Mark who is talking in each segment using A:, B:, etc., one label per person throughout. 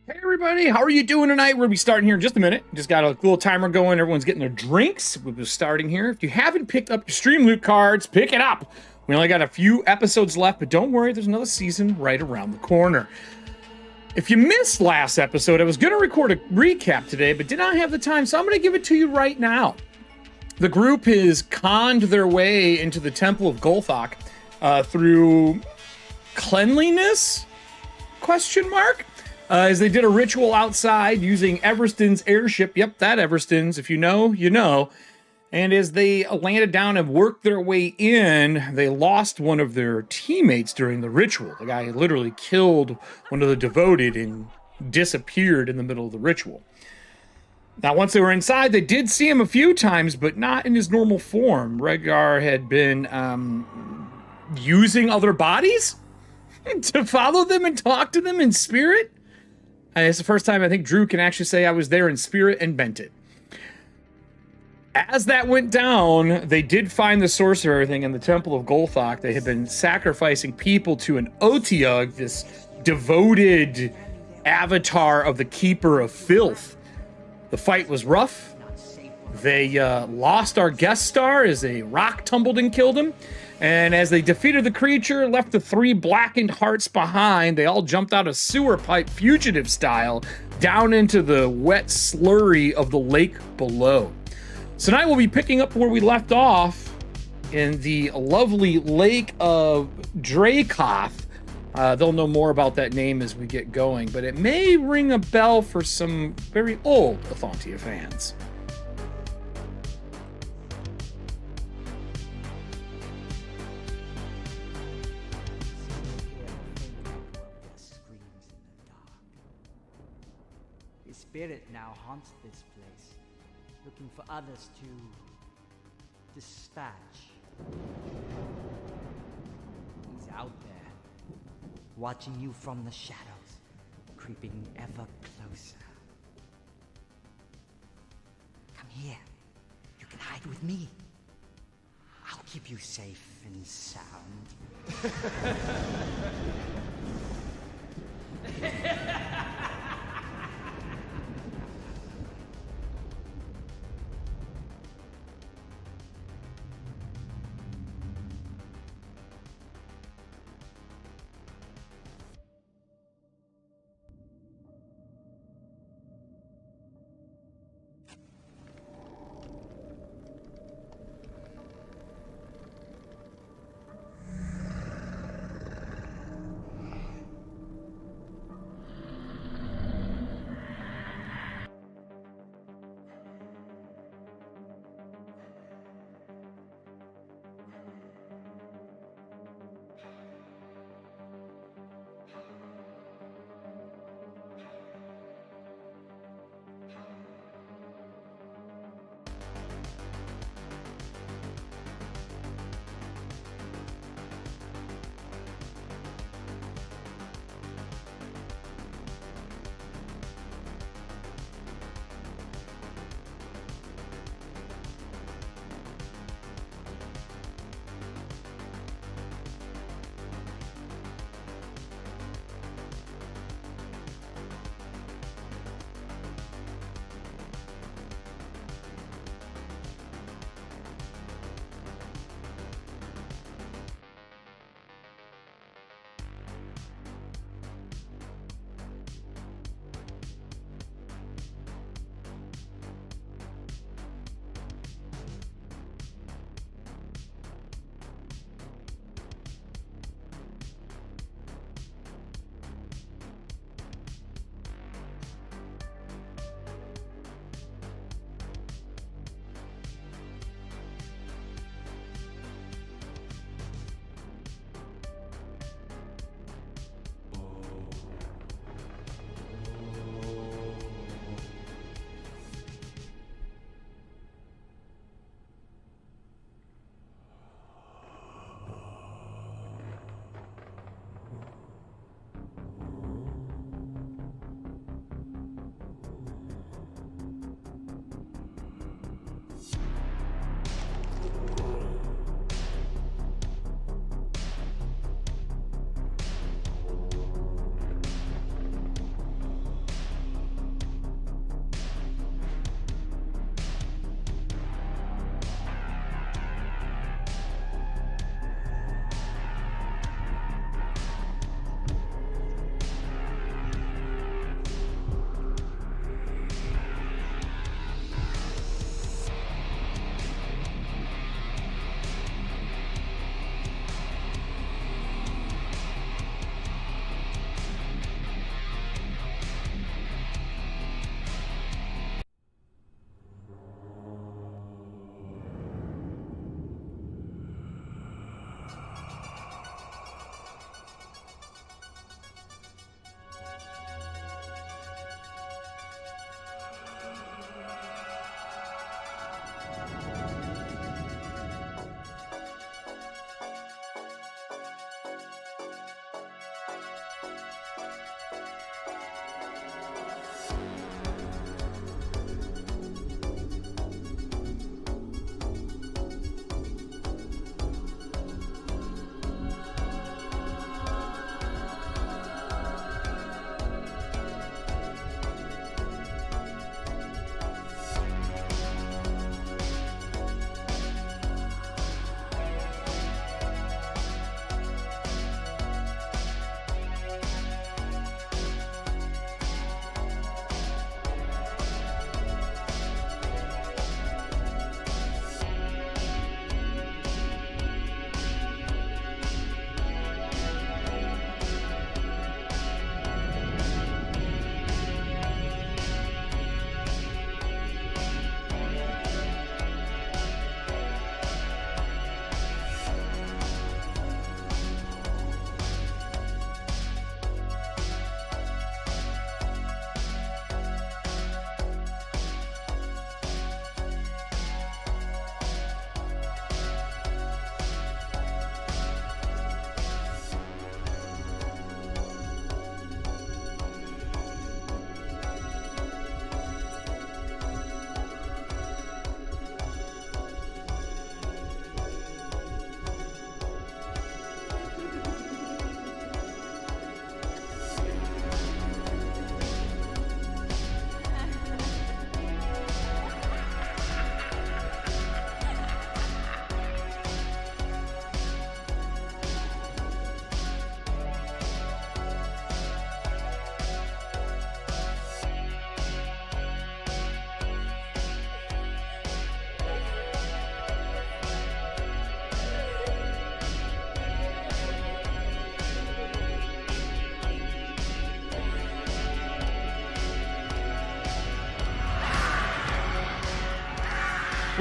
A: Hey everybody, how are you doing tonight? We're gonna be starting here in just a minute. Just got a little timer going. Everyone's getting their drinks. We'll be starting here. If you haven't picked up your Streamloot cards, pick it up. We only got a few episodes left, but don't worry, there's another season right around the corner. If you missed last episode, I was gonna record a recap today, but did not have the time, so I'm gonna give it to you right now. The group has conned their way into the Temple of Golthok through cleanliness? Question mark? As they did a ritual outside using Everston's airship. Yep, that Everston's. If you know, you know. And as they landed down and worked their way in, they lost one of their teammates during the ritual. The guy literally killed one of the devoted and disappeared in the middle of the ritual. Now, once they were inside, they did see him a few times, but not in his normal form. Redgar had been using other bodies to follow them and talk to them in spirit. And it's the first time I think Drew can actually say I was there in spirit and bent it. As that went down, they did find the source of everything in the Temple of Golthok. They had been sacrificing people to an Otyugh, this devoted avatar of the Keeper of Filth. The fight was rough. They lost our guest star as a rock tumbled and killed him. And as they defeated the creature, left the 3 blackened hearts behind, they all jumped out a sewer pipe fugitive style down into the wet slurry of the lake below. So tonight we'll be picking up where we left off in the lovely lake of Dracoth. They'll know more about that name as we get going, but it may ring a bell for some very old ETHUANTIA fans.
B: Spirit now haunts this place, looking for others to dispatch. He's out there, watching you from the shadows, creeping ever closer. Come here. You can hide with me. I'll keep you safe and sound.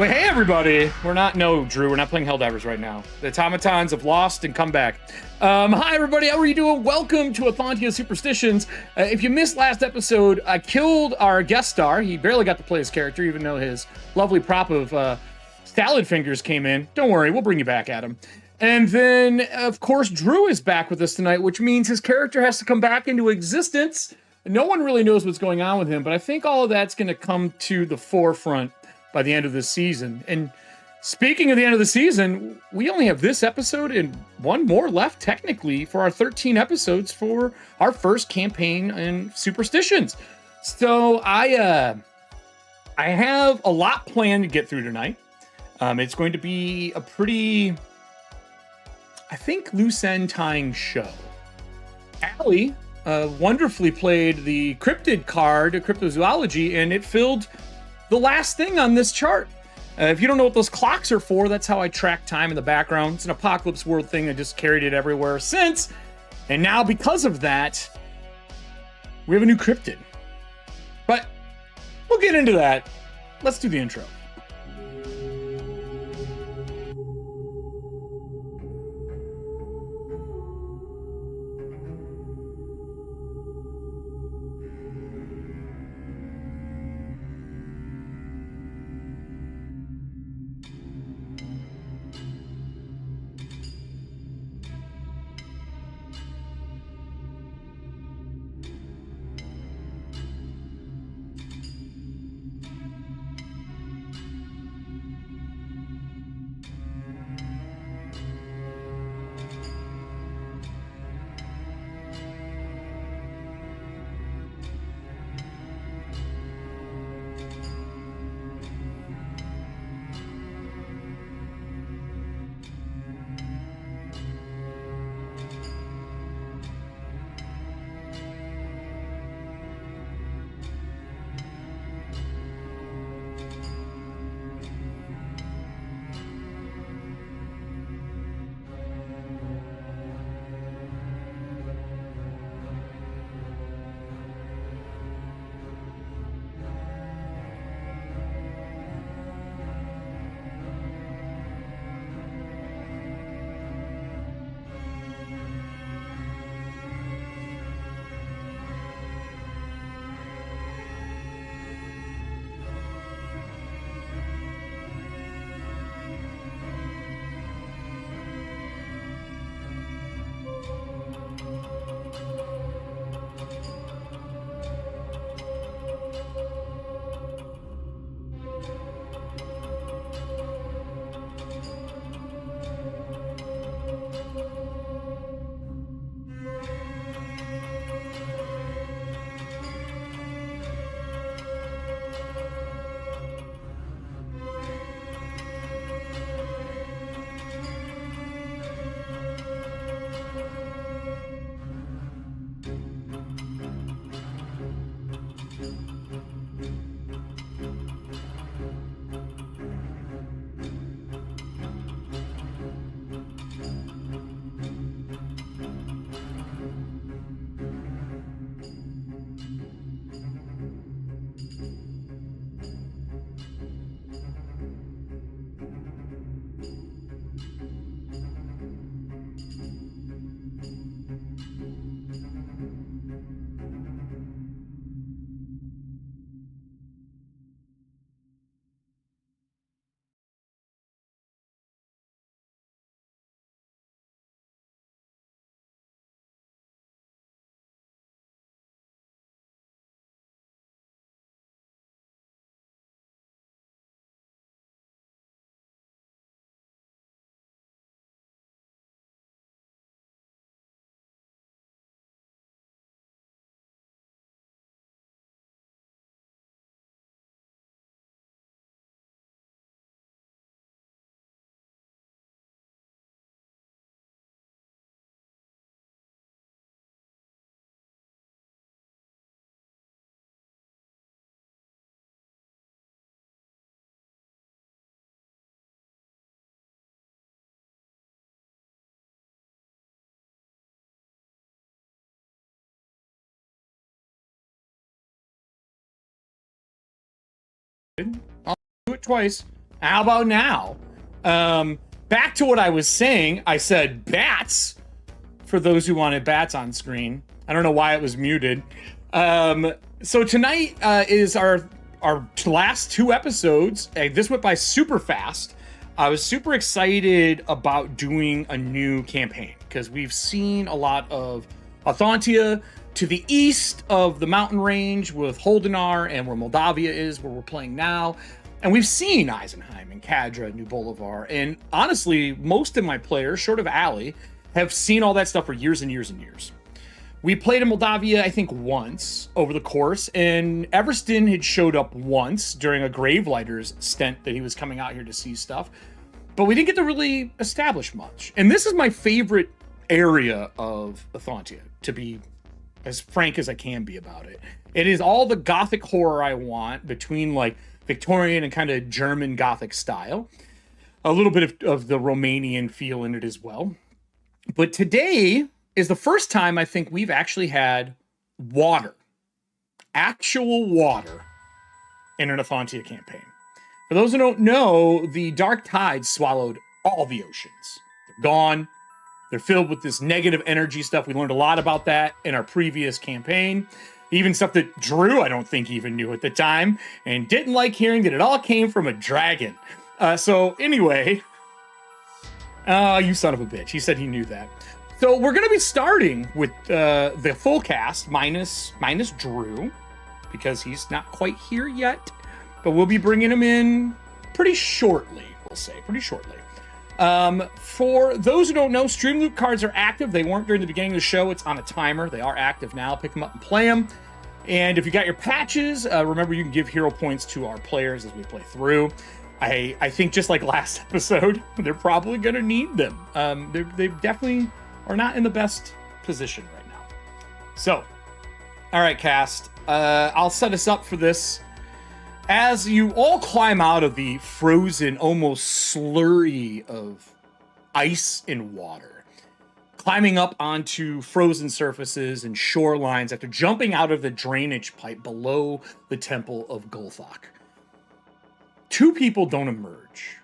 A: Wait, hey everybody! No, Drew, we're not playing Helldivers right now. The automatons have lost and come back. Hi everybody, how are you doing? Welcome to ETHUANTIA Superstitions. If you missed last episode, I killed our guest star. He barely got to play his character, even though his lovely prop of salad fingers came in. Don't worry, we'll bring you back at him. And then, of course, Drew is back with us tonight, which means his character has to come back into existence. No one really knows what's going on with him, but I think all of that's going to come to the forefront by the end of this season. And speaking of the end of the season, we only have this episode and one more left technically for our 13 episodes for our first campaign in Superstitions. So I have a lot planned to get through tonight. It's going to be a pretty, I think, loose end tying show. Allie wonderfully played the cryptid card, cryptozoology, and it filled the last thing on this chart. If you don't know what those clocks are for, that's how I track time in the background. It's an apocalypse world thing. I just carried it everywhere since. And now because of that, we have a new cryptid. But we'll get into that. Let's do the intro. I'll do it twice. How about now? Back to what I was saying. I said bats for those who wanted bats on screen. I don't know why it was muted. So tonight is our last 2 episodes. This went by super fast. I was super excited about doing a new campaign because we've seen a lot of ETHUANTIA to the east of the mountain range with Holdenar and where Moldavia is, where we're playing now. And we've seen Eisenheim and Kadra, New Bolivar. And honestly, most of my players, short of Ali, have seen all that stuff for years and years and years. We played in Moldavia, I think, once over the course, and Everston had showed up once during a Gravelighter's stint that he was coming out here to see stuff, but we didn't get to really establish much. And this is my favorite area of ETHUANTIA, to be as frank as I can be about it. It is all the Gothic horror I want, between like Victorian and kind of German Gothic style. A little bit of the Romanian feel in it as well. But today is the first time I think we've actually had water, actual water, in an ETHUANTIA campaign. For those who don't know, the Dark Tides swallowed all the oceans. They're gone. They're filled with this negative energy stuff. We learned a lot about that in our previous campaign. Even stuff that Drew, I don't think, even knew at the time, and didn't like hearing that it all came from a dragon. So anyway, you son of a bitch. He said he knew that. So we're going to be starting with the full cast, minus Drew, because he's not quite here yet. But we'll be bringing him in pretty shortly, we'll say, pretty shortly. For those who don't know, Streamloot cards are active. They weren't during the beginning of the show. It's on a timer. They are active now. Pick them up and play them. And if you got your patches, remember you can give hero points to our players as we play through. I think just like last episode, they're probably going to need them. They definitely are not in the best position right now. So, all right, cast. I'll set us up for this. As you all climb out of the frozen, almost slurry of ice and water, climbing up onto frozen surfaces and shorelines after jumping out of the drainage pipe below the Temple of Gulthok, 2 people don't emerge.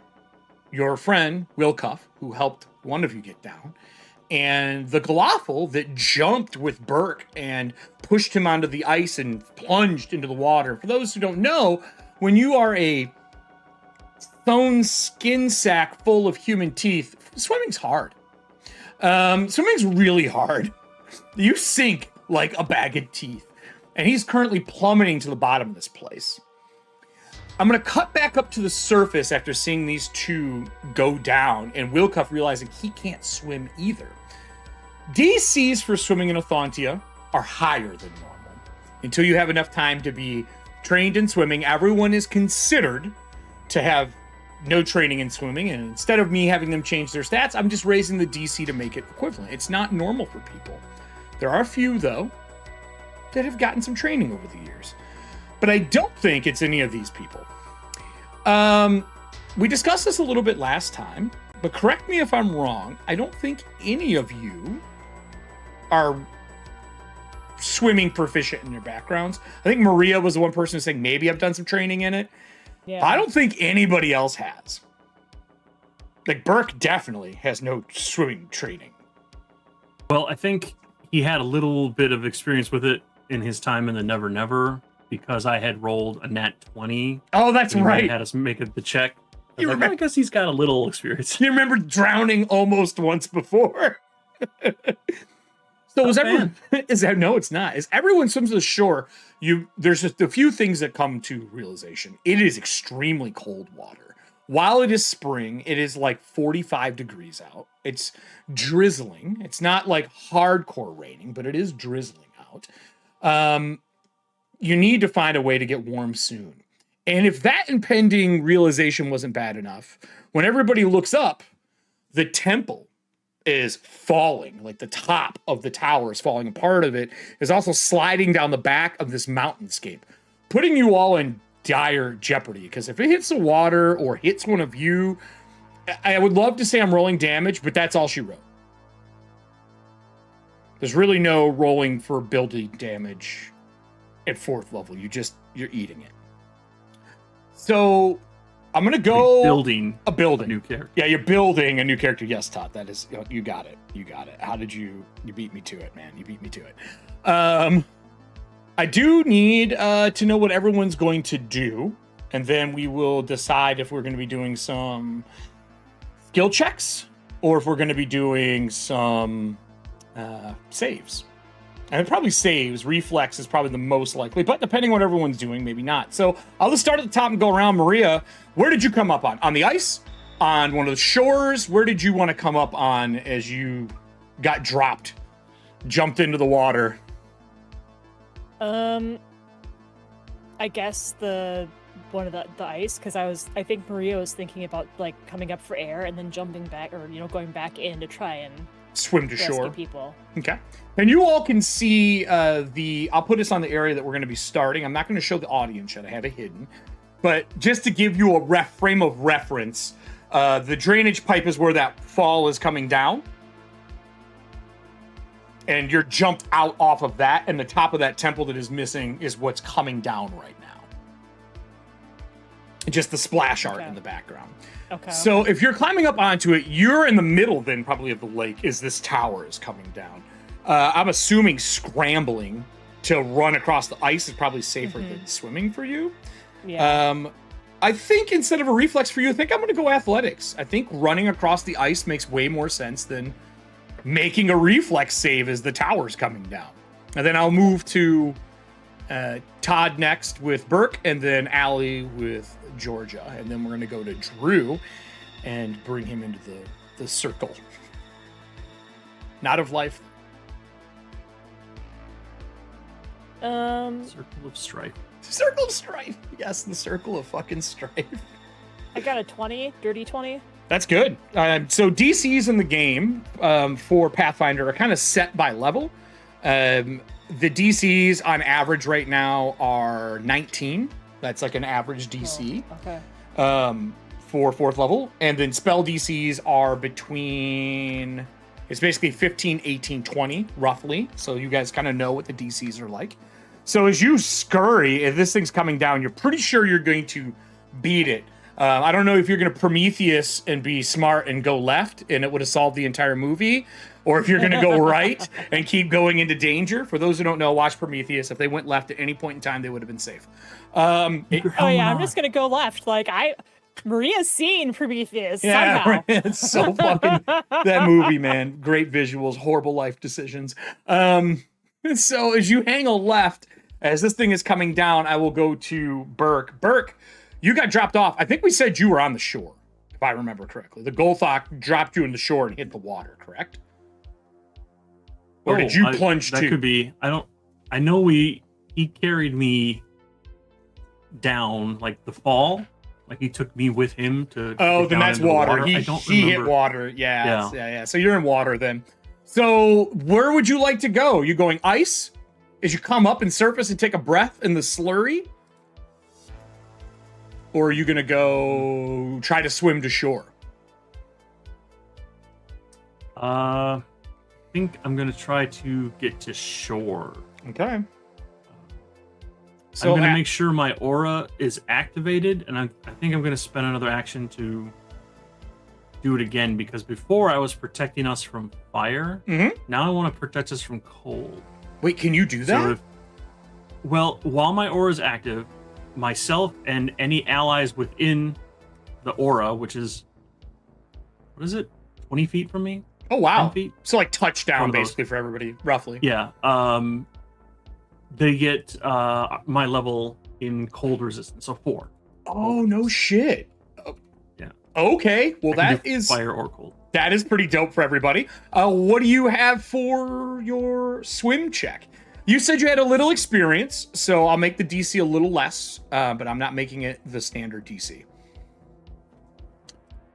A: Your friend, Wilcuff, who helped one of you get down, and the Galafel that jumped with Burke and pushed him onto the ice and plunged into the water. For those who don't know, when you are a sewn skin sack full of human teeth, swimming's hard. Swimming's really hard. You sink like a bag of teeth. And he's currently plummeting to the bottom of this place. I'm going to cut back up to the surface after seeing these 2 go down, and Wilcuff realizing he can't swim either. DCs for swimming in ETHUANTIA are higher than normal. Until you have enough time to be trained in swimming, everyone is considered to have no training in swimming, and instead of me having them change their stats, I'm just raising the DC to make it equivalent. It's not normal for people. There are a few, though, that have gotten some training over the years. But I don't think it's any of these people. We discussed this a little bit last time, but correct me if I'm wrong. I don't think any of you are swimming proficient in your backgrounds. I think Maria was the one person saying maybe I've done some training in it. Yeah. I don't think anybody else has. Like Burke definitely has no swimming training.
C: Well, I think he had a little bit of experience with it in his time in the Never Never, because I had rolled a nat 20.
A: Oh, that's right.
C: He had us make the check. I guess he's got a little experience.
A: You remember drowning almost once before. So was everyone? No, it's not. As everyone swims to the shore, there's just a few things that come to realization. It is extremely cold water. While it is spring, it is like 45 degrees out. It's drizzling. It's not like hardcore raining, but it is drizzling out. You need to find a way to get warm soon. And if that impending realization wasn't bad enough, when everybody looks up, the temple is falling. Like the top of the tower is falling. And part of it is also sliding down the back of this mountainscape, putting you all in dire jeopardy. Because if it hits the water or hits one of you, I would love to say I'm rolling damage, but that's all she wrote. There's really no rolling for building damage at 4th level. You're eating it. So I'm gonna go
C: building
A: a building.
C: new character.
A: Yeah, you're building a new character. Yes, Todd, that is, you got it. You got it. How did you beat me to it, man? You beat me to it. I do need to know what everyone's going to do, and then we will decide if we're going to be doing some skill checks or if we're going to be doing some saves. And probably saves. Reflex is probably the most likely, but depending on what everyone's doing, maybe not. So I'll just start at the top and go around. Maria, where did you come up on? On the ice? On one of the shores? Where did you want to come up on as you got dropped, jumped into the water?
D: I guess one of the ice, because I think Maria was thinking about like coming up for air and then jumping back, or going back in to try and
A: swim to
D: rescue
A: shore.
D: People.
A: Okay. And you all can see I'll put this on the area that we're going to be starting. I'm not going to show the audience yet. I have it hidden. But just to give you a frame of reference, the drainage pipe is where that fall is coming down. And you're jumped out off of that, and the top of that temple that is missing is what's coming down right now. Just the splash art in the background.
D: Okay.
A: So if you're climbing up onto it, you're in the middle then probably of the lake as this tower is coming down. I'm assuming scrambling to run across the ice is probably safer than swimming for you.
D: Yeah.
A: I think instead of a reflex for you, I think I'm going to go athletics. I think running across the ice makes way more sense than making a reflex save as the tower's coming down. And then I'll move to Todd next with Burke, and then Allie with Georgia. And then we're going to go to Drew and bring him into the circle. Not of life.
C: Circle of strife.
A: Circle of strife. Yes, the circle of fucking strife.
D: I got a 20, dirty 20.
A: That's good. So DCs in the game for Pathfinder are kind of set by level. The DCs on average right now are 19. That's like an average DC.
D: Oh, okay.
A: For 4th level. And then spell DCs are between, it's basically 15, 18, 20, roughly. So you guys kind of know what the DCs are like. So as you scurry, if this thing's coming down, you're pretty sure you're going to beat it. I don't know if you're going to Prometheus and be smart and go left and it would have solved the entire movie, or if you're going to go right and keep going into danger. For those who don't know, watch Prometheus. If they went left at any point in time, they would have been safe.
D: I'm just going to go left. Like Maria's seen Prometheus somehow.
A: It's so fucking, that movie, man. Great visuals, horrible life decisions. So as you hang a left, as this thing is coming down, I will go to Burke. Burke, you got dropped off. I think we said you were on the shore, if I remember correctly. The Golthok dropped you in the shore and hit the water, correct? Or did you plunge too?
C: That could be. I know he carried me down, like the fall. Like he took me with him to.
A: Oh, then that's water.
C: I don't
A: he
C: remember.
A: hit water. Yeah. So you're in water then. So where would you like to go? You going ice? As you come up and surface and take a breath in the slurry? Or are you going to go try to swim to shore?
C: I think I'm going to try to get to shore.
A: Okay. So
C: I'm going to make sure my aura is activated, and I think I'm going to spend another action to do it again, because before I was protecting us from fire.
A: Mm-hmm.
C: Now I want to protect us from cold.
A: Wait, can you do that?
C: While my aura is active, myself and any allies within the aura, which is, what is it, 20 feet from me?
A: Oh, wow.
C: 10 feet?
A: So like touchdown, basically, for everybody, roughly.
C: Yeah. They get my level in cold resistance, so 4.
A: Oh, no shit.
C: Yeah.
A: Okay, well that is
C: fire or cold.
A: That is pretty dope for everybody. What do you have for your swim check? You said you had a little experience, so I'll make the DC a little less, but I'm not making it the standard DC.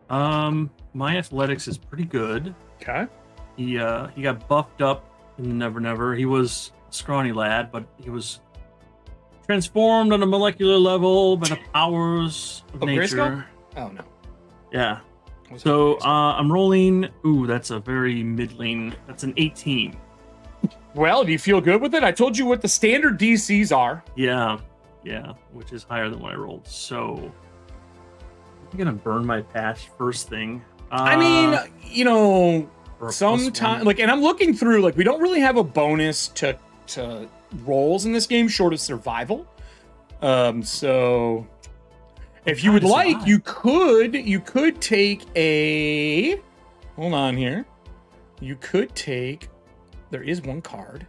C: My athletics is pretty good.
A: Okay.
C: He got buffed up in the Never Never. He was a scrawny lad, but he was transformed on a molecular level by the powers of nature.
A: Grayskull? Oh no.
C: Yeah. So I'm rolling. Ooh, that's a very middling. That's an 18.
A: Well, do you feel good with it? I told you what the standard DCs are.
C: Yeah, which is higher than what I rolled. So I'm gonna burn my patch first thing.
A: I mean, you know,
C: for a
A: sometimes like, and I'm looking through, like, we don't really have a bonus to rolls in this game short of survival. So if you would like, you could take a, hold on here. You could take, there is one card.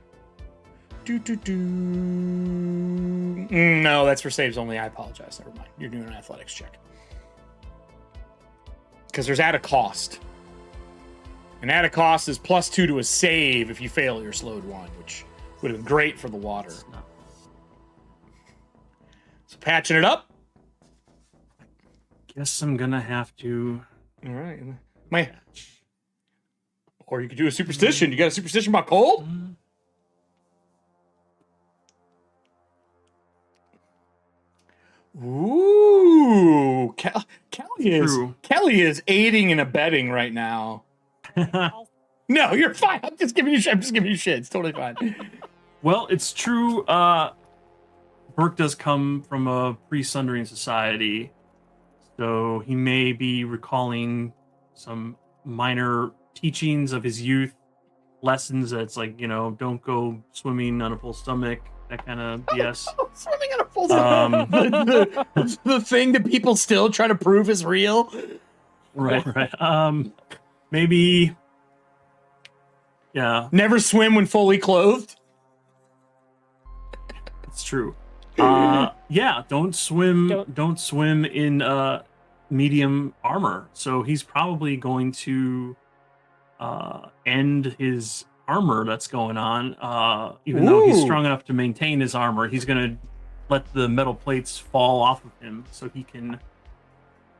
A: No, that's for saves only. I apologize. Never mind. You're doing an athletics check. Because there's at a cost. And at a cost is +2 to a save if you fail your slowed one, which would have been great for the water. So patching it up.
C: Guess I'm gonna have to.
A: All right. Or you could do a superstition. You got a superstition about cold? Ooh, Kelly is aiding and abetting right now. No, you're fine. I'm just giving you shit. It's totally fine.
C: Well, it's true. Burke does come from a pre-Sundering society, so he may be recalling some minor teachings of his youth, lessons that's like, you know, don't go swimming on a full stomach, that kind of BS.
A: Swimming on a full stomach. The thing that people still try to prove is real.
C: Right. Maybe. Yeah.
A: Never swim when fully clothed.
C: It's true. Yeah, don't swim in medium armor. So he's probably going to end his armor that's going on. Even though he's strong enough to maintain his armor, he's going to let the metal plates fall off of him so he can.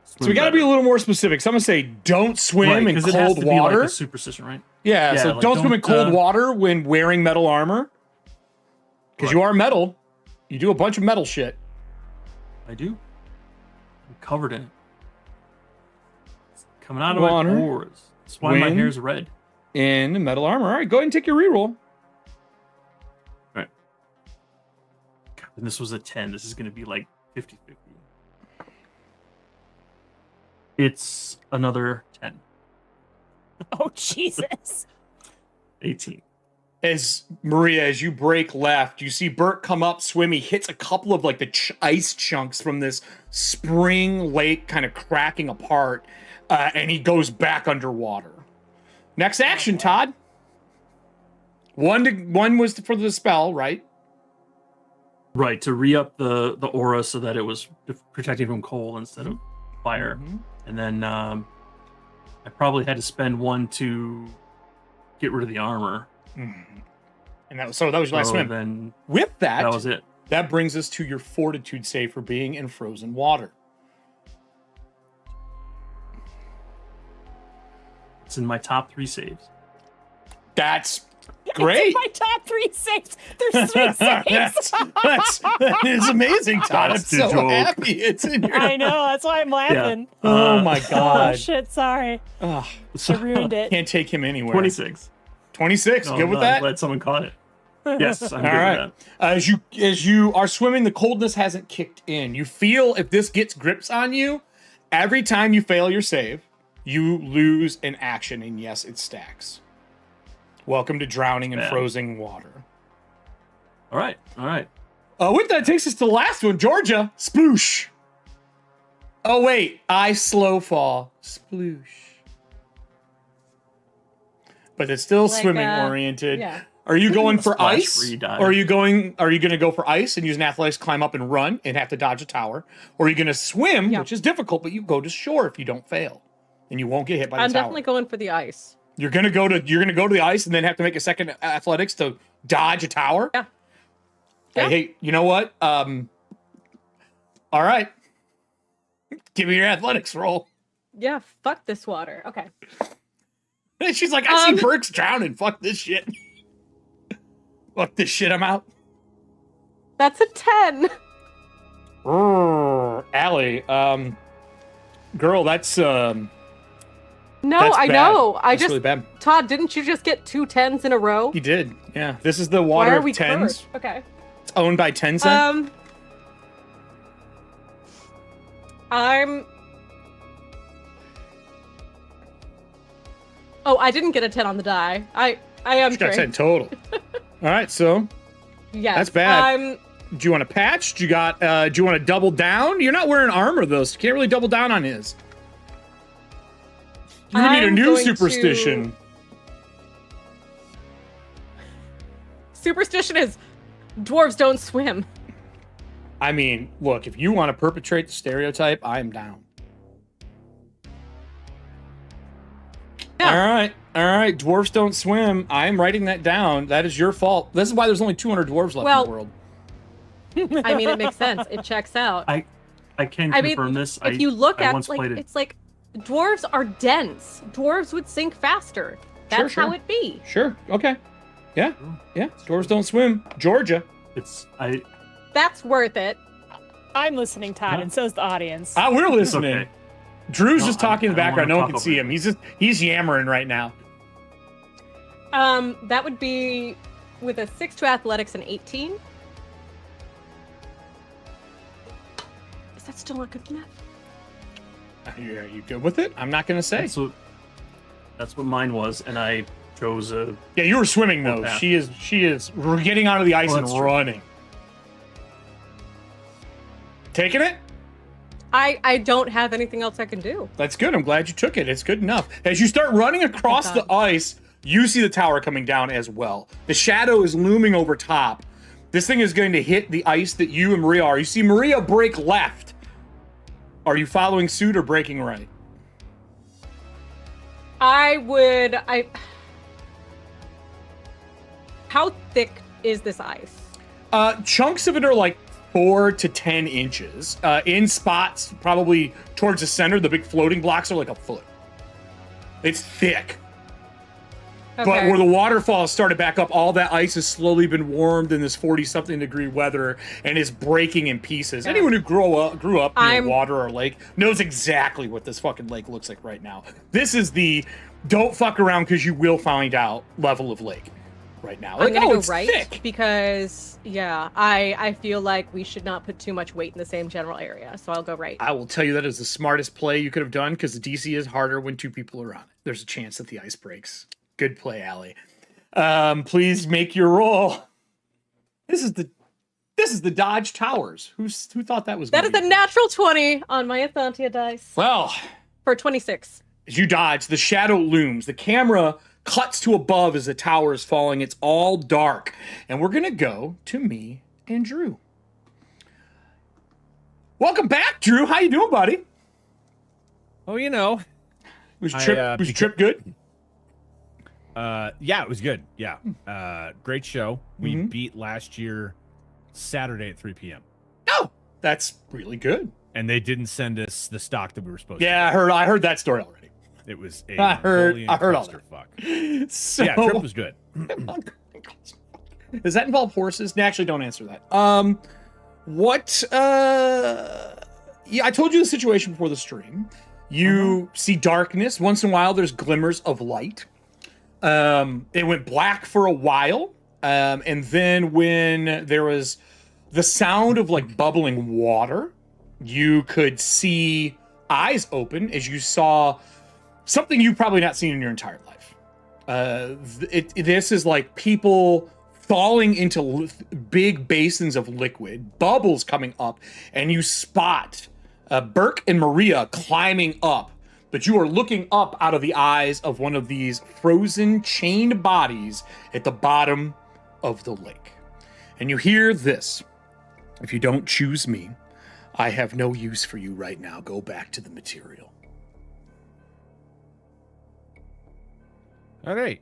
A: So we got to be a little more specific. So I'm gonna say don't swim in cold
C: it has to
A: water.
C: Be like a superstition, right?
A: Yeah, so like don't swim in cold water when wearing metal armor. Because you are metal. You do a bunch of metal shit.
C: I do. I'm covered in it. It's coming out of my pores. That's why my hair's red.
A: In metal armor. All right, go ahead and take your reroll.
C: All right. God, and this was a 10. This is going to be like 50-50. It's another 10.
D: Oh, Jesus.
C: 18.
A: As you break left, you see Bert come up, swim. He hits a couple of like the ice chunks from this spring lake kind of cracking apart, and he goes back underwater. Next action, Todd. One was for the spell, right?
C: Right, to re-up the aura so that it was protecting from cold instead of fire. Mm-hmm. And then I probably had to spend one to get rid of the armor.
A: Mm-hmm. And that was your last swim.
C: Then
A: with that
C: was it.
A: That brings us to your fortitude save for being in frozen water.
C: It's in my top 3 saves.
A: That's great.
D: It's in my top 3 saves. There's 3 saves.
A: that is amazing, Todd. I'm so happy it's in your.
D: I know. That's why I'm laughing.
A: Yeah. Oh my god.
D: Oh shit. Sorry. I ruined it.
A: Can't take him anywhere.
C: 26.
A: 26.
C: No,
A: good with that.
C: Glad someone caught it. Yes, I'm good
A: right.
C: with that.
A: As you are swimming, the coldness hasn't kicked in. You feel if this gets grips on you, every time you fail your save, you lose an action, and yes, it stacks. Welcome to drowning in frozen water.
C: All right.
A: With that, takes us to the last one, Georgia. Sploosh. Oh wait, I slow fall. Sploosh. But it's still like, swimming oriented. Yeah. Are you going for ice? Or are you going to go for ice and use an athletics, climb up and run and have to dodge a tower? Or are you going to swim, which is difficult, but you go to shore if you don't fail. And you won't get hit by the tower.
E: I'm definitely going for the ice.
A: You're gonna go to the ice and then have to make a second athletics to dodge a tower?
E: Yeah.
A: Hey, you know what? All right. Give me your athletics roll.
E: Yeah, fuck this water. Okay.
A: She's like, I see Burke's drowning. Fuck this shit. Fuck this shit, I'm out.
E: That's a 10.
A: Allie, girl, that's
E: No,
A: that's
E: I
A: bad.
E: know.
A: That's really bad.
E: Todd, didn't you just get 2 10s in a row?
A: He did. Yeah. This is the water of 10s.
E: Cursed? Okay.
A: It's owned by Tencent.
E: Oh, I didn't get a 10 on the die. I am
A: She got
E: trained.
A: 10 total. All right, so
E: Yes.
A: that's bad. Do you want to patch? Do you got? Do you want to double down? You're not wearing armor though, so you can't really double down on his. You would need a
E: I'm
A: new
E: going to-
A: superstition.
E: Superstition is dwarves don't swim.
A: I mean, look, if you want to perpetrate the stereotype, I am down.
E: Yeah.
A: All right. Dwarves don't swim. I am writing that down. That is your fault. This is why there's only 200 dwarves left in the world.
E: I mean, it makes sense. It checks out.
C: I can
E: I mean,
C: confirm this.
E: If you look
C: I
E: at
C: once
E: like,
C: played it.
E: it's like dwarves are dense. Dwarves would sink faster. That's
A: Sure.
E: how it be.
A: Sure. Okay. Yeah. Yeah. Dwarves don't swim. Georgia.
E: That's worth it.
D: I'm listening, Todd, and so's the audience.
A: Ah, we're listening.
C: Okay.
A: Drew's
C: No,
A: just talking in the
C: I don't
A: background. No
C: wanna
A: one can
C: talk
A: see
C: over
A: him. He's yammering right now.
E: That would be with a 6 to athletics and 18. Is that still not good enough?
A: Are you good with it? I'm not going to say.
C: That's what mine was, and I chose a.
A: Yeah, you were swimming though.
C: path.
A: She is. We're getting out of the ice
C: Oh,
A: and
C: that's true.
A: running. Taking it?
E: I don't have anything else I can do.
A: That's good. I'm glad you took it. It's good enough. As you start running across the ice, you see the tower coming down as well. The shadow is looming over top. This thing is going to hit the ice that you and Maria are. You see Maria break left. Are you following suit or breaking right?
E: How thick is this ice?
A: Chunks of it are like 4 to 10 inches. In spots, probably towards the center, the big floating blocks are like a foot. It's thick. But
E: Okay.
A: where the waterfall started back up, all that ice has slowly been warmed in this 40-something degree weather and is breaking in pieces.
E: Yeah.
A: Anyone who grew up near
E: I'm-
A: water or lake knows exactly what this fucking lake looks like right now. This is the don't fuck around because you will find out level of lake right now.
E: I'm gonna go
A: it's
E: right
A: thick.
E: because I feel like we should not put too much weight in the same general area. So I'll go right.
A: I will tell you that is the smartest play you could have done because the DC is harder when 2 people are on it. There's a chance that the ice breaks. Good play, Allie. Please make your roll. This is the Dodge Towers. Who thought that was?
E: That is
A: gonna
E: a
A: be-
E: natural 20 on my ETHUANTIA dice
A: Well,
E: for 26.
A: as you dodge, the shadow looms. The camera cuts to above as the tower is falling. It's all dark, and we're gonna go to me and Drew. Welcome back, Drew. How you doing, buddy?
F: Oh, you know.
A: Was your
F: I,
A: trip, was your trip good?
F: Yeah, it was good. Yeah. Great show. We
A: Mhm.
F: beat last year Saturday at 3 p.m.
A: Oh, that's really good.
F: And they didn't send us the stock that we were supposed to.
A: Yeah, I heard that story already.
F: It was a
A: I heard
F: Mongolian
A: all that.
F: clusterfuck.
A: So,
F: Yeah, trip was good.
A: Does that involve horses? No, actually, don't answer that. Yeah, I told you the situation before the stream. You see darkness. Once in a while, there's glimmers of light. It went black for a while. And then when there was the sound of like bubbling water, you could see eyes open as you saw something you've probably not seen in your entire life. This is like people falling into big basins of liquid, bubbles coming up, and you spot Burke and Maria climbing up, but you are looking up out of the eyes of one of these frozen, chained bodies at the bottom of the lake. And you hear this: "If you don't choose me, I have no use for you right now. Go back to the material."
F: All right.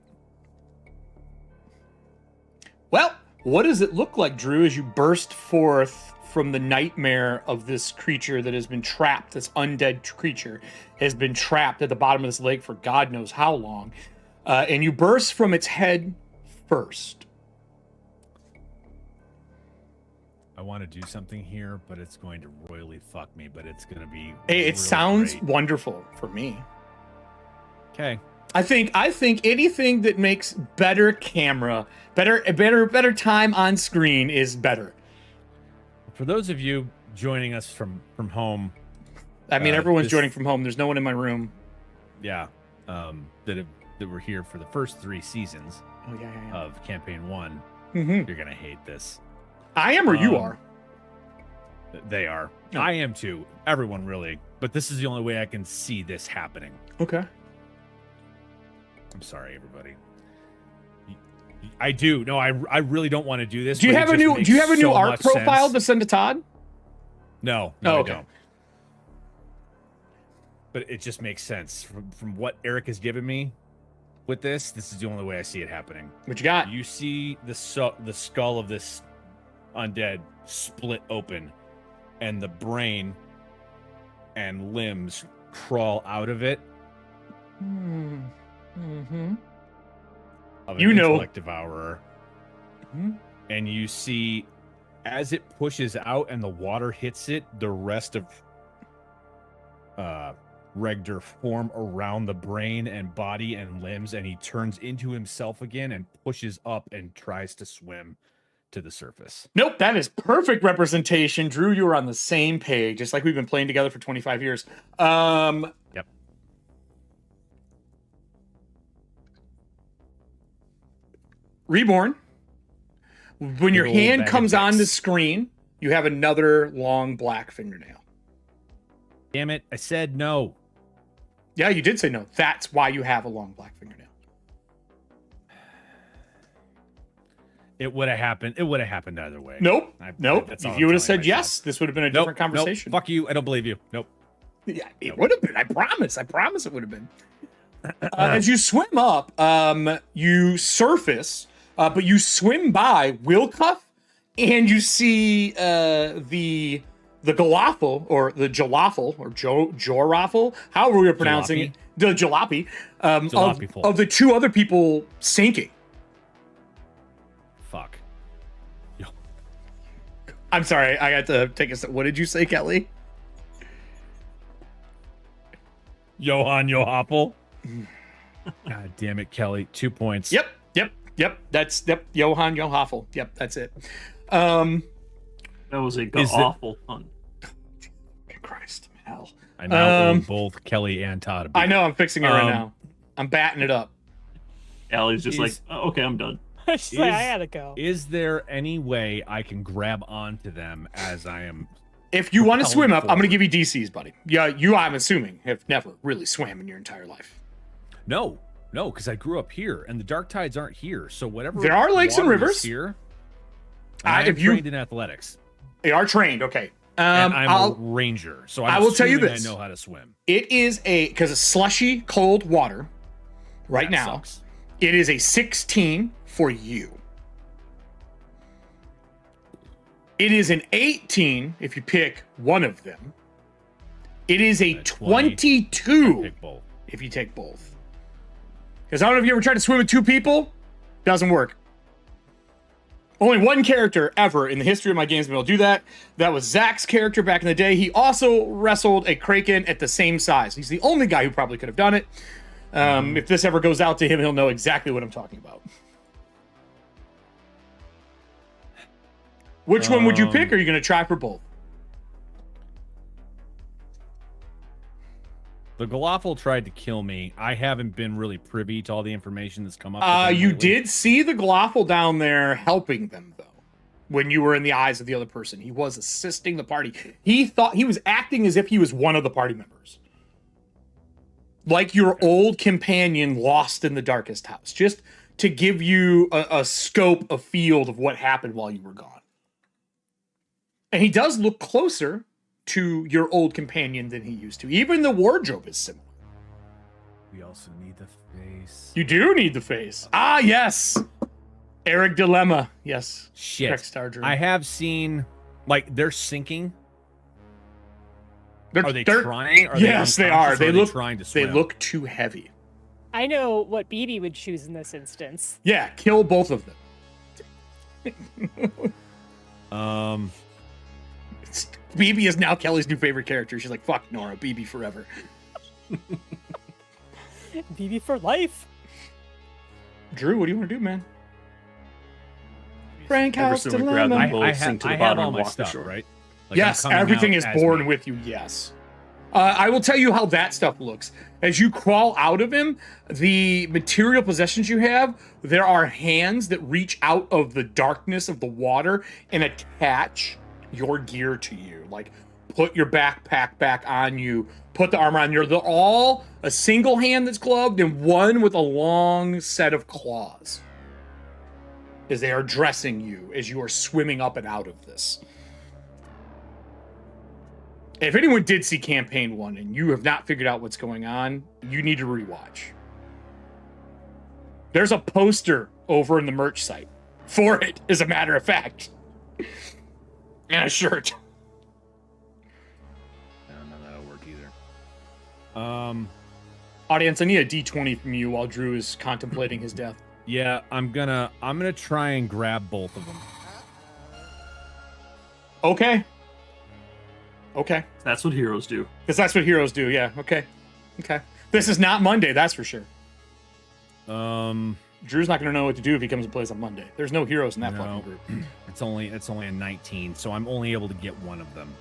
A: Well, what does it look like, Drew, as you burst forth from the nightmare of this creature that has been trapped, this undead creature has been trapped at the bottom of this lake for God knows how long, and you burst from its head first.
F: I want to do something here, but it's going to royally fuck me, but it's going to be
A: It
F: really
A: sounds
F: great.
A: wonderful for me.
F: Okay.
A: I think anything that makes better camera, better time on screen is better.
F: For those of you joining us from home,
A: I mean, everyone's
F: this-
A: joining from home. There's no one in my room.
F: yeah, that have that were here for the first 3 seasons
A: Oh yeah.
F: of campaign 1,
A: Mm-hmm.
F: you're gonna hate this.
A: I am, or you are.
F: They are.
A: No.
F: I am too. Everyone really. But this is the only way I can see this happening.
A: Okay.
F: I'm sorry, everybody. I do. No, I really don't want to do this.
A: Do you
F: but
A: have
F: it
A: a
F: just
A: new?
F: makes
A: Do you have a new
F: so
A: art
F: much
A: profile
F: sense.
A: to send to Todd?
F: No,
A: Oh,
F: I
A: okay.
F: don't. But it just makes sense from what Erik has given me. With this is the only way I see it happening.
A: What you got?
F: You see the skull of this undead split open, and the brain and limbs crawl out of it.
A: Mm-hmm.
F: Of an
A: You know.
F: intellect devourer.
A: Mhm.
F: And you see, as it pushes out and the water hits it, the rest of Regdor form around the brain and body and limbs, and he turns into himself again and pushes up and tries to swim to the surface.
A: Nope, that is perfect representation. Drew, you were on the same page, just like we've been playing together for 25 years.
F: Yep.
A: Reborn. When your
F: old
A: hand
F: bag of
A: comes on the
F: dicks.
A: screen, you have another long black fingernail.
F: Damn it, I said no.
A: Yeah, you did say no. That's why you have a long black fingernail.
F: It would have happened. It would have happened either way.
A: Nope. Nope.
F: that's all
A: If
F: I'm
A: you would have
F: telling
A: said yes, this would have been a
F: Nope,
A: different conversation.
F: Nope, fuck you. I don't believe you. Nope.
A: Yeah, it would have been. I promise. I promise it would have been. As you swim up, you surface, but you swim by Wilcuff, and you see the Galafel, or the Jalafel, or Jorafel, however we were pronouncing
F: Jalopy.
A: it, the Jalopy,
F: Jalopy folk.
A: of the 2 other people sinking.
F: Fuck.
A: I'm sorry, I got to take a step. What did you say, Kelly?
F: Johann Johappel. God damn it, Kelly. 2 points.
A: Yep. That's Johann Johaffel. Yep, that's it.
C: That was a
F: Is it-
C: awful pun.
A: Christ, hell.
F: I now own both Kelly and Todd. a beer.
A: I know, I'm fixing it right
F: Um,
A: now. I'm batting it up.
C: Allie's just like,
F: Is-
C: oh, okay, I'm done.
D: She's like, I gotta go.
F: Is there any way I can grab onto them as I am?
A: If you want to
F: propelling
A: swim up, I'm going to
F: forward?
A: give you DCs, buddy. Yeah, you, I'm assuming, have never really swam in your entire life.
F: No, because I grew up here, and the dark tides aren't here. So whatever.
A: There are lakes and
F: water is
A: rivers.
F: here. I'm
A: if you-
F: trained in athletics,
A: They are trained, okay.
F: and I'm a
A: I'll,
F: ranger, so I'm
A: I will tell you
F: assuming
A: this.
F: I know how to swim.
A: it is because it's slushy, cold water right
F: That
A: now.
F: sucks.
A: It is a 16 for you. It is an 18 if you pick one of them. It is a
F: 20.
A: 22
F: Pick both.
A: if you take both. Because I don't know if you ever tried to swim with 2 people. Doesn't work. Only one character ever in the history of my games been able to do that. That was Zach's character back in the day. He also wrestled a Kraken at the same size. He's the only guy who probably could have done it. If this ever goes out to him, he'll know exactly what I'm talking about. Which one would you pick? Or are you going to try for both?
F: The Galafel tried to kill me. I haven't been really privy to all the information that's come up. with him
A: You
F: lately.
A: did see the Glothl down there helping them, though, when you were in the eyes of the other person. He was assisting the party. He thought he was acting as if he was one of the party members. Like your old companion lost in the darkest house, just to give you a scope, a field of what happened while you were gone. And he does look closer to your old companion than he used to. Even the wardrobe is similar.
F: We also need the face.
A: You do need the face. Ah, yes. Eric Dilemma. Yes.
F: Shit.
A: Correct, Star
F: I have seen, like, they're sinking. Are they
A: they're-
F: trying? Are
A: yes, they are.
F: unconscious, or
A: They
F: are
A: look.
F: trying to
A: They
F: swim?
A: look too heavy.
D: I know what BB would choose in this instance.
A: Yeah, kill both of them. BB is now Kelly's new favorite character. She's like, fuck Nora, BB forever.
D: BB for life.
A: Drew, what do you want to do, man?
C: Ever
A: Frankhouse
C: so we grab
A: Dilemma.
C: them both, sink to the
F: I have
C: bottom,
F: all
C: and
F: my
C: walk the
F: stuff,
C: shore.
F: right? Like, I'm
A: Yes,
F: coming
A: everything
F: out
A: is
F: as
A: born
F: me.
A: with you, yes. I will tell you how that stuff looks. As you crawl out of him, the material possessions you have, there are hands that reach out of the darkness of the water and attach your gear to you. Like, put your backpack back on you, put the armor on you. They're all a single hand that's gloved and one with a long set of claws, as they are dressing you as you are swimming up and out of this. If anyone did see Campaign 1 and you have not figured out what's going on, you need to rewatch. There's a poster over in the merch site for it, as a matter of fact. And a shirt.
F: I don't know that'll work either.
A: Audience, I need a D20 from you while Drew is contemplating his death.
F: Yeah, I'm gonna try and grab both of them.
A: Okay. Okay.
C: That's what heroes do.
A: Because that's what heroes do, yeah. Okay. Okay. This is not Monday, that's for sure. Drew's not gonna know what to do if he comes and plays on Monday. There's no heroes in that fucking group.
F: It's only a 19, so I'm only able to get one of them.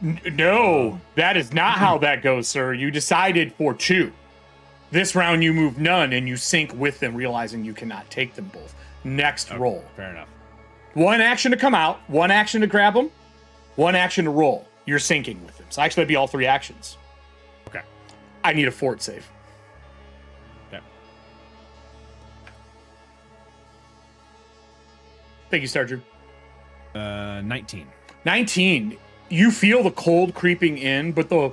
A: No, that is not how that goes, sir. You decided for 2. This round you move none and you sync with them, realizing you cannot take them both. Next roll.
F: Fair enough.
A: 1 action to come out, 1 action to grab them, 1 action to roll. You're syncing with them. So actually that'd be all 3 actions.
F: Okay.
A: I need a fort save.
F: Okay.
A: Thank you, Star Drew.
F: 19.
A: 19. You feel the cold creeping in, but the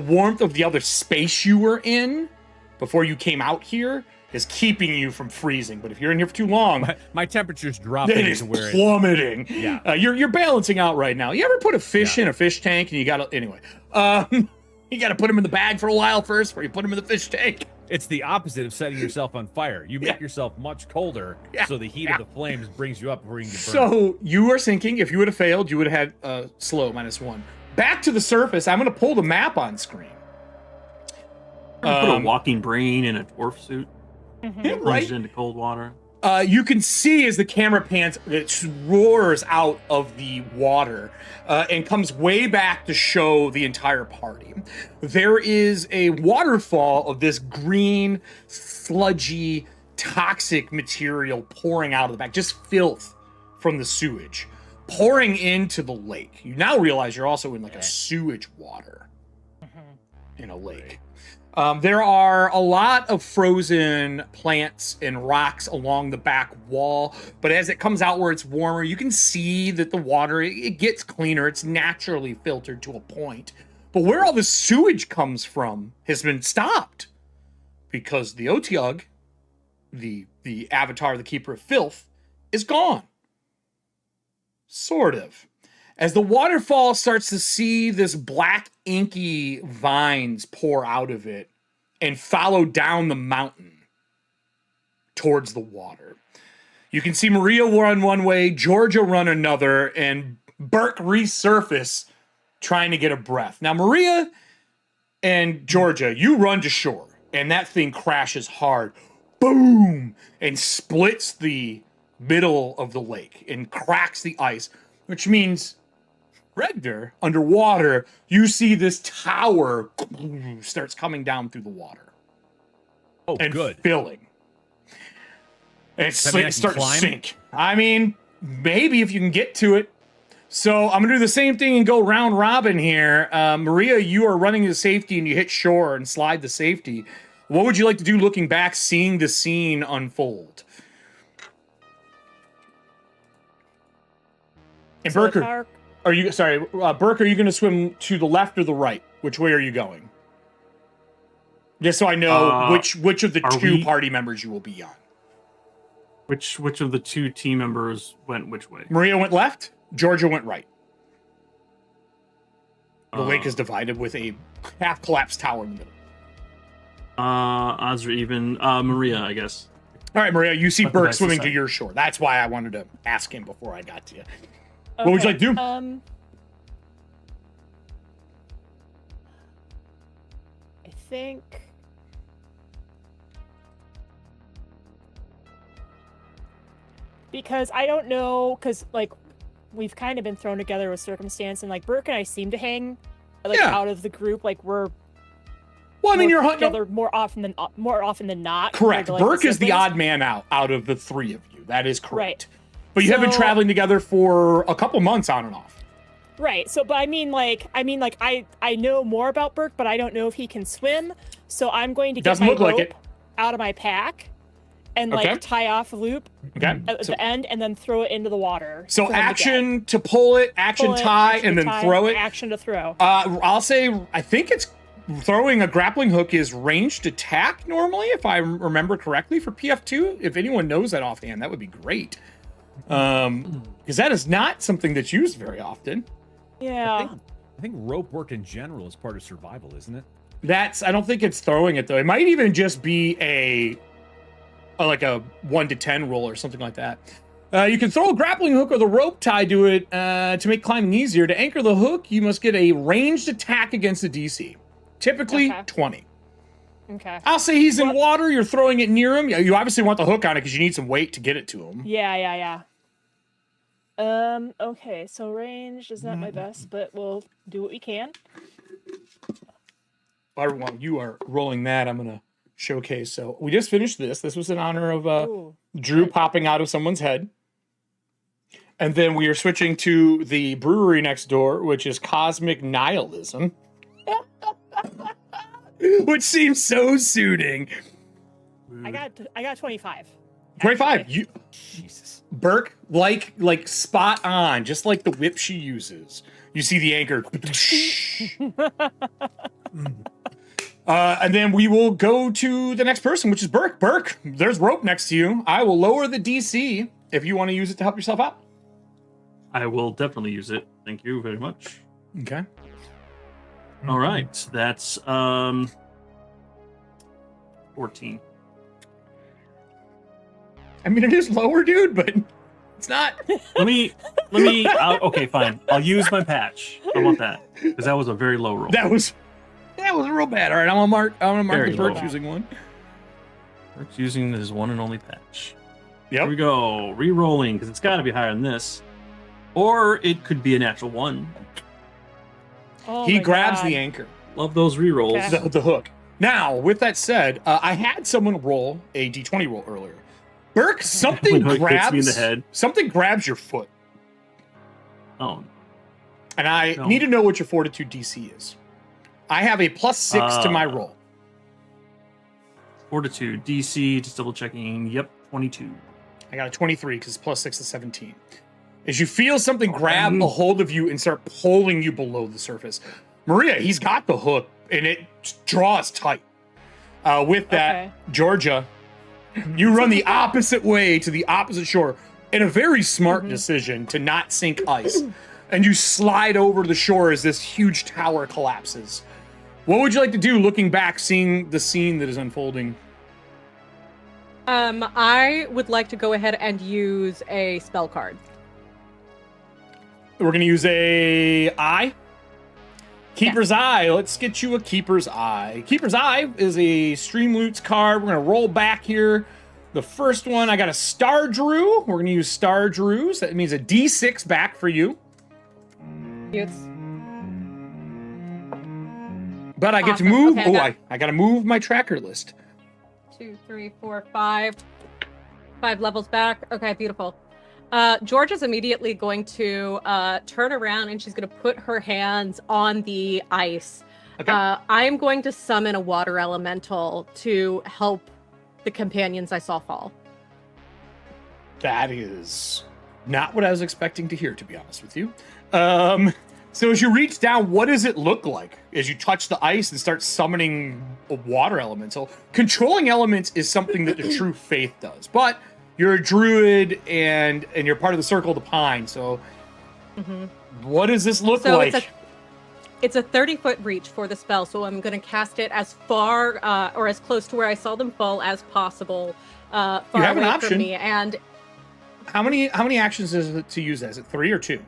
A: warmth of the other space you were in before you came out here is keeping you from freezing. But if you're in here for too long,
F: my temperature's dropping.
A: it is
F: to where
A: plummeting.
F: Yeah.
A: You're balancing out right now. You ever put a fish in a fish tank and you gotta anyway? You gotta put him in the bag for a while first before you put him in the fish tank.
F: It's the opposite of setting yourself on fire. You make yourself much colder, so the heat of the flames brings you up before you can get burned.
A: So you are sinking. If you would have failed, you would have had slow -1. Back to the surface. I'm going to pull the map on screen.
C: Put a walking brain in a dwarf suit.
A: Yeah,
C: Plunge into cold water.
A: You can see as the camera pans, it roars out of the water and comes way back to show the entire party. There is a waterfall of this green, sludgy, toxic material pouring out of the back, just filth from the sewage, pouring into the lake. You now realize you're also in like a sewage water in a lake. There are a lot of frozen plants and rocks along the back wall, but as it comes out where it's warmer, you can see that the water, it gets cleaner. It's naturally filtered to a point. But where all the sewage comes from has been stopped because the Otyugh, the avatar, the Keeper of Filth, is gone. Sort of. As the waterfall starts to see this black inky vines pour out of it and follow down the mountain towards the water. You can see Maria run one way, Georgia run another, and Burke resurface trying to get a breath. Now, Maria and Georgia, you run to shore, and that thing crashes hard. Boom! And splits the middle of the lake and cracks the ice, which means Regner, underwater, you see this tower starts coming down through the water.
F: Oh,
A: and
F: good.
A: Filling. And it's starting to
F: climb?
A: sink. I mean, maybe if you can get to it. So I'm going to do the same thing and go round robin here. Maria, you are running to safety and you hit shore and slide the safety. What would you like to do looking back, seeing the scene unfold? And
D: So
A: Burke, are you Burke, are you going to swim to the left or the right? Which way are you going? Just so I know which of the two party members you will be on.
C: Which of the 2 team members went which way?
A: Maria went left. Georgia went right. The lake is divided with a half-collapsed tower in the middle.
C: Odds are even. Maria, I guess.
A: All right, Maria, you see
C: What did
A: Burke
C: I
A: swimming to
C: decide?
A: your shore. That's why I wanted to ask him before I got to you. What would you like to do?
D: I think because I don't know, because like we've kind of been thrown together with circumstance, and like Burke and I seem to hang like
A: Yeah.
D: out of the group. Like we're
A: Well, I mean, you're hunting.
D: together more often than not.
A: Correct.
D: compared to, like,
A: Burke is the
D: siblings.
A: odd man out of the three of you. That is correct.
D: Right.
A: But you have been
D: So-
A: traveling together for a couple months on and off.
D: Right. So, but I mean, like I know more about Burke, but I don't know if he can swim. So I'm going to get
A: Doesn't
D: my
A: look like
D: rope
A: it.
D: out of my pack and
A: Okay.
D: like tie off a loop
A: Okay.
D: at
A: So,
D: the end, and then throw it into the water.
A: so
D: for him to get.
A: action to pull it, action
D: Pull it,
A: tie,
D: action
A: and
D: to
A: then
D: tie,
A: throw it.
D: Action to throw.
A: I'll say I think it's throwing a grappling hook is ranged attack normally, if I remember correctly for PF2. If anyone knows that offhand, that would be great. Because that is not something that's used very often.
D: Yeah.
F: I think rope work in general is part of survival, isn't it?
A: I don't think it's throwing it though. It might even just be like a 1 to 10 roll or something like that. You can throw a grappling hook or the rope tied to it to make climbing easier. To anchor the hook, you must get a ranged attack against the DC. Typically
D: Okay.
A: 20.
D: Okay.
A: I'll say he's in water. You're throwing it near him. You obviously want the hook on it because you need some weight to get it to him.
D: Yeah. Okay, so range is not my best, but we'll do what we can.
A: While you are rolling that, I'm gonna showcase. So we just finished this. This was in honor of
D: Ooh.
A: Drew popping out of someone's head. And then we are switching to the brewery next door, which is Cosmic Nihilism. Which seems so suiting.
D: I got 25.
A: 25.
D: actually.
A: You
F: Jesus.
A: Burke, like spot on, just like the whip she uses. You see the anchor. And then we will go to the next person, which is Burke. Burke, there's rope next to you. I will lower the DC if you want to use it to help yourself out.
C: I will definitely use it. Thank you very much.
A: Okay.
C: All right, that's 14.
A: I mean, it is lower, dude, but it's not.
C: Let me. Okay, fine. I'll use my patch. How about that? Because that was a very low roll.
A: That was real bad. All right, I'm gonna mark
C: Very
A: the Burke
C: low.
A: using one.
C: Burke's using his one and only patch.
A: Yep.
C: Here we go. Re-rolling because it's got to be higher than this, or it could be a natural one.
D: Oh
A: He
D: my
A: grabs
D: God.
A: the anchor,
C: Love those re-rolls.
D: Okay.
A: the hook. Now, with that said, I had someone roll a d20 roll earlier. Burke, something
C: When it hits me in the
A: grabs
C: head.
A: something grabs your foot,
C: Oh,
A: and I
C: No.
A: need to know what your fortitude DC is. I have a +6 to my roll.
C: Fortitude DC. Just double checking. Yep, 22.
A: I got a 23 because +6 is 17. As you feel something grab a hold of you and start pulling you below the surface, Maria, he's got the hook and it draws tight. With that,
D: Okay.
A: Georgia, you run the opposite way to the opposite shore in a very smart decision to not sink ice. And you slide over to the shore as this huge tower collapses. What would you like to do looking back, seeing the scene that is unfolding?
E: I would like to go ahead and use a spell card.
A: We're going to use a eye. Keeper's Eye. Let's get you a Keeper's Eye. Keeper's Eye is a Streamloot's card. We're going to roll back here. The first one, I got a Star Drew. We're going to use Star Drews. That means a D6 back for you.
E: Yes.
A: But I get to
E: Awesome.
A: move.
E: Okay,
A: I got to move my tracker list.
E: 2, 3, 4, 5. 5 levels back. Okay, beautiful. Georgia's immediately going to turn around and she's going to put her hands on the ice.
A: Okay.
E: I am going to summon a water elemental to help the companions I saw fall.
A: That is not what I was expecting to hear, to be honest with you. So as you reach down, what does it look like as you touch the ice and start summoning a water elemental? Controlling elements is something that the true faith does, but you're a druid and you're part of the Circle of the Pine. So what does this look
E: So
A: like?
E: it's a 30-foot reach for the spell, so I'm going to cast it as far or as close to where I saw them fall as possible. Far
A: You have an
E: away
A: option.
E: from me, and
A: How many actions is it to use that? Is it 3 or 2?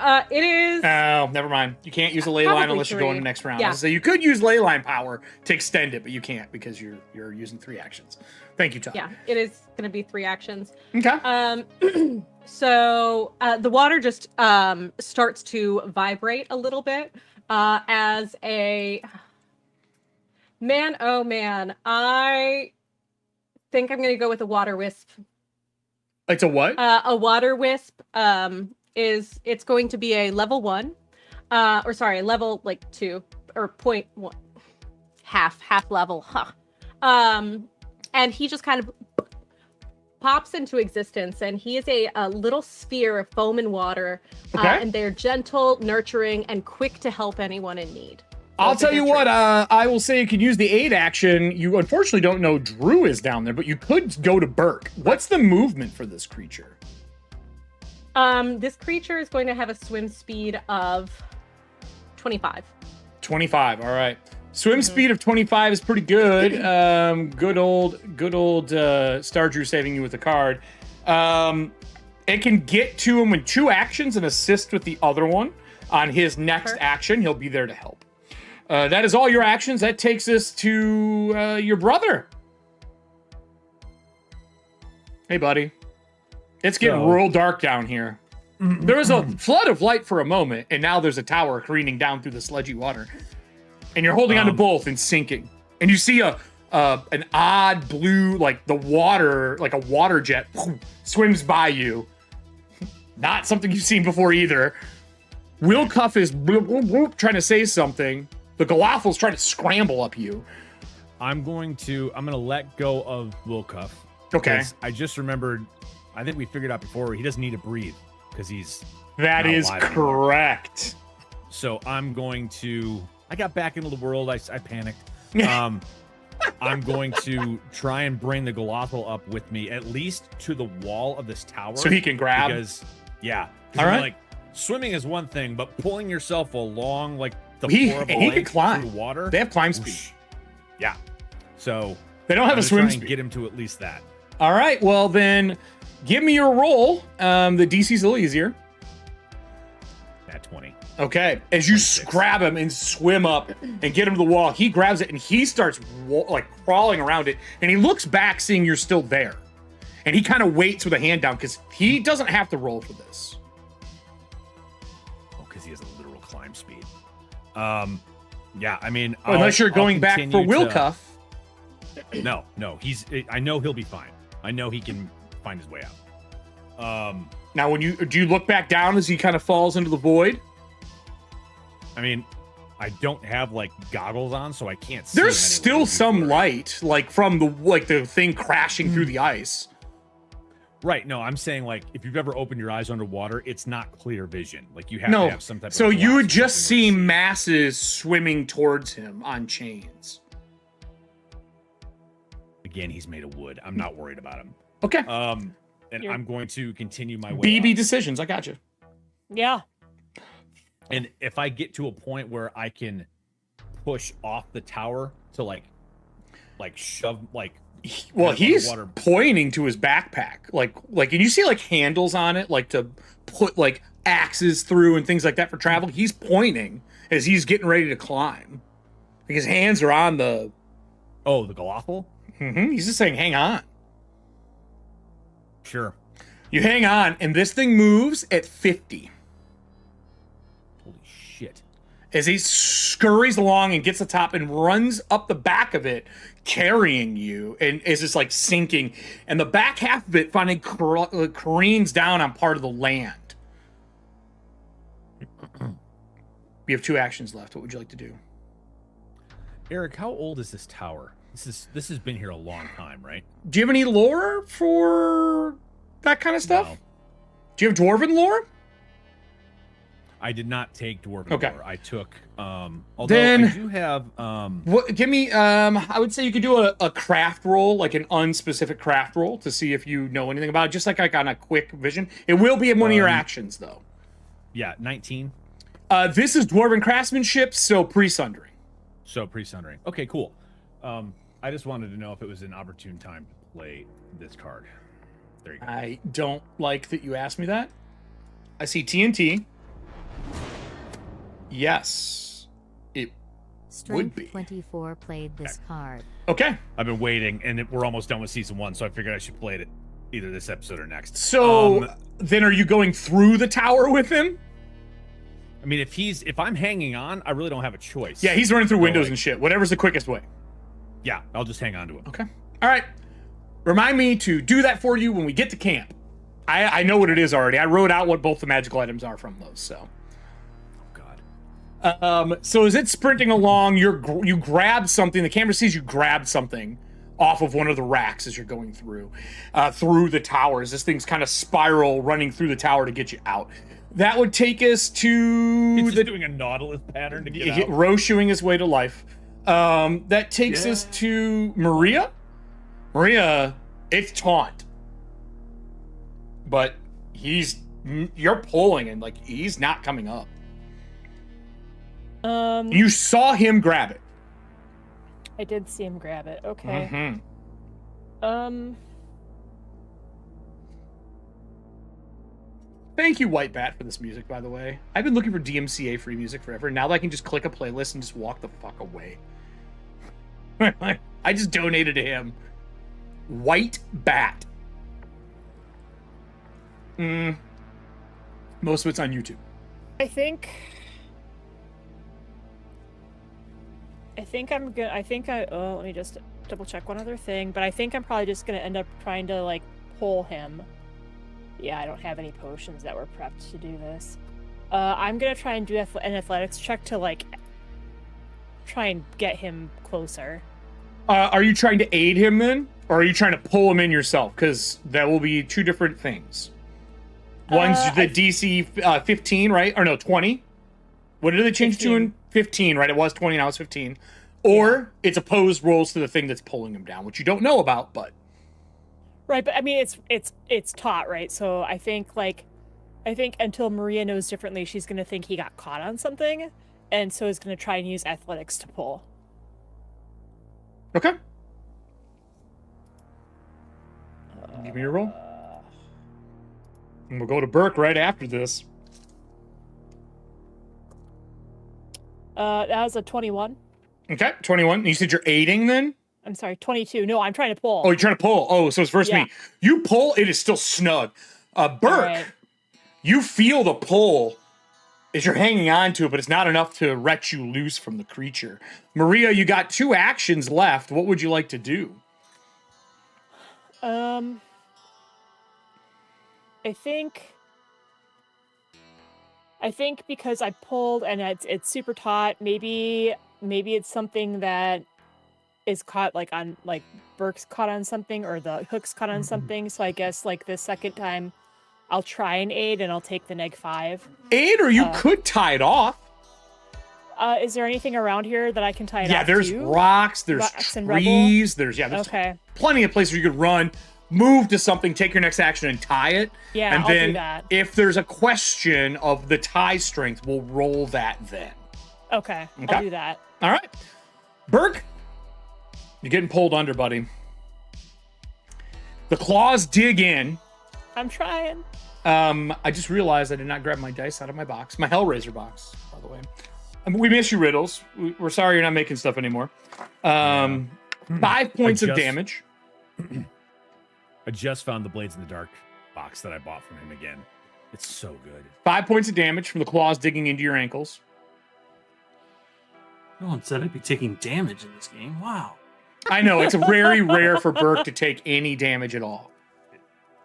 E: it is.
A: Oh, never mind. You can't use a ley line
E: Probably
A: unless you go
E: 3.
A: into the next round.
E: Yeah.
A: So you could use ley line power to extend it, but you can't because you're using 3 actions. Thank you, Todd.
E: Yeah, it is going to be 3 actions.
A: Okay.
E: So the water just starts to vibrate a little bit. as a man. Oh man, I think I'm going to go with a water wisp.
A: It's a what?
E: A water wisp it's going to be a level 1, or sorry, level like 2 or 0.1, half level, and he just kind of pops into existence, and he is a little sphere of foam and water, and they're gentle, nurturing, and quick to help anyone in need.
A: I'll tell you what, I will say you can use the aid action. You unfortunately don't know Drew is down there, but you could go to Burke. What's the movement for this creature?
E: This creature is going to have a swim speed of 25. 25,
A: all right. Swim speed of 25 is pretty good. Good old Star Drew saving you with a card. It can get to him in 2 actions and assist with the other one. On his next action, he'll be there to help. That is all your actions. That takes us to your brother. Hey, buddy. It's getting real dark down here. There was a flood of light for a moment, and now there's a tower careening down through the sludgy water. And you're holding onto both and sinking. And you see an odd blue, like the water, like a water jet swims by you. Not something you've seen before either. Will Cuff is trying to say something. The Galaffel's trying to scramble up you.
F: I'm gonna let go of Will Cuff.
A: Okay.
F: I just remembered, I think we figured out before, he doesn't need to breathe because he's
A: That is correct.
F: Anymore. So I'm going to, I got back into the world. I panicked. I'm going to try and bring the Galathal up with me, at least to the wall of this tower.
A: So he can grab?
F: Because, yeah.
A: All right.
F: Like, swimming is one thing, but pulling yourself along, like, the
A: he
F: can
A: climb.
F: Through the water.
A: They have climb speed.
F: Yeah. So
A: they don't have a swim speed.
F: Get him to at least that.
A: All right. Well, then give me your roll. The DC's a little easier.
F: At 20.
A: Okay. As you grab him and swim up and get him to the wall, he grabs it and he starts like crawling around it. And he looks back, seeing you're still there. And he kind of waits with a hand down because he doesn't have to roll for this.
F: Oh, because he has a literal climb speed. Yeah, I mean,
A: unless you're going back for Will Cuff.
F: No, I know he'll be fine. I know he can find his way out.
A: Now, do you look back down as he kind of falls into the void?
F: I mean, I don't have like goggles on, so I can't see.
A: There's still some light, like from the thing crashing through the ice.
F: Right. No, I'm saying, like, if you've ever opened your eyes underwater, it's not clear vision. Like, you have to have some type of.
A: So you would just see masses swimming towards him on chains.
F: Again, he's made of wood. I'm not worried about him.
A: Okay.
F: And I'm going to continue my way.
A: BB
F: up.
A: decisions. I got you.
D: Yeah.
F: And if I get to a point where I can push off the tower to like shove like.
A: Well, he's pointing to his backpack, like, and you see like handles on it, like to put like axes through and things like that for travel. He's pointing as he's getting ready to climb. Like his hands are on the.
F: Oh, the Galathal?
A: Mm-hmm. He's just saying, "Hang on."
F: Sure.
A: You hang on, and this thing moves at 50.
F: Holy shit!
A: As he scurries along and gets the top and runs up the back of it, carrying you, and is just like sinking, and the back half of it finally careens down on part of the land. We have 2 actions left. What would you like to do?
F: Eric, how old is this tower? This has been here a long time, right?
A: Do you have any lore for that kind of stuff?
F: No.
A: Do you have dwarven lore?
F: I did not take dwarven lore. I took although
A: then,
F: I do have
A: give me I would say you could do a craft roll, like an unspecific craft roll, to see if you know anything about it, just like on a quick vision. It will be in one of your actions though.
F: Yeah, 19.
A: This is dwarven craftsmanship, so pre-sundering.
F: So pre-sundering. Okay, cool. I just wanted to know if it was an opportune time to play this card. There you go.
A: I don't like that you asked me that. I see TNT. Yes, it would be.
G: 24 played this card.
A: Okay.
F: I've been waiting, and we're almost done with season 1, so I figured I should play it either this episode or next.
A: So then are you going through the tower with him?
F: I mean, if I'm hanging on, I really don't have a choice.
A: Yeah, he's running through windows
F: like,
A: and shit. Whatever's the quickest way.
F: Yeah, I'll just hang on to him.
A: Okay. All right. Remind me to do that for you when we get to camp. I know what it is already. I wrote out what both the magical items are from those, so.
F: Oh, God.
A: So as it's sprinting along, you grab something. The camera sees you grab something off of one of the racks as you're going through the towers. This thing's kind of spiral running through the tower to get you out. That would take us to
F: He's just doing a Nautilus pattern to get out.
A: Roshuing his way to life. That takes us to Maria. Maria, it's taunt. But you're pulling and like he's not coming up. You saw him grab it.
D: I did see him grab it. Okay.
A: Thank you, White Bat, for this music, by the way. I've been looking for DMCA free music forever. Now that I can just click a playlist and just walk the fuck away. I just donated to him. White Bat. Most of it's on YouTube.
D: I think I'm gonna. Let me just double check one other thing. But I think I'm probably just gonna end up trying to like pull him. Yeah, I don't have any potions that were prepped to do this. I'm gonna try and do an athletics check to like try and get him closer.
A: Are you trying to aid him then, or are you trying to pull him in yourself? Because that will be two different things. One's the DC 15, right? Or no, 20. What did they change 15. To in 15, right? It was 20, now it's 15. Or it's opposed rolls to the thing that's pulling him down, which you don't know about, but.
D: Right, but I mean, it's taught, right? So I think until Maria knows differently, she's gonna think he got caught on something, and so is gonna try and use athletics to pull.
A: Okay. Give me your roll. And we'll go to Burke right after this.
D: That was a 21.
A: Okay, 21. You said you're aiding then?
D: I'm sorry, 22. No, I'm trying to pull.
A: Oh, you're trying to pull. Oh, so it's versus
D: Yeah.
A: me. You pull, it is still snug. Burke,
D: right.
A: You feel the pull as you're hanging on to it, but it's not enough to wrench you loose from the creature. Maria, you got 2 actions left. What would you like to do?
D: I think because I pulled and it's super taut, maybe it's something that is caught like on like Burke's caught on something or the hook's caught on something. So I guess like the second time I'll try and aid and I'll take the -5.
A: Aid, or you could tie it off.
D: Is there anything around here that I can tie it off?
A: Yeah, there's
D: to?
A: rocks, there's
D: Rocks and
A: trees, there's
D: okay.
A: plenty of places you could run, move to something, take your next action and tie it.
D: Yeah,
A: and
D: I'll
A: then
D: do that.
A: if there's a question of the tie strength, we'll roll that then.
D: Okay. I'll do that.
A: All right. Burke, you're getting pulled under, buddy. The claws dig in.
D: I'm trying.
A: I just realized I did not grab my dice out of my box. My Hellraiser box, by the way. We miss you, Riddles. We're sorry you're not making stuff anymore. 5 points of damage.
F: I just found the Blades in the Dark box that I bought from him again. It's so good.
A: 5 points of damage from the claws digging into your ankles.
C: No one said I'd be taking damage in this game. Wow.
A: I know, it's very rare for Burke to take any damage at all.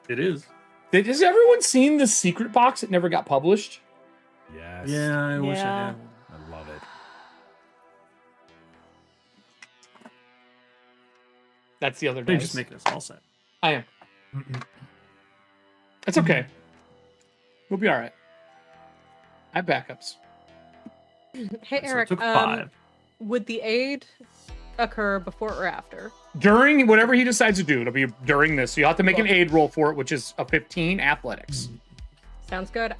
C: It is.
A: Has everyone seen the secret box that never got published?
F: Yes.
C: Yeah, I wish I
D: Yeah.
C: had.
F: I love it.
A: That's the other
C: They
A: dice.
C: just making us all set.
A: I am. That's okay. We'll be all right. I have backups.
E: Hey,
C: So
E: Eric,
C: it took 5.
E: would the aid occur before or after?
A: During whatever he decides to do, it'll be during this. So you'll have to make an aid roll for it, which is a 15 athletics.
E: Sounds good.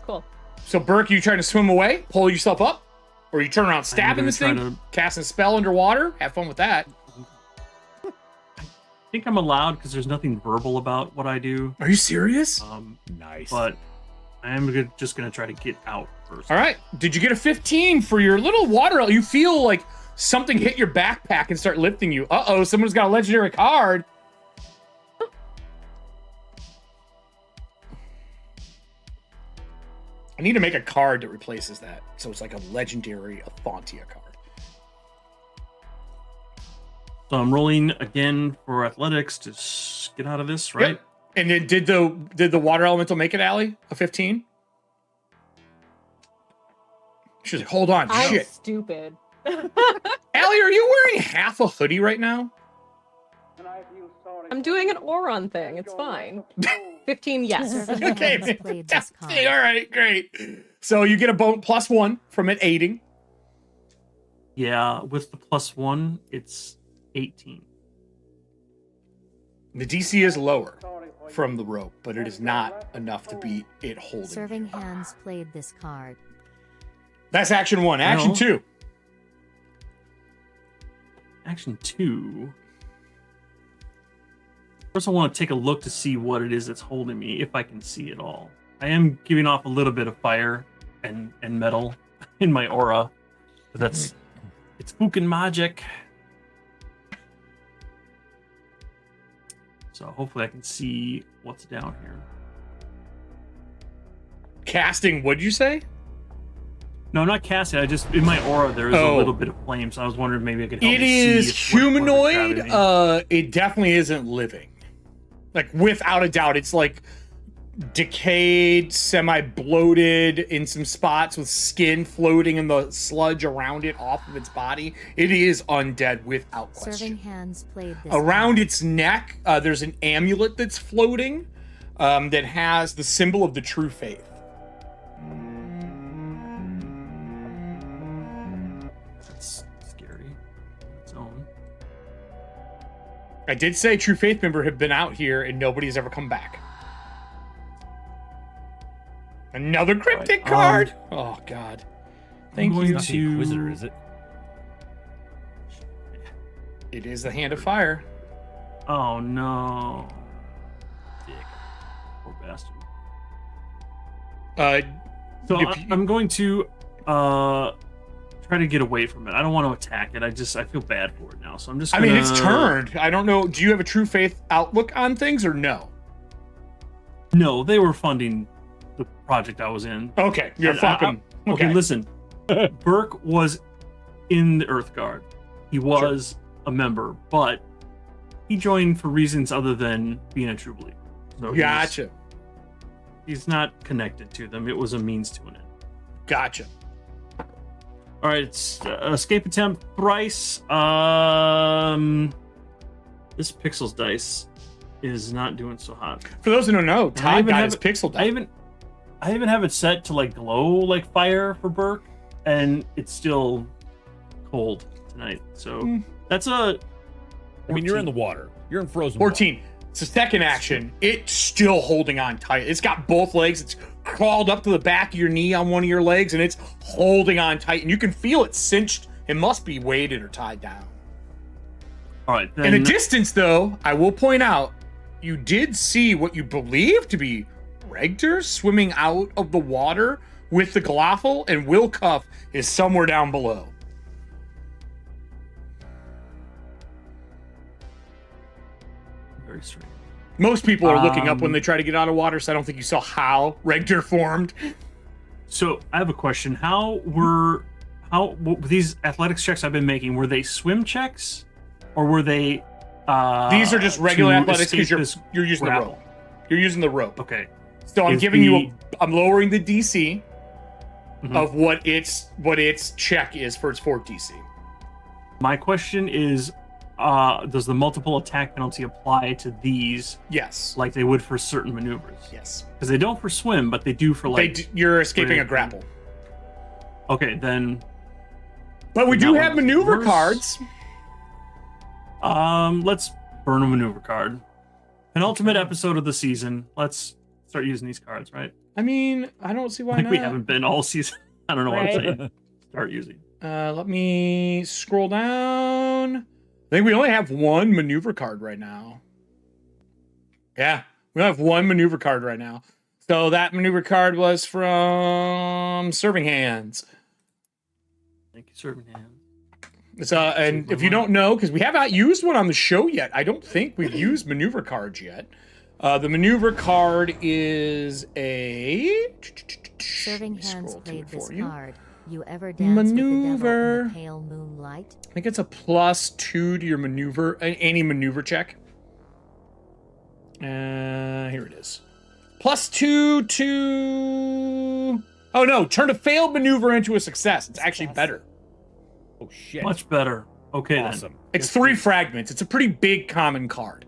E: Cool.
A: So Burke, you trying to swim away, pull yourself up, or you turn around stabbing
C: gonna
A: this
C: try
A: thing,
C: to-
A: casting a spell underwater? Have fun with that.
C: I think I'm allowed because there's nothing verbal about what I do.
A: Are you serious?
F: Nice.
C: But I am just going to try to get out first.
A: All right. Did you get a 15 for your little water? You feel like something hit your backpack and start lifting you. Uh-oh, someone's got a legendary card. I need to make a card that replaces that. So it's like a legendary ETHUANTIA card.
C: So I'm rolling again for athletics to get out of this, right?
A: Yep. And then did the water elemental make it, Allie? A 15? She's like, hold on,
E: I'm
A: shit.
E: stupid.
A: Allie, are you wearing half a hoodie right now?
E: I'm doing an Oron thing. It's fine. 15, yes.
G: Serving
A: Okay,
G: hands played this
A: fantastic.
G: card.
A: All right, great. So you get a +1 from it aiding.
C: Yeah, with the +1, it's 18.
A: The DC is lower from the rope, but it is not enough to beat it holding.
G: Serving hands played this card.
A: That's action 1. Action
C: No.
A: 2.
C: Action 2. First, I want to take a look to see what it is that's holding me, if I can see it all. I am giving off a little bit of fire and metal in my aura, but it's fucking magic. So hopefully I can see what's down here.
A: Casting, what'd you say?
C: No, I'm not casting. I just in my aura there is a
A: Oh.
C: little bit of flame, so I was wondering if maybe I could help
A: It
C: me
A: is
C: see if what
A: humanoid.
C: gravity-
A: It definitely isn't living. Like, without a doubt, it's like decayed, semi-bloated in some spots with skin floating in the sludge around it off of its body. It is undead without
G: Serving
A: question.
G: hands played this
A: Around
G: card.
A: its neck, there's an amulet that's floating that has the symbol of the true faith.
C: That's scary on its own.
A: I did say true faith member have been out here and nobody's ever come back. Another cryptic
C: Right,
A: card. Oh God. Thank
C: going
A: you.
F: Not the Inquisitor, is it?
A: It is the hand of fire.
C: Oh no. Dick. Poor bastard. So
A: if you-
C: I'm going to try to get away from it. I don't want to attack it. I feel bad for it now. So I'm just
A: I
C: gonna...
A: mean, it's turned. I don't know. Do you have a true faith outlook on things or no?
C: No, they were funding the project I was in.
A: Okay, you're
C: And
A: fucking.
C: Okay, listen. Burke was in the Earth Guard. He was a member, but he joined for reasons other than being a true believer. So
A: Gotcha.
C: he's not connected to them. It was a means to an end.
A: Gotcha.
C: All right, it's escape attempt thrice. This Pixels dice is not doing so hot.
A: For those who don't know, Todd
C: even
A: got
C: have
A: his
C: it-
A: pixel
C: I
A: done.
C: even have it set to like glow like fire for Burke, and it's still cold tonight. So that's a.
F: I mean, you're in the
C: 14.
F: water. You're in frozen water.
A: 14. It's a second action. It's still holding on tight. It's got both legs. It's crawled up to the back of your knee on one of your legs, and it's holding on tight. And you can feel it cinched. It must be weighted or tied down.
C: All right.
A: In
C: Then,
A: the distance, though, I will point out, you did see what you believe to be Regter swimming out of the water with the Glothl, and Will Cuff is somewhere down below.
C: very strange.
A: Most people are looking up when they try to get out of water, so I don't think you saw how Regter formed.
C: So I have a question. These athletics checks I've been making, were they swim checks, or were they?
A: These are just regular
C: to
A: athletics because
C: escape this
A: you're using the
C: grapple?
A: rope. You're using the rope.
C: Okay.
A: So I'm
C: Is
A: giving you
C: the-
A: I'm lowering the DC
C: Mhm.
A: of what its check is for its fort DC.
C: My question is, does the multiple attack penalty apply to these
A: Yes.
C: like they would for certain maneuvers?
A: Yes.
C: Because they don't for swim, but they do for like.
A: You're escaping a
C: Right.
A: grapple.
C: Okay, then.
A: But we
C: That
A: do have
C: one's
A: maneuver
C: worse.
A: cards.
C: Let's burn a maneuver card. Penultimate episode of the season. Let's start using these cards, right?
A: I mean, I don't see why
C: Like
A: not.
C: we haven't been all season. I don't know what I'm
D: Right.
C: saying. Start using.
A: Let me scroll down. I think we only have one maneuver card right now. Yeah, we only have one maneuver card right now. So that maneuver card was from Serving Hands.
C: Thank you, serving hand.
A: So, and if you don't know, because we have not used one on the show yet, I don't think we've used maneuver cards yet. The maneuver card is a
G: Serving
A: Let me
G: hands
A: scroll to
G: played
A: it
G: this
A: for you.
G: card. You ever dance with the devil
A: Maneuver.
G: in the pale moonlight?
A: I think it's a +2 to your maneuver, any maneuver check. Here it is. +2 to... Oh no, turn a failed maneuver into a success. It's actually better.
F: Oh shit.
C: Much better. Okay,
F: Awesome.
A: It's 3 fragments. It's a pretty big common card.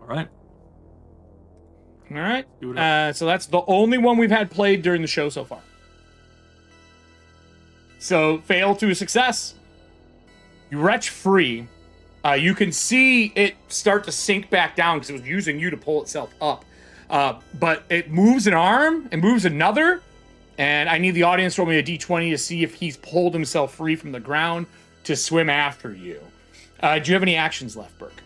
C: All right.
A: All right.
C: Do it up.
A: So that's the only one we've had played during the show so far. So fail to a success. You retch free. You can see it start to sink back down because it was using you to pull itself up. But it moves an arm and moves another. And I need the audience to roll me a d20 to see if he's pulled himself free from the ground to swim after you. Do you have any actions left, Burke?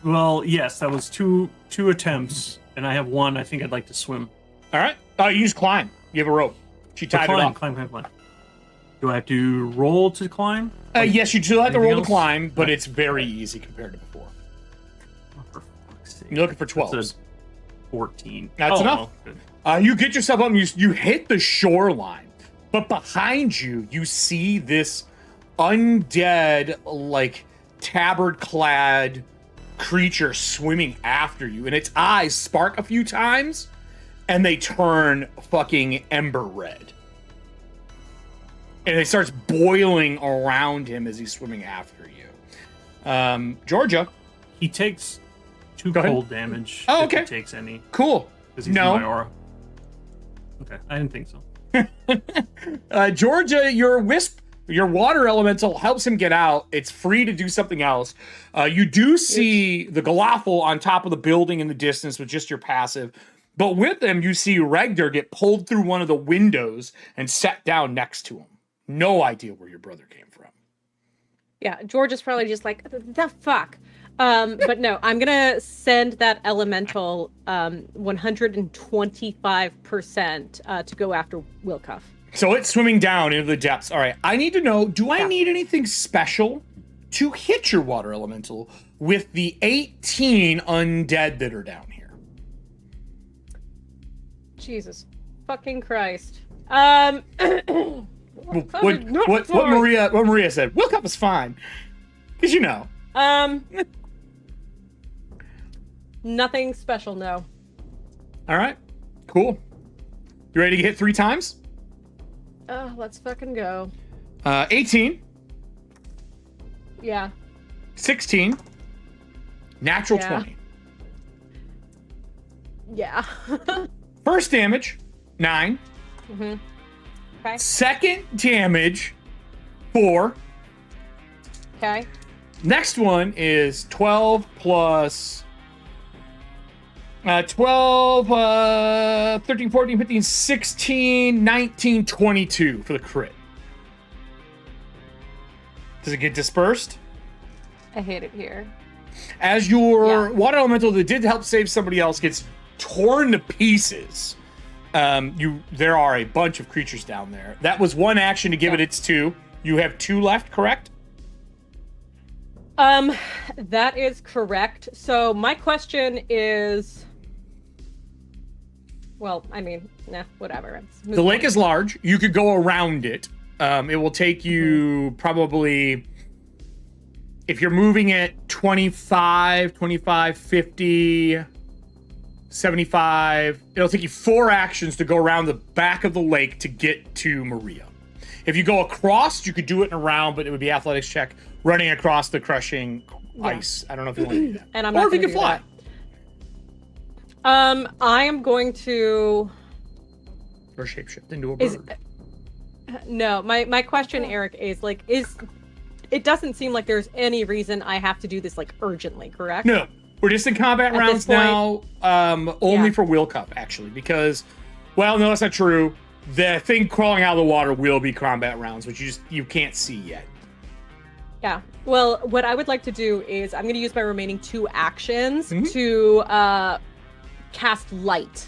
C: Well, yes, that was two attempts, and I have one. I think I'd like to swim.
A: All right. You use climb. You have a rope. She tied it off.
C: Climb. Do I have to roll to climb?
A: Yes, you do have to roll to
C: else?
A: climb, but it's very easy compared to before.
C: Oh, for fuck's sake.
A: You're looking for 12s.
C: That's a 14.
A: That's enough.
C: Well, good.
A: You get yourself up and you hit the shoreline, but behind you, you see this undead, like, tabard-clad creature swimming after you, and its eyes spark a few times, and they turn fucking ember red. And it starts boiling around him as he's swimming after you. Georgia.
C: He takes 2
A: Go ahead.
C: cold damage.
A: Oh,
C: if
A: okay.
C: he takes any.
A: Cool.
C: Because he's
A: No.
C: in my aura. Okay, I didn't think so.
A: Georgia, your wisp, your water elemental helps him get out. It's free to do something else. You do see the Galafel on top of the building in the distance with just your passive. But with them, you see Regdar get pulled through one of the windows and set down next to him. No idea where your brother came from.
E: Yeah, George is probably just like, the fuck? But no, I'm gonna send that elemental 125% to go after Wilcuff.
A: So it's swimming down into the depths. All right, I need to know, do I need anything special to hit your water elemental with the 18 undead that are down here?
E: Jesus fucking Christ.
A: What Maria said, Wilcup is fine. Because you know.
E: Nothing special, no.
A: All right, cool. You ready to get hit 3 times?
E: Let's fucking go.
A: 18,
E: Yeah.
A: 16, natural
E: Yeah.
A: 20.
E: Yeah.
A: First damage, 9.
E: Mm-hmm. Okay.
A: Second damage, 4.
E: Okay.
A: Next one is 12 plus 12, 13, 14, 15, 16, 19, 22 for the crit. Does it get dispersed?
E: I hate it here.
A: As your water elemental that did help save somebody else gets torn to pieces, there are a bunch of creatures down there. That was one action to give it its 2. You have 2 left, correct?
E: That is correct. So my question is, well, I mean, whatever.
A: The lake is large. You could go around it. It will take you probably, if you're moving at 25, 50, 75, it'll take you 4 actions to go around the back of the lake to get to Maria. If you go across, you could do it in a round, but it would be athletics check running across the crushing ice. I don't know if you want to do that.
E: And I'm
A: or
E: not
A: if you
E: gonna
A: can fly.
E: I am going to...
A: Or shapeshift into a bird.
E: No, my question, Eric, is it doesn't seem like there's any reason I have to do this like urgently, correct?
A: No, we're just in combat
E: At
A: rounds
E: this point-
A: now, only for Will Cup, actually, because, well, no, that's not true. The thing crawling out of the water will be combat rounds, which you can't see yet.
E: Yeah. Well, what I would like to do is I'm going to use my remaining 2 actions to cast light.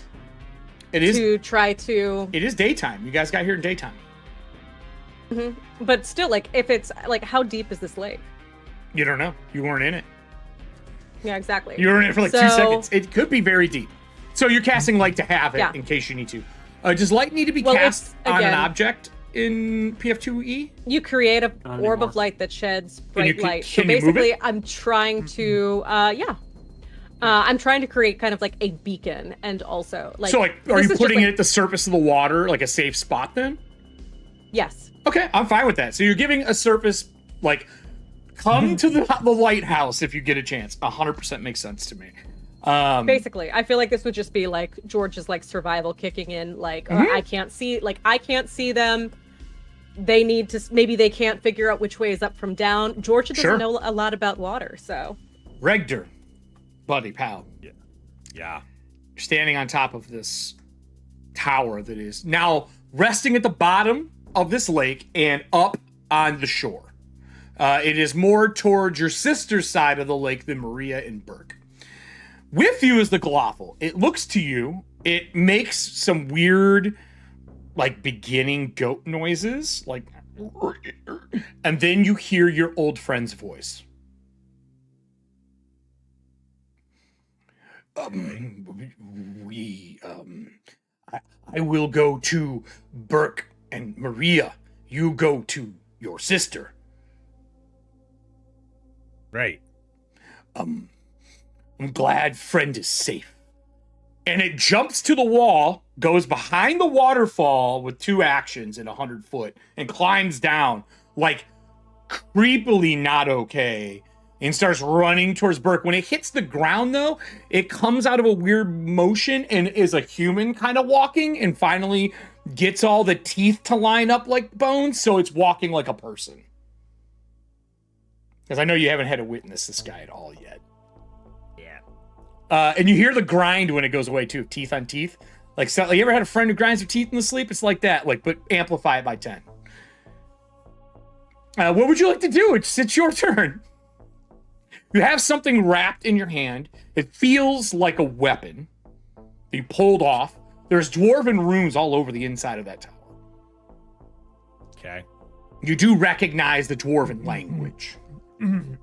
A: It is
E: to try to.
A: It is daytime. You guys got here in daytime.
E: But still, like, if it's like, how deep is this lake?
A: You don't know. You weren't in it.
E: Yeah, exactly.
A: You're in it for like 2
E: So-
A: seconds. It could be very deep. So you're casting light to have it
E: Yeah.
A: in case you need to. Does light need to be
E: Well,
A: cast
E: it's,
A: on an
E: again-
A: object in PF2E?
E: You create a
C: Not
E: orb
C: anymore.
E: of light that sheds
A: you
E: bright
A: can-
E: light. So
A: can you move
E: basically,
A: it?
E: I'm trying to, I'm trying to create kind of like a beacon, and also like.
A: So, like, are
E: this
A: you
E: is just,
A: putting
E: like-
A: it at the surface of the water, like a safe spot then?
E: Yes.
A: Okay, I'm fine with that. So you're giving a surface, like, come to the lighthouse if you get a chance. 100% makes sense to me.
E: Basically, I feel like this would just be like George's like survival kicking in. Like I can't see them. They need to. Maybe they can't figure out which way is up from down. Georgia doesn't
A: Sure.
E: know a lot about water, so.
A: Regder, buddy, pal.
F: Yeah.
A: You're standing on top of this tower that is now resting at the bottom of this lake and up on the shore. It is more towards your sister's side of the lake than Maria and Burke. With you is the Glothl. It looks to you, it makes some weird, like, beginning goat noises, like, and then you hear your old friend's voice. I will go to Burke and Maria. You go to your sister.
F: Right.
A: I'm glad friend is safe. And it jumps to the wall, goes behind the waterfall with 2 actions at 100 foot, and climbs down, like, creepily not okay, and starts running towards Burke. When it hits the ground, though, it comes out of a weird motion and is a human kind of walking, and finally gets all the teeth to line up like bones, so it's walking like a person. Because I know you haven't had to witness this guy at all yet.
F: Yeah.
A: And you hear the grind when it goes away too, teeth on teeth. Like, so, you ever had a friend who grinds their teeth in the sleep? It's like that, like, but amplify it by 10. What would you like to do? It's your turn. You have something wrapped in your hand. It feels like a weapon. You pulled off. There's dwarven runes all over the inside of that tower.
F: Okay.
A: You do recognize the dwarven language.
F: I'm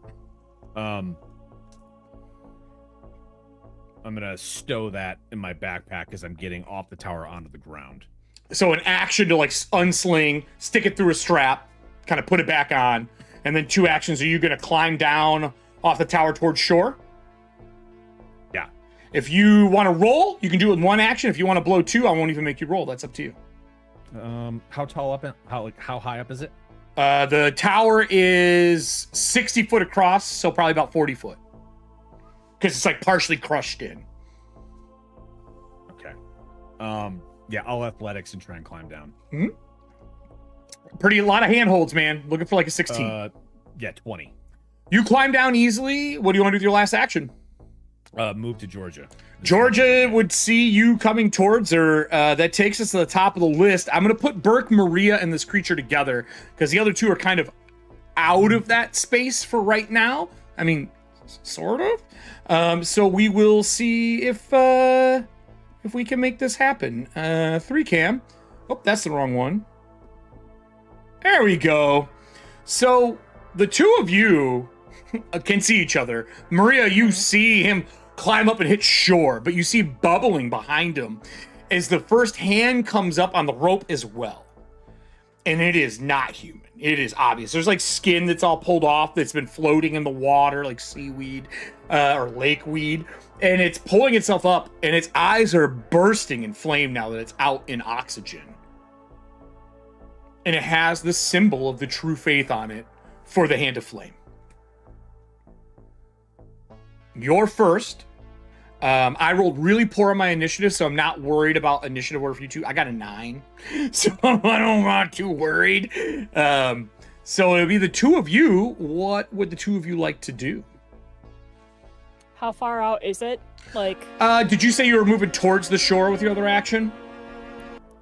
F: gonna stow that in my backpack as I'm getting off the tower onto the ground.
A: So an action to like unsling, stick it through a strap, kind of put it back on, and then 2 actions. Are you going to climb down off the tower towards shore?
F: Yeah.
A: If you want to roll, you can do it in 1 action. If you want to blow 2, I won't even make you roll. That's up to you.
F: How tall up? How high up is it?
A: The tower is 60 foot across, so probably about 40 foot. Because it's like partially crushed in.
F: Okay. Yeah, I'll athletics and try and climb down.
A: A lot of handholds, man. Looking for like a 16.
F: Yeah, 20.
A: You climb down easily. What do you want to do with your last action?
F: Move to Georgia.
A: Georgia would see you coming towards her. That takes us to the top of the list. I'm going to put Burke, Maria, and this creature together because the other 2 are kind of out of that space for right now. I mean, sort of. So we will see if we can make this happen. 3 cam. Oh, that's the wrong one. There we go. So the 2 of you can see each other. Maria, you see him climb up and hit shore, but you see bubbling behind him as the first hand comes up on the rope as well. And it is not human. It is obvious. There's like skin that's all pulled off that's been floating in the water, like seaweed or lake weed. And it's pulling itself up, and its eyes are bursting in flame now that it's out in oxygen. And it has the symbol of the true faith on it for the Hand of Flame. You're first. I rolled really poor on my initiative, so I'm not worried about initiative order for you 2. I got a 9, so I'm not too worried. So it'll be the 2 of you. What would the 2 of you like to do?
D: How far out is it? Like,
A: did you say you were moving towards the shore with your other action?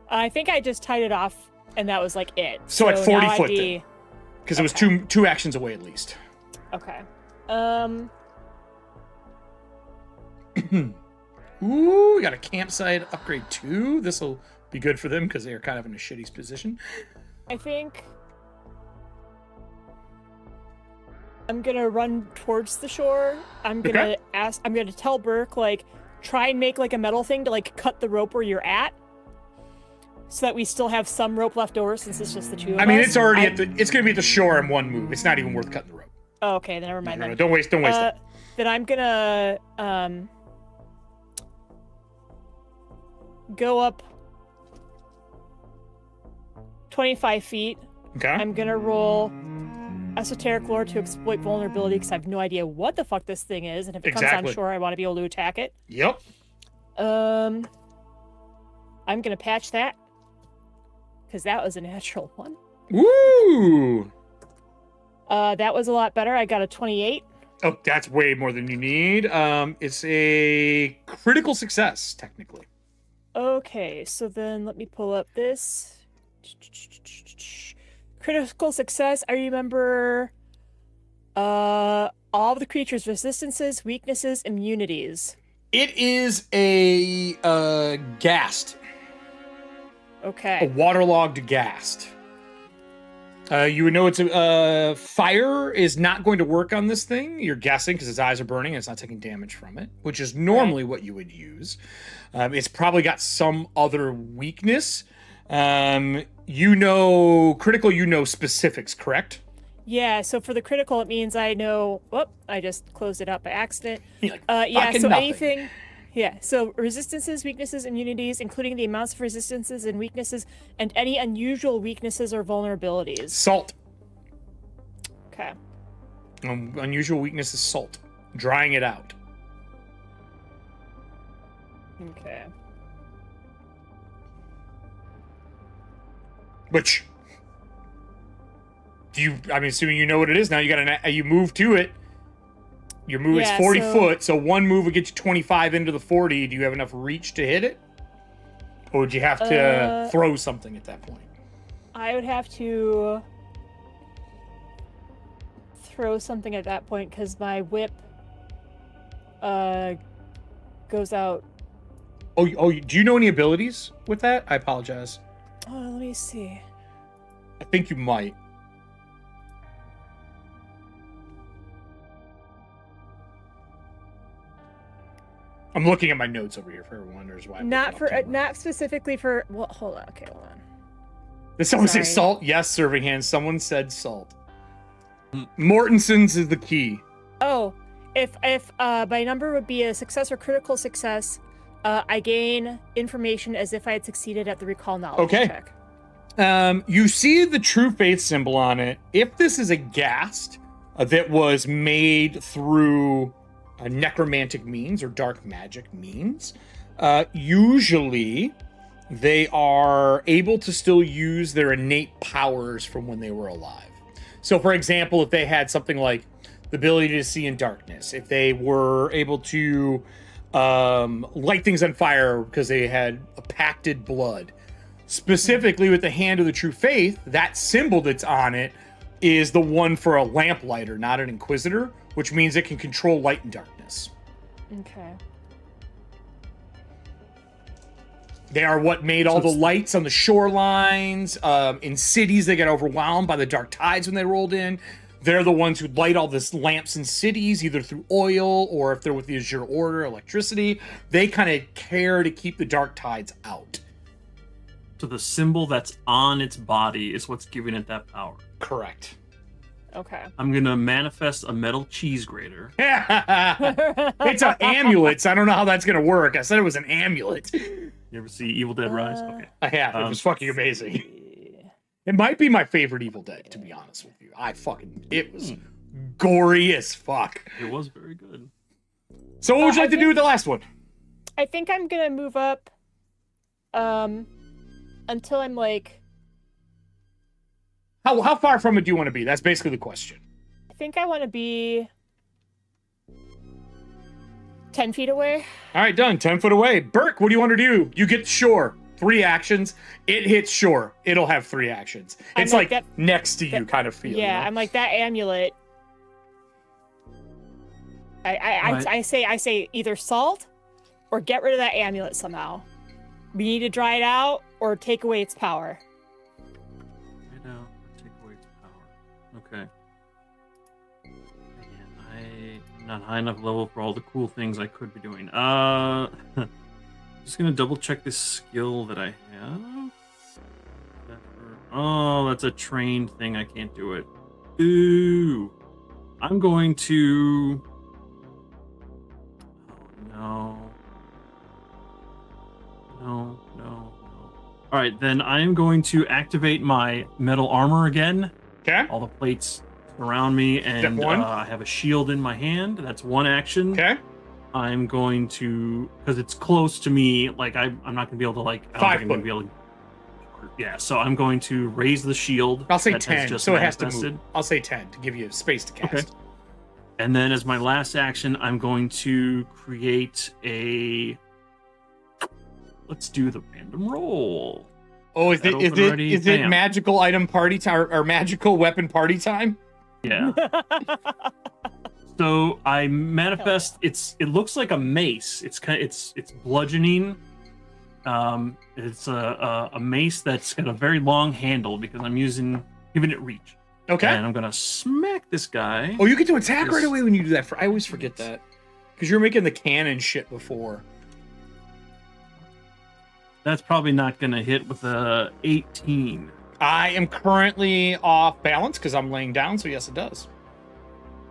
D: I think I just tied it off, and that was like it.
A: So like 40
D: now I'd
A: foot
D: be-
A: then. Because it was two actions away at least.
D: Okay.
A: Ooh, we got a campsite upgrade 2. This will be good for them because they're kind of in a shitty position.
D: I think I'm gonna run towards the shore. I'm gonna I'm gonna tell Burke, like, try and make like a metal thing to like cut the rope where you're at, so that we still have some rope left over since it's just the two of us.
A: I mean, it's already it's gonna be at the shore in one move. It's not even worth cutting the rope.
D: Oh, okay, then never mind.
A: No, don't waste it.
D: Then I'm gonna go up 25 feet.
A: Okay.
D: I'm gonna roll esoteric lore to exploit vulnerability because I have no idea what the fuck this thing is, and if it comes on shore, I want to be able to attack it.
A: Yep.
D: I'm gonna patch that because that was a natural one.
A: Woo!
D: That was a lot better. I got a 28.
A: Oh, that's way more than you need. It's a critical success, technically.
D: Okay, so then let me pull up this. Critical success. I remember all of the creature's resistances, weaknesses, immunities.
A: It is a ghast.
D: Okay.
A: A waterlogged ghast. You would know it's fire is not going to work on this thing. You're guessing because its eyes are burning and it's not taking damage from it, which is normally what you would use. It's probably got some other weakness. You know critical, you know specifics, correct?
D: Yeah, so for the critical, it means I know... Whoop, I just closed it up by accident.
A: Like,
D: yeah, so
A: nothing.
D: anything... Yeah, so resistances, weaknesses, immunities, including the amounts of resistances and weaknesses, and any unusual weaknesses or vulnerabilities.
A: Salt.
D: Okay.
A: Unusual weakness is salt. Drying it out.
D: Okay.
A: Which... I'm assuming you know what it is now. You move to it. Your move is 40 foot, so one move would get you 25 into the 40. Do you have enough reach to hit it? Or would you have to throw something at that point?
D: I would have to throw something at that point because my whip goes out.
A: Oh, do you know any abilities with that? I apologize.
D: Oh, let me see.
A: I think you might. I'm looking at my notes over here for everyone wonders why.
D: Not specifically for. Well, hold on. Okay, hold on.
A: Did someone say salt? Yes, serving hands. Someone said salt. Mortenson's is the key.
D: Oh, if my number would be a success or critical success, I gain information as if I had succeeded at the recall knowledge check.
A: You see the true faith symbol on it. If this is a ghast that was made through necromantic means or dark magic means, usually they are able to still use their innate powers from when they were alive. So for example, if they had something like the ability to see in darkness, if they were able to light things on fire because they had a pacted blood, specifically with the hand of the true faith, that symbol that's on it is the one for a lamplighter, not an inquisitor, which means it can control light and darkness.
D: Okay.
A: They are what made all the lights on the shorelines. In cities, they get overwhelmed by the dark tides when they rolled in. They're the ones who light all this lamps in cities, either through oil or if they're with the Azure Order, electricity. They kind of care to keep the dark tides out.
C: So the symbol that's on its body is what's giving it that power.
A: Correct.
D: Okay.
C: I'm gonna manifest a metal cheese grater.
A: It's an amulet. So I don't know how that's gonna work. I said it was an amulet.
C: You ever see Evil Dead Rise? Okay.
A: I have. It was fucking amazing. It might be my favorite Evil Dead, to be honest with you. It was gory as fuck.
C: It was very good.
A: So what would you like to do with the last one?
D: I think I'm gonna move up until I'm like...
A: How far from it do you want to be? That's basically the question.
D: I think I want to be 10 feet away.
A: All right, done. 10 foot away. Burke, what do you want to do? You get shore. 3 actions. It hits shore. It'll have 3 actions. It's like that, next to you kind of feel.
D: Yeah,
A: you know?
D: I'm like that amulet. I say either salt or get rid of that amulet somehow. We need to dry it out or take away its power.
C: Take away its power. Okay. not high enough level for all the cool things I could be doing. Just gonna double check this skill that I have. Oh, that's a trained thing. I can't do it. Ooh. I'm going to... Oh, no. No. All right, then I am going to activate my metal armor again.
A: Okay.
C: All the plates around me, and I have a shield in my hand. That's one action.
A: Okay.
C: I'm going to, because it's close to me, like I'm not going to be able to, like, I don't think I'm going to be able to. Yeah, so I'm going to raise the shield.
A: I'll say 10, so it has to move. I'll say 10 to give you space to cast.
C: Okay. And then as my last action, I'm going to create a... Let's do the random roll.
A: Oh, is it magical item party time or magical weapon party time?
C: Yeah. So I manifest. It looks like a mace. It's bludgeoning. It's a mace that's got a very long handle because I'm giving it reach.
A: Okay.
C: And I'm gonna smack this guy.
A: Oh, you get to attack right away when you do that. I always forget that because you're making the cannon shit before.
C: That's probably not gonna hit with a 18.
A: I am currently off balance because I'm laying down, so yes, it does.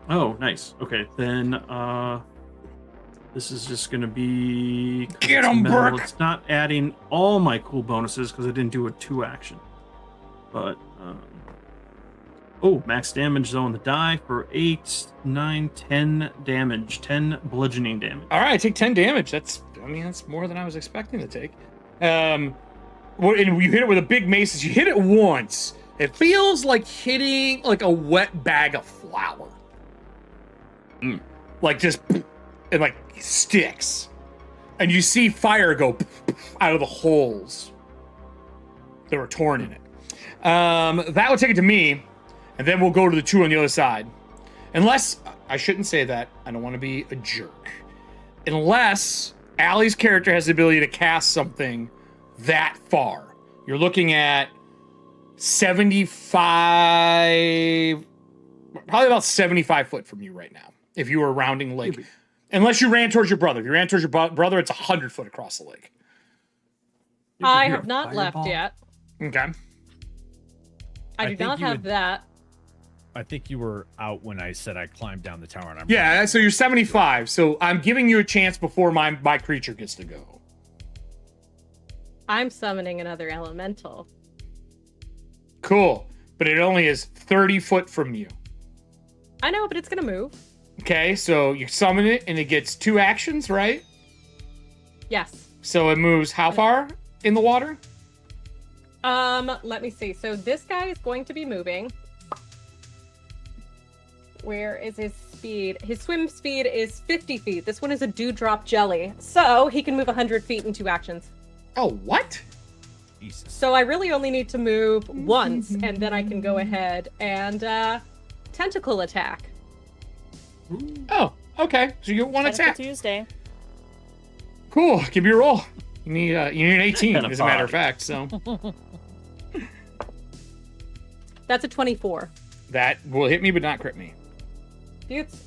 C: Oh, nice. Okay, then this is just gonna be...
A: Get him, Burke!
C: It's not adding all my cool bonuses because I didn't do a 2 action. But, oh, max damage though on the die for 8, 9, 10 damage. 10 bludgeoning damage.
A: All right, I take 10 damage. That's more than I was expecting to take. And you hit it with a big mace. You hit it once. It feels like hitting like a wet bag of flour. Like just, it like sticks. And you see fire go out of the holes that were torn in it. That would take it to me. And then we'll go to the 2 on the other side. Unless, I shouldn't say that. I don't want to be a jerk. Unless Allie's character has the ability to cast something that far. You're looking at 75, probably about 75 foot from you right now. If you were rounding the lake. Unless you ran towards your brother. If you ran towards your brother, it's 100 foot across the lake.
E: I have not left yet.
A: Okay.
E: I do not have that.
F: I think you were out when I said I climbed down the tower. And
A: yeah, so you're 75. So I'm giving you a chance before my creature gets to go.
E: I'm summoning another elemental.
A: Cool. But it only is 30 foot from you.
E: I know, but it's going to move.
A: Okay, so you summon it and it gets 2 actions, right?
E: Yes.
A: So it moves how far in the water?
E: Let me see. So this guy is going to be moving. Where is his speed? His swim speed is 50 feet. This one is a dewdrop jelly. So he can move 100 feet in 2 actions.
A: Oh, what?
F: Jesus.
E: So I really only need to move once, and then I can go ahead and tentacle attack.
A: Oh, okay. So you get 1 attack.
D: Tuesday.
A: Cool. Give me a roll. You need an 18, as a matter of fact. So
E: that's a 24.
A: That will hit me, but not crit me.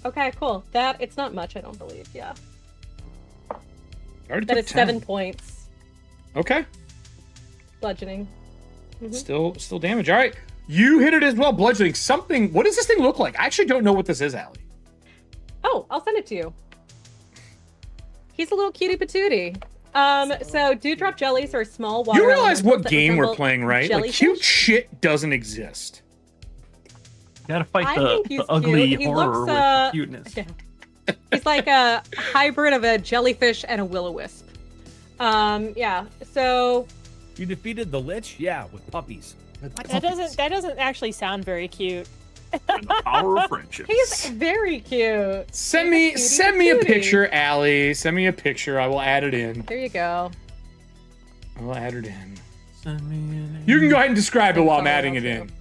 E: Okay, cool. It's not much, I don't believe. Yeah.
A: Already
E: that
A: took
E: is
A: 10.
E: 7 points.
A: Okay.
E: Bludgeoning. Mm-hmm.
A: Still damage. All right. You hit it as well, bludgeoning. Something. What does this thing look like? I actually don't know what this is, Allie.
E: Oh, I'll send it to you. He's a little cutie patootie. So dewdrop jellies are small water.
A: You realize what game we're playing, right?
E: Jellyfish?
A: Like cute shit doesn't exist.
C: You gotta fight the ugly horror with the cuteness.
E: Yeah. He's like a hybrid of a jellyfish and a will-o-wisp. Yeah. So
F: you defeated the Lich? Yeah, with puppies.
D: That doesn't actually sound very cute.
C: And the power of friendship.
E: He's very cute.
A: Send me a picture, Allie. Send me a picture. I will add it in.
E: There you go.
A: I will add it in.
C: Send me an
A: You can go ahead and describe it while I'm adding it in.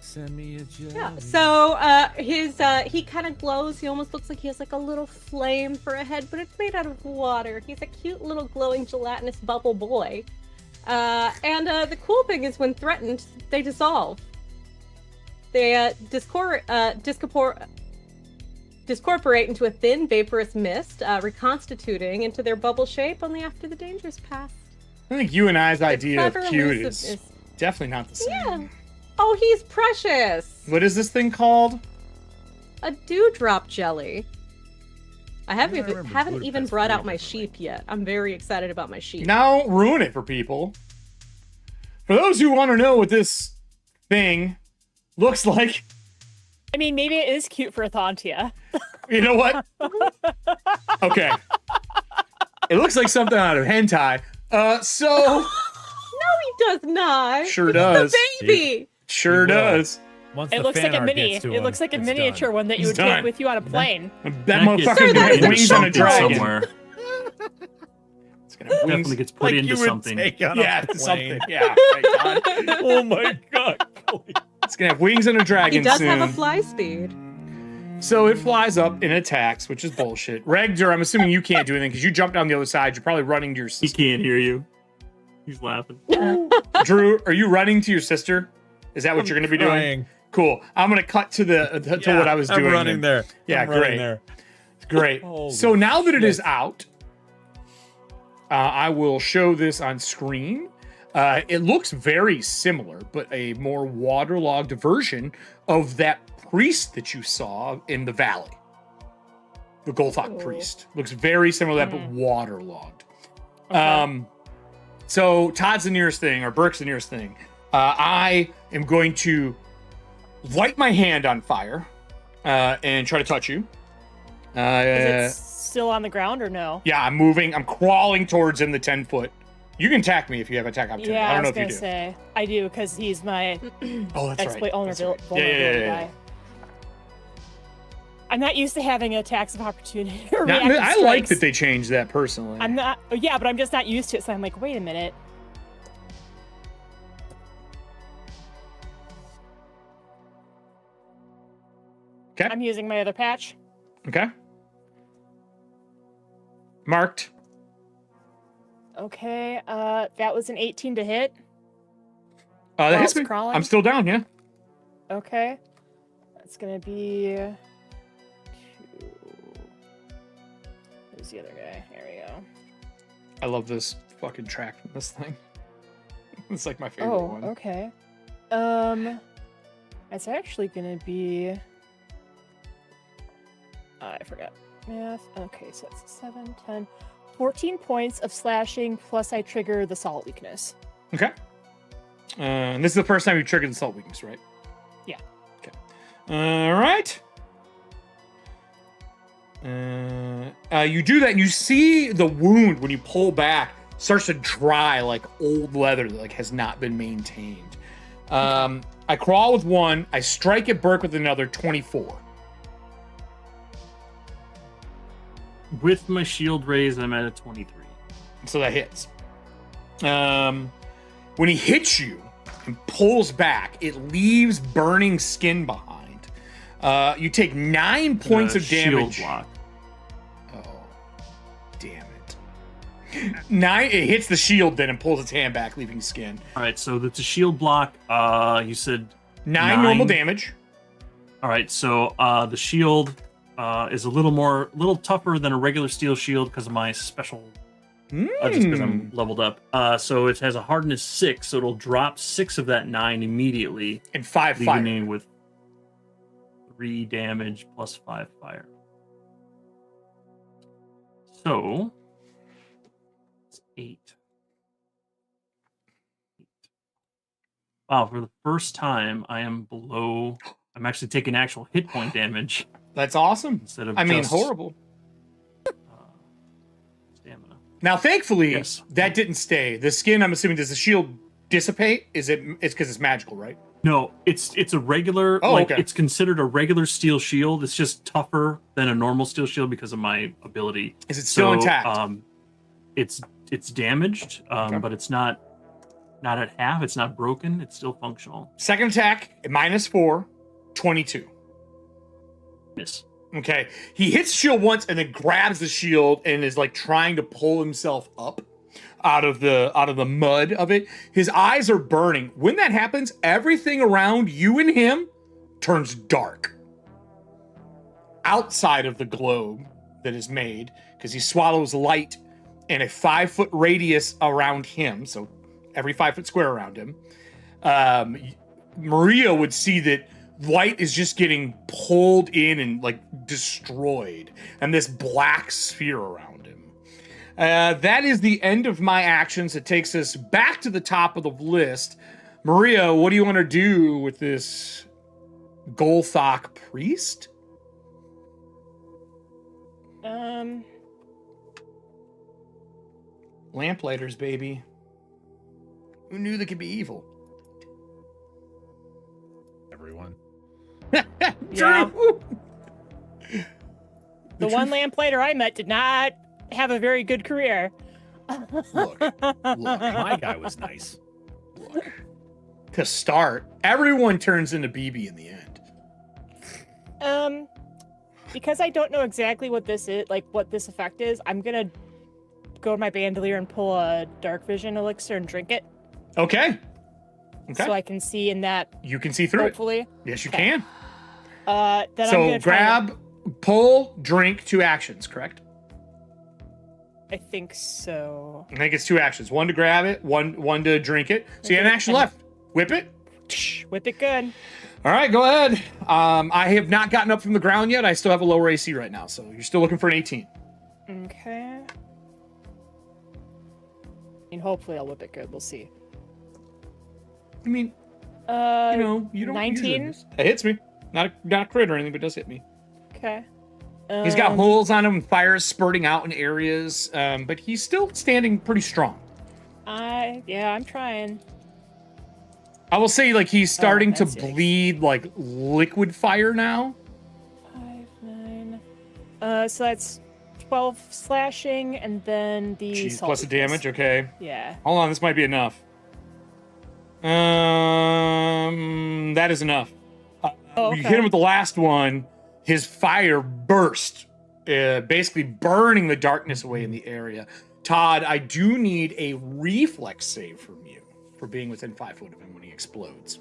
F: Send me a jelly.
E: Yeah. So he kind of glows. He almost looks like he has like a little flame for a head, but it's made out of water. He's a cute little glowing gelatinous bubble boy. And the cool thing is when threatened, they dissolve. They discorporate into a thin, vaporous mist, reconstituting into their bubble shape only after the danger's passed.
A: I think you and I's idea of
E: clever
A: cute
E: elusive
A: is definitely not the same.
E: Yeah. Oh, he's precious.
A: What is this thing called?
E: A dewdrop jelly. I haven't
F: remember
E: even
F: Budapest
E: brought out
F: very
E: my
F: differently.
E: sheep yet. I'm very excited about my sheep.
A: Now ruin it for people. For those who want to know what this thing looks like,
D: I mean, maybe it is cute for ETHUANTIA.
A: you know what? Okay. It looks like something out of hentai. So
E: No, he does not.
A: sure does.
E: The baby.
A: Sure
F: He will.
A: does.
F: Once
D: It
F: the
D: looks like
F: fan
D: a
F: art
D: mini.
F: gets to
D: It
F: him,
D: looks like a
F: it's
D: miniature
F: done.
D: one that you
A: It's
D: would
A: done.
D: take with you on a plane.
A: That
C: gets
A: motherfucker's
C: put
A: gonna have
C: into
A: wings on a
C: something
A: dragon.
C: somewhere.
A: It's gonna have wings.
C: Definitely gets put
F: Like
C: into
F: you would
C: something.
F: take on
A: Yeah,
F: a plane.
A: something. Yeah, right, Todd.
F: Oh my god.
A: It's gonna have wings and a dragon
E: He does
A: soon.
E: have a fly speed.
A: So it flies up and attacks, which is bullshit. Regdur, I'm assuming you can't do anything because you jumped down the other side. You're probably running to your
C: He
A: sister.
C: can't hear you. He's laughing.
A: Drew, are you running to your sister? Is that what you're going to be doing?
F: Trying.
A: Cool. I'm going to cut to
F: Yeah,
A: what I was doing.
F: I'm running
A: then.
F: there.
A: Yeah,
F: I'm running
A: great.
F: there.
A: Great.
F: Holy
A: So now that it is
F: shit.
A: out, I will show this on screen. It looks very similar, but a more waterlogged version of that priest that you saw in the valley. The Golthok
E: Ooh.
A: priest. Looks very similar to that, but waterlogged.
D: Okay.
A: So Todd's the nearest thing, or Burke's the nearest thing. I am going to light my hand on fire and try to touch you.
D: Is it still on the ground or no?
A: Yeah, I'm moving. I'm crawling towards him, the 10 foot. You can attack me if you have attack opportunity.
D: Yeah,
A: I
D: I
A: don't know
D: was
A: if you
D: gonna
A: do.
D: say I do because he's my
A: Oh, that's
D: exploit
A: right. That's right.
D: vulnerability
A: Yeah.
D: guy. I'm not used to having attacks of opportunity. Or
A: Not-
D: reactive
A: I like
D: strikes.
A: that they changed that personally.
D: I'm not. Yeah, but I'm just not used to it. So I'm like, wait a minute.
A: Okay.
D: I'm using my other patch.
A: Okay. Marked.
D: Okay, that was an 18 to hit.
A: That
D: While
A: hits
D: it's
A: me.
D: crawling?
A: I'm still down, yeah.
D: Okay, that's gonna be. Who's the other guy? There we go.
A: I love this fucking track from this thing. It's like my favorite
D: Oh,
A: one.
D: okay. It's actually gonna be. I forgot math. Okay, so it's 7, 10, 14 points of slashing, plus I trigger the salt weakness.
A: Okay. And this is the first time you triggered the salt weakness, right?
D: Yeah.
A: Okay. All right. You do that, and you see the wound when you pull back starts to dry like old leather that like has not been maintained. I crawl with one. I strike at Burke with another 24.
C: With my shield raised, I'm at a 23.
A: So that hits. When he hits you and pulls back, it leaves burning skin behind. You take 9 points of damage.
C: Shield block.
A: Oh, damn it. 9. It hits the shield then and pulls its hand back, leaving skin.
C: All right, so that's a shield block. You said
A: 9 normal damage.
C: All right, so the shield is a little tougher than a regular steel shield because of my special. Just because I'm leveled up. So it has a hardness 6, so it'll drop 6 of that 9 immediately,
A: And 5
C: leaving
A: fire.
C: me with 3 damage plus 5 fire. So it's 8. Wow, for the first time, I am below. I'm actually taking actual hit point damage
A: That's awesome.
C: instead of
A: I mean,
C: just,
A: horrible.
C: Stamina.
A: Now, thankfully,
C: Yes.
A: that didn't stay. The skin, I'm assuming, does the shield dissipate? It's because it's magical, right?
C: No, it's a regular.
A: Oh,
C: like
A: okay.
C: it's considered a regular steel shield. It's just tougher than a normal steel shield because of my ability.
A: Is it still intact?
C: It's damaged,
A: Okay.
C: but it's not at half. It's not broken. It's still functional.
A: Second attack, -4, 22.
C: Miss.
A: Okay. He hits shield once and then grabs the shield and is like trying to pull himself up out of the mud of it. His eyes are burning. When that happens, everything around you and him turns dark. outside of the globe that is made, because he swallows light in a 5-foot radius around him, so every 5-foot square around him. Maria would see that light is just getting pulled in and like destroyed, and this black sphere around him. That is the end of my actions. It takes us back to the top of the list. Maria, what do you want to do with this Golthok priest? Lamplighters, baby. Who knew they could be evil?
F: Everyone.
D: Yeah.
A: True.
D: The one lamplighter I met did not have a very good career.
A: Look,
F: My guy was nice.
A: look. To start, everyone turns into BB in the end.
D: Because I don't know exactly what this is, like what this effect is, I'm gonna go to my bandolier and pull a dark vision elixir and drink it.
A: Okay.
D: So I can see in that,
A: You can see through
D: hopefully.
A: it. Yes, you
D: Okay.
A: can.
D: Then I'm
A: So
D: gonna try
A: grab, pull, drink, 2 actions, correct?
D: I think so.
A: I think it's 2 actions. 1 to grab it, one to drink it. So you have an
D: Okay.
A: action left. Whip it.
D: Whip it good.
A: All right, go ahead. I have not gotten up from the ground yet. I still have a lower AC right now, so you're still looking for an 18.
D: Okay. And hopefully I'll whip it good. We'll see.
A: I mean, you know, you don't
D: 19?
A: usually- It hits me. Not a crit or anything, but it does hit me.
D: Okay.
A: He's got holes on him and fire is spurting out in areas, but he's still standing pretty strong.
D: Yeah, I'm trying.
A: I will say, like, he's starting to
D: that's yikes.
A: bleed, like, liquid fire now.
D: 5, 9. So that's 12 slashing, and then the
A: Jeez,
D: salt
A: plus the
D: weakness.
A: damage, okay.
D: Yeah.
A: Hold on, this might be enough. That is enough.
D: Oh,
A: You
D: okay.
A: hit him with the last one, his fire burst, basically burning the darkness away in the area. Todd, I do need a reflex save from you for being within 5 foot of him when he explodes.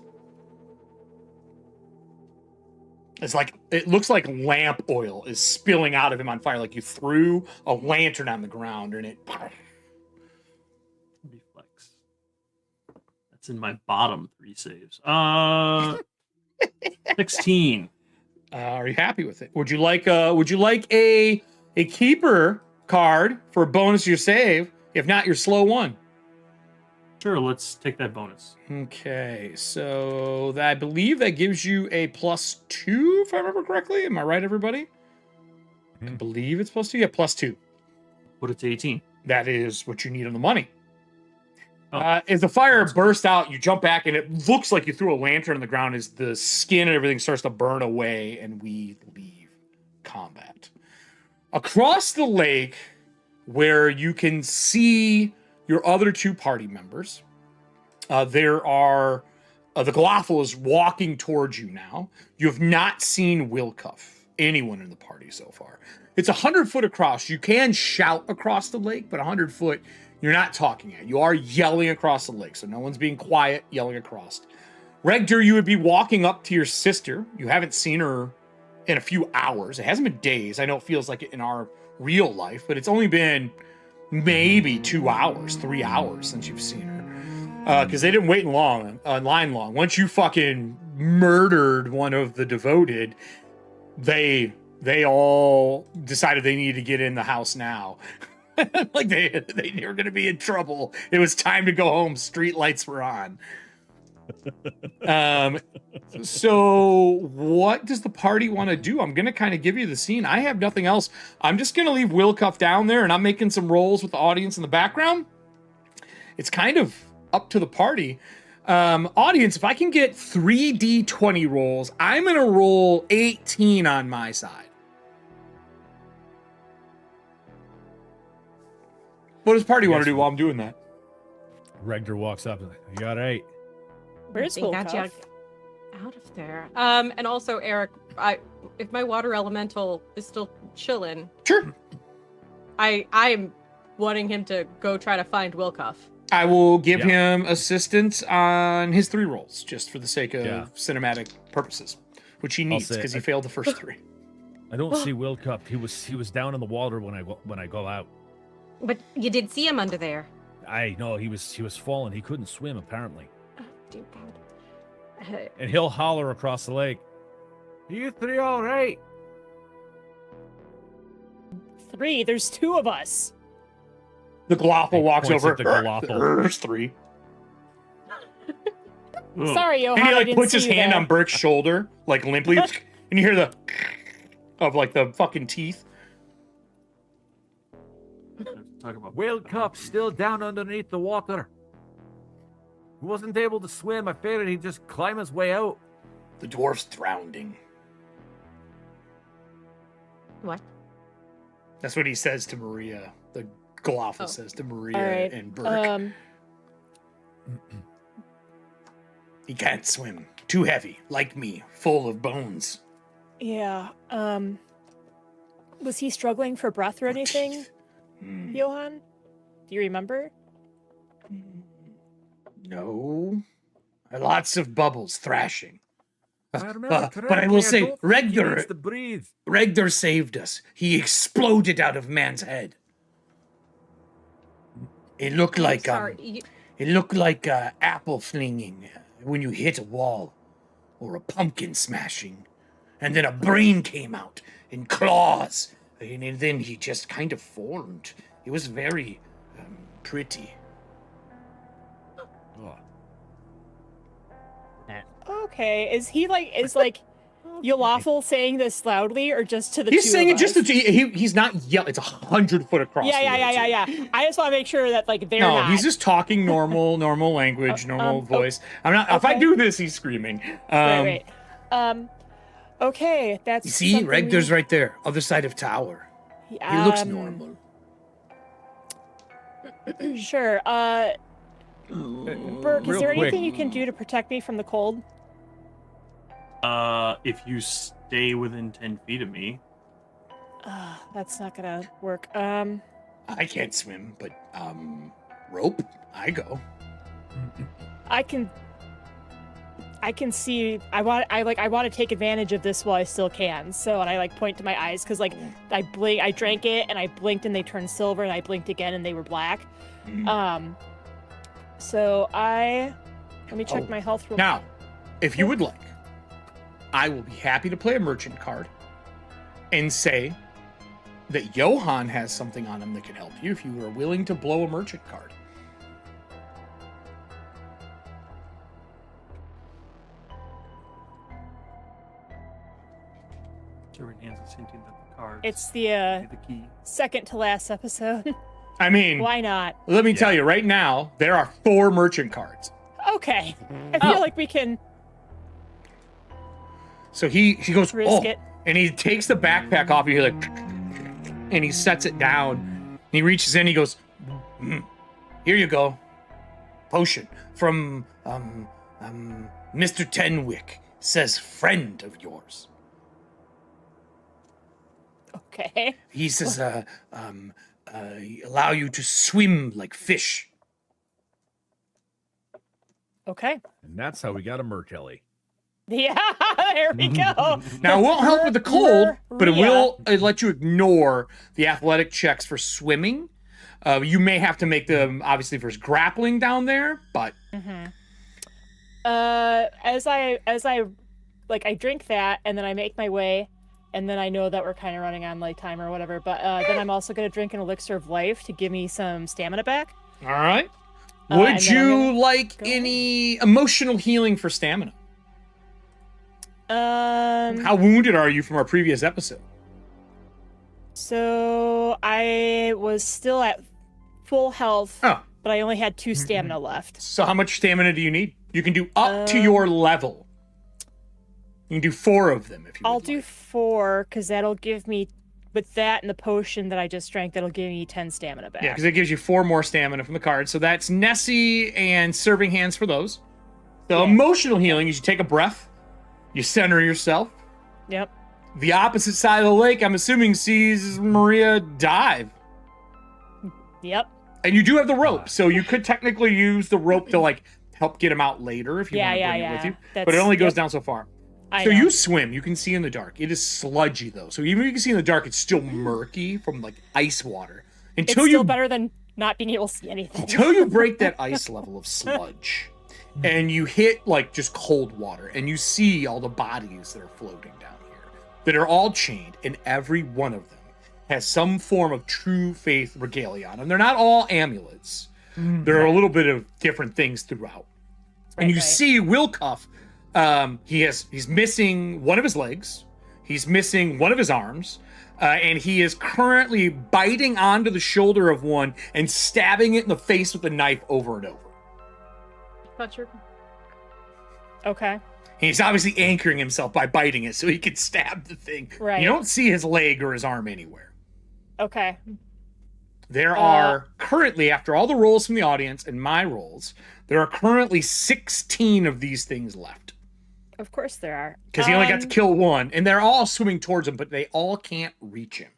A: It's like, it looks like lamp oil is spilling out of him on fire, like you threw a lantern on the ground and it...
C: Reflex. That's in my bottom 3 saves. 16.
A: Are you happy with it? Would you like a keeper card for a bonus to your save? If not, your slow 1.
C: Sure, let's take that bonus.
A: Okay, so I believe that gives you a +2, if I remember correctly. Am I right, everybody? I believe it's +2. Yeah, +2.
C: Put it to 18.
A: That is what you need on the money.
C: Oh.
A: As the fire bursts out, you jump back, and it looks like you threw a lantern on the ground as the skin and everything starts to burn away, and we leave combat. Across the lake, where you can see your other 2 party members, there are... the Golothal is walking towards you now. You have not seen Wilcuff, anyone in the party so far. It's 100 foot across. You can shout across the lake, but 100 foot... You're not talking yet. You are yelling across the lake, so no one's being quiet, yelling across. Regdur, you would be walking up to your sister. You haven't seen her in a few hours. It hasn't been days. I know it feels like it in our real life, but it's only been maybe 2 hours, 3 hours since you've seen her. Because they didn't wait in line long. Once you fucking murdered one of the devoted, they all decided they needed to get in the house now. Like they were going to be in trouble. It was time to go home. Street lights were on. So what does the party want to do? I'm going to kind of give you the scene. I have nothing else. I'm just going to leave Wilcuff down there, and I'm making some rolls with the audience in the background. It's kind of up to the party. Audience, if I can get 3d20 rolls, I'm going to roll 18 on my side. What does party want to do while I'm doing that?
F: Regdur walks up and you all right?
D: Where's
E: They got you
D: Wilcuff?
E: out of there. And also, Eric, if my water elemental is still chilling,
A: Sure.
E: I am wanting him to go try to find Wilcuff.
A: I will give
F: Yeah.
A: him assistance on his 3 rolls, just for the sake of
F: Yeah.
A: cinematic purposes, which he needs
F: say-
A: because he failed the first 3.
F: I don't see Will Cup. He was down in the water when I go out.
E: But you did see him under there.
F: I know he was falling. He couldn't swim apparently.
E: Oh, dear God.
F: And he'll holler across the lake. You three all right?
D: 3. There's 2 of us.
A: The Glottal walks
F: points
A: over.
F: at the Glottal.
A: There's 3.
C: Ugh.
D: Sorry, Johan.
A: And he
D: I
A: like
D: didn't
A: puts his
D: see you
A: hand
D: there.
A: on Burke's shoulder, like limply, and you hear the of like the fucking teeth.
C: Talk about
H: Will Cup's still down underneath the water. He wasn't able to swim. I figured he'd just climb his way out.
A: The dwarf's drowning.
E: What?
A: That's what he says to Maria. The Glottal
E: Oh.
A: says to Maria
D: All right.
A: and Burke.
D: Um,
A: He can't swim. Too heavy, like me, full of bones.
D: yeah. Was he struggling for breath or anything,
A: Hmm.
D: Johan? Do you remember?
A: No. Lots of bubbles thrashing.
H: I remember
A: But I will
H: correctly,
A: say,
H: don't think he
A: Regdor,
H: needs to breathe.
A: Regdor saved us. He exploded out of man's head. It looked like
E: Sorry.
A: it looked like apple flinging when you hit a wall, or a pumpkin smashing, and then a brain came out in claws, and then he just kind of formed. It was very pretty.
D: Okay. Is Yolawful saying this loudly or just to the
A: He's
D: two
A: saying
D: of
A: it just
D: us?
A: to he's not yelling. It's 100 foot across.
D: Yeah. I just want to make sure that like they're
A: No,
D: not.
A: he's just talking normal language, normal voice. I'm not. If I
D: okay.
A: do this, he's screaming.
D: Right. Okay, that's.
A: You see,
D: something
A: Regdor's right there, other side of tower. He looks normal.
D: Sure. Burke, is
H: Real
D: there
H: quick.
D: anything you can do to protect me from the cold?
C: if you stay within 10 feet of me.
D: That's not gonna work.
A: I can't swim, but rope, I go.
D: I can see. I want to take advantage of this while I still can. So, and I like point to my eyes because like I drank it and I blinked and they turned silver and I blinked again and they were black. So let me check my health real
A: Now, if you would like, I will be happy to play a merchant card and say that Johan has something on him that can help you if you are willing to blow a merchant card.
D: It's the
C: The key.
D: second to last episode.
A: I mean,
D: Why not?
A: let me tell you right now, there are 4 merchant cards.
D: Okay. I feel like we can
A: So he goes,
D: risk it.
A: and he takes the backpack off, and he like, and he sets it down. And he reaches in, he goes, here you go, potion from Mr. Tenwick, says friend of yours.
D: Okay.
A: He says, allow you to swim like fish.
D: Okay.
F: And that's how we got a Merkelly.
D: Yeah, there we go.
A: Now, it won't help with the cold, but it
D: Maria.
A: will let you ignore the athletic checks for swimming. You may have to make them, obviously, for grappling down there, but...
D: As I I drink that and then I make my way and then I know that we're kind of running on like time or whatever, but then I'm also going to drink an elixir of life to give me some stamina back.
A: All right.
D: and
A: Would
D: then I'm
A: you
D: gonna
A: like
D: go
A: any emotional healing for stamina?
D: Um
A: How wounded are you from our previous episode?
D: so I was still at full health,
A: Oh,
D: but I only had 2 stamina left.
A: so how much stamina do you need? You can do up to your level. You can do 4 of them if you
D: I'll
A: would
D: do
A: like.
D: 4 cuz that'll give me with that and the potion that I just drank that'll give me 10 stamina back.
A: Yeah, because it gives you 4 more stamina from the card. So that's Nessie and Serving Hands for those. So
D: Yeah.
A: emotional healing is you take a breath, you center yourself.
D: Yep.
A: The opposite side of the lake, I'm assuming, sees Maria dive.
D: Yep.
A: And you do have the rope, so you could technically use the rope to like help get him out later if you
D: Yeah,
A: want to
D: yeah,
A: bring it
D: yeah.
A: with you. But it
D: That's-
A: only goes
D: yep.
A: down so far. So you swim. You can see in the dark. It is sludgy though. So even if you can see in the dark, it's still murky from like ice water.
D: It's still better than not being able to see anything.
A: Until you break that ice level of sludge, and you hit like just cold water, and you see all the bodies that are floating down here, that are all chained, and every one of them has some form of true faith regalia on them. They're not all amulets. There are a little bit of different things throughout. And you see Wilcuff, he's missing one of his legs, he's missing one of his arms, and he is currently biting onto the shoulder of one and stabbing it in the face with a knife over and over.
D: Okay.
A: He's obviously anchoring himself by biting it so he can stab the thing.
D: Right.
A: You don't see his leg or his arm anywhere.
D: Okay.
A: There are currently, after all the rolls from the audience and my rolls, there are currently 16 of these things left.
D: Of course there are.
A: Because he only got to kill one, and they're all swimming towards him, but they all can't reach him.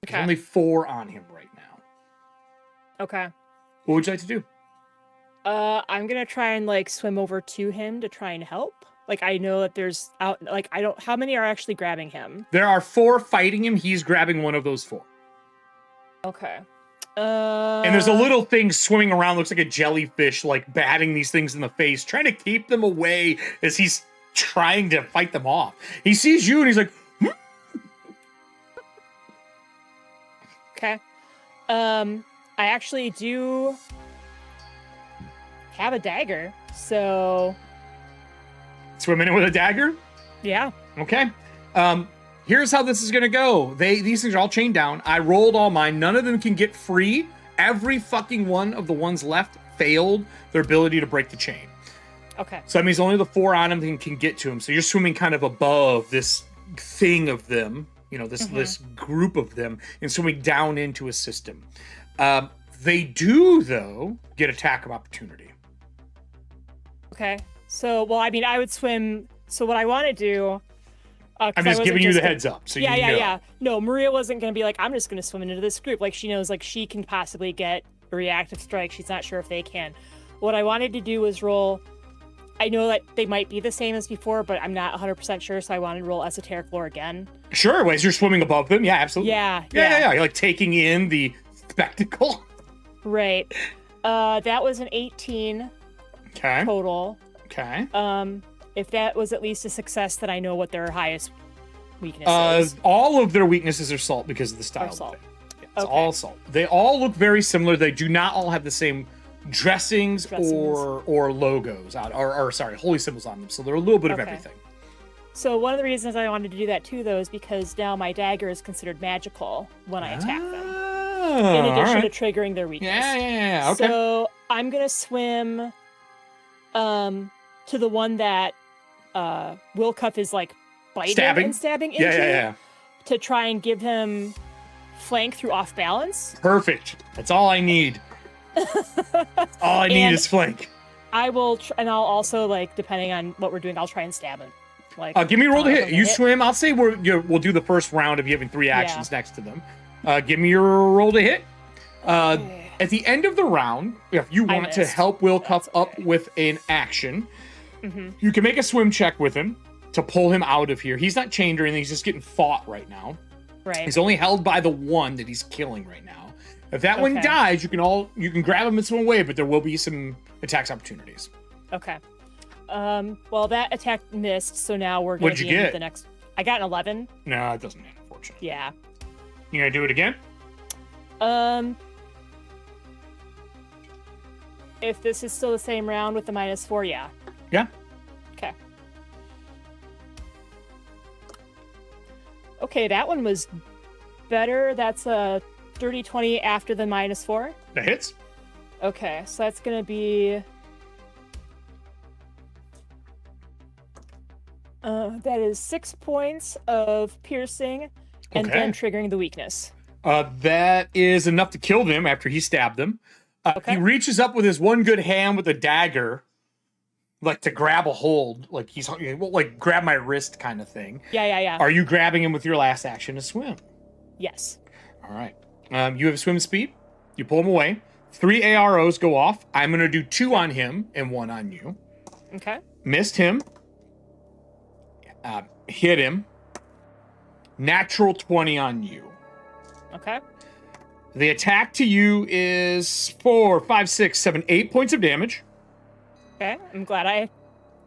A: There's only 4 on him right now.
D: Okay.
A: What would you like to do?
D: I'm gonna try and like swim over to him to try and help. Like I know that there's how many are actually grabbing him?
A: There are 4 fighting him. He's grabbing one of those 4.
D: Okay.
A: And there's a little thing swimming around, looks like a jellyfish, like batting these things in the face, trying to keep them away as he's trying to fight them off. He sees you and he's like,
D: Okay. I actually do have a dagger, so
A: swimming in with a dagger?
D: Yeah.
A: Okay. Here's how this is gonna go. These things are all chained down. I rolled all mine. None of them can get free. Every fucking one of the ones left failed their ability to break the chain.
D: Okay.
A: So that means only the 4 on them can get to him. So you're swimming kind of above this thing of them, this group of them, and swimming down into a system. They do, though, get attack of opportunity.
D: Okay. So, well, I mean, I would swim. So what I want to do...
A: I'm just giving you the heads up. So you know.
D: Yeah. No, Maria wasn't going to be like, I'm just going to swim into this group. Like, she knows, like, she can possibly get a reactive strike. She's not sure if they can. What I wanted to do was roll... I know that they might be the same as before, but I'm not 100% sure, so I wanted to roll esoteric lore again.
A: Sure, as you're swimming above them. Yeah, absolutely.
D: Yeah.
A: You're, like, taking in the spectacle.
D: Right. That was an 18 total.
A: Okay.
D: If that was at least a success, then I know what their highest weakness is.
A: All of their weaknesses are salt because of the style.
D: Salt.
A: Of it. Yeah, it's all salt. They all look very similar. They do not all have the same dressings. or logos or holy symbols on them. So they're a little bit of everything.
D: So one of the reasons I wanted to do that too, though, is because now my dagger is considered magical when I attack them. In addition to triggering their weakness.
A: Yeah. Okay.
D: So I'm gonna swim to the one that Wilcuff is like biting and stabbing into to try and give him flank through off balance.
A: Perfect. That's all I need. All I need is flank.
D: I will, and I'll also, like, depending on what we're doing, I'll try and stab him. Like,
A: give me a roll to hit. You swim. I'll say we'll do the first round of you having 3 actions next to them. Give me your roll to hit. At the end of the round, if you want to help Wilcuff up with an action, you can make a swim check with him to pull him out of here. He's not chained or anything. He's just getting fought right now.
D: Right.
A: He's only held by the one that he's killing right now. If that one dies, you can grab him and swim away, but there will be some attacks opportunities.
D: Okay. Well, that attack missed, so now we're going to be in the next... I got an 11.
A: No, it doesn't matter, unfortunately.
D: Yeah.
A: You gonna do it again?
D: If this is still the same round with the -4, yeah.
A: Yeah.
D: Okay. Okay, that one was better. That's a 30-20 after the -4.
A: That hits.
D: Okay, so that's gonna be... that is 6 points of piercing and then triggering the weakness.
A: That is enough to kill them after he stabbed them. He reaches up with his one good hand with a dagger, like to grab a hold, like he's like grab my wrist kind of thing.
D: Yeah.
A: Are you grabbing him with your last action to swim?
D: Yes.
A: All right. You have swim speed. You pull him away. 3 AROs go off. I'm going to do 2 on him and 1 on you.
D: Okay.
A: Missed him. Hit him. Natural 20 on you.
D: Okay.
A: The attack to you is 4, 5, 6, 7, 8 points of damage.
D: Okay. I'm glad I.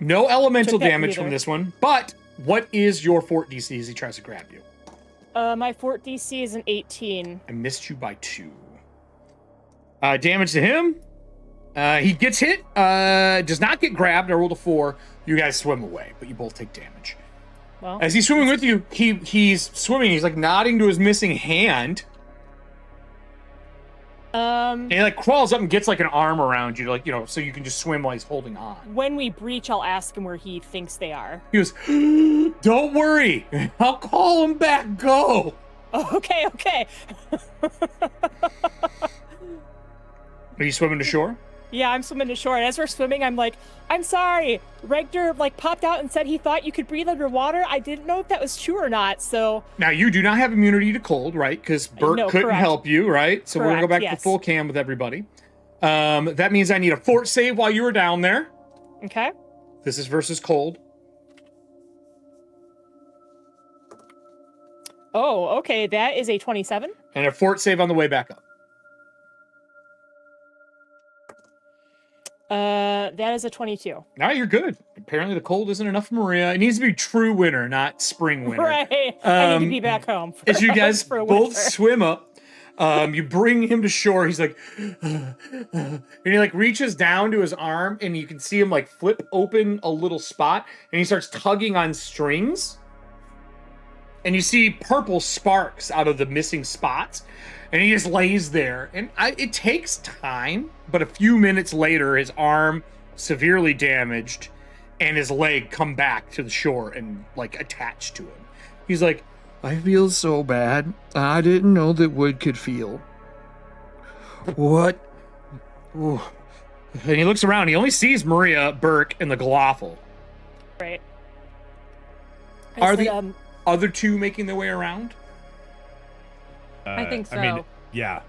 A: No elemental
D: Took that
A: damage from
D: either.
A: this one, but what is your fort DC as he tries to grab you?
D: My fort DC is an 18.
A: I missed you by 2. Damage to him. He gets hit. Does not get grabbed. I rolled a 4. You guys swim away, but you both take damage.
D: Well,
A: As he's swimming with you, he's swimming. He's like nodding to his missing hand. And he like crawls up and gets like an arm around you, like, you know, so you can just swim while he's holding on.
D: when we breach, I'll ask him where he thinks they are.
A: He goes, "Don't worry, I'll call him back. Go."
D: Oh, okay.
A: Are you swimming to shore?
D: Yeah, I'm swimming to shore, and as we're swimming, I'm like, I'm sorry. Regner like popped out and said he thought you could breathe underwater. I didn't know if that was true or not. So
A: Now you do not have immunity to cold, right? Because Bert
D: No,
A: couldn't
D: correct.
A: help you, right? So we're gonna go back
D: Correct,
A: to full cam with everybody. That means I need a fort save while you were down there.
D: okay.
A: This is versus cold.
D: Oh, okay. That is a 27.
A: And a fort save on the way back up.
D: That is a 22.
A: Now you're good. Apparently the cold isn't enough for Maria. It needs to be true winter, not spring winter.
D: Right. I need to be
A: Um,
D: back home.
A: As you guys
D: for
A: both
D: winter.
A: swim up, you bring him to shore. He's like, and he like reaches down to his arm, and you can see him like flip open a little spot, and he starts tugging on strings. And you see purple sparks out of the missing spots, and he just lays there. And it takes time, but a few minutes later, his arm severely damaged, and his leg come back to the shore and like attached to him. He's like, "I feel so bad. I didn't know that wood could feel." What? Ooh. And he looks around. He only sees Maria, Burke, and the Glawful.
D: Right.
A: Are
D: said,
A: the other two making their way around?
E: I think so.
F: I mean, yeah.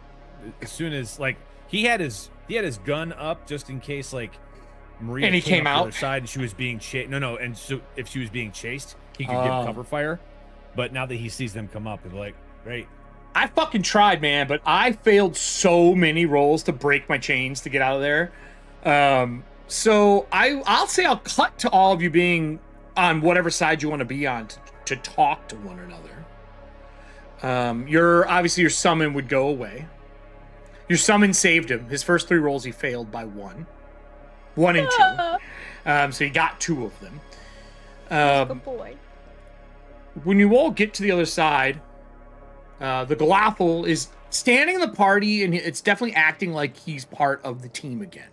F: As soon as like he had his gun up just in case like Maria
A: And he came
F: up
A: out?
F: the other side and she was being chased. No, and so if she was being chased, he could give
A: Oh.
F: cover fire. But now that he sees them come up, he's like, great.
A: I fucking tried, man, but I failed so many rolls to break my chains to get out of there. So I'll say I'll cut to all of you being on whatever side you want to be on to talk to one another. Your summon would go away. Your summon saved him. His first 3 rolls he failed by 1 and 2. So he got 2 of them.
E: Good boy.
A: When you all get to the other side, the Glawful is standing in the party, and it's definitely acting like he's part of the team again.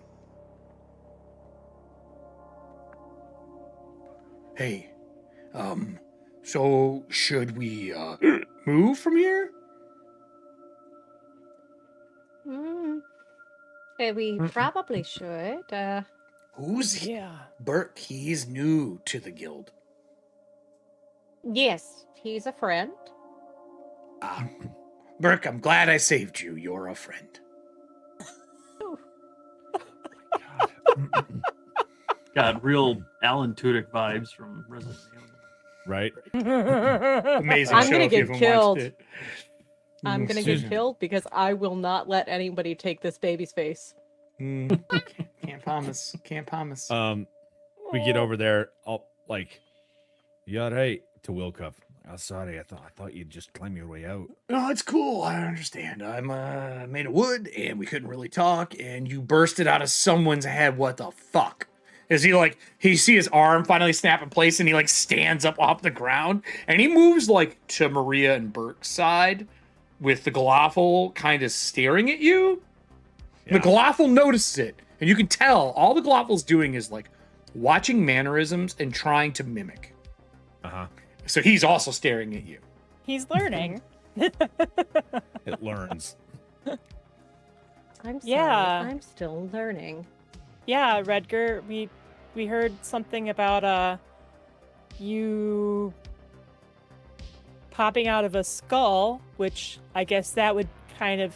A: Hey, so should we move from here?
E: We probably should.
A: Who's he?
D: Yeah.
A: Burke, he's new to the guild.
E: Yes, he's a friend.
A: Burke, I'm glad I saved you. You're a friend.
C: Got real Alan Tudyk vibes from Resident Evil.
F: Right?
A: Amazing
E: I'm
A: show
E: gonna
A: if you
E: get
A: haven't
E: killed.
A: watched it.
E: I'm gonna get killed because I will not let anybody take this baby's face.
A: Can't promise. Can't promise.
F: We get over there. I'll like, you all right? To Wilcuff. Oh, sorry. I thought you'd just climb your way out.
A: No, it's cool. I understand. I'm made of wood, and we couldn't really talk, and you bursted out of someone's head. What the fuck? Is he see his arm finally snap in place, and he like stands up off the ground, and he moves like to Maria and Burke's side, with the Glawful kind of staring at you.
F: Yeah.
A: The Glawful notices it, and you can tell all the Glawful's doing is like watching mannerisms and trying to mimic.
F: Uh-huh.
A: So he's also staring at you.
D: He's learning.
F: It learns.
E: I'm sorry.
D: Yeah.
E: I'm still learning.
D: Yeah, Redger, we heard something about you popping out of a skull, which I guess that would have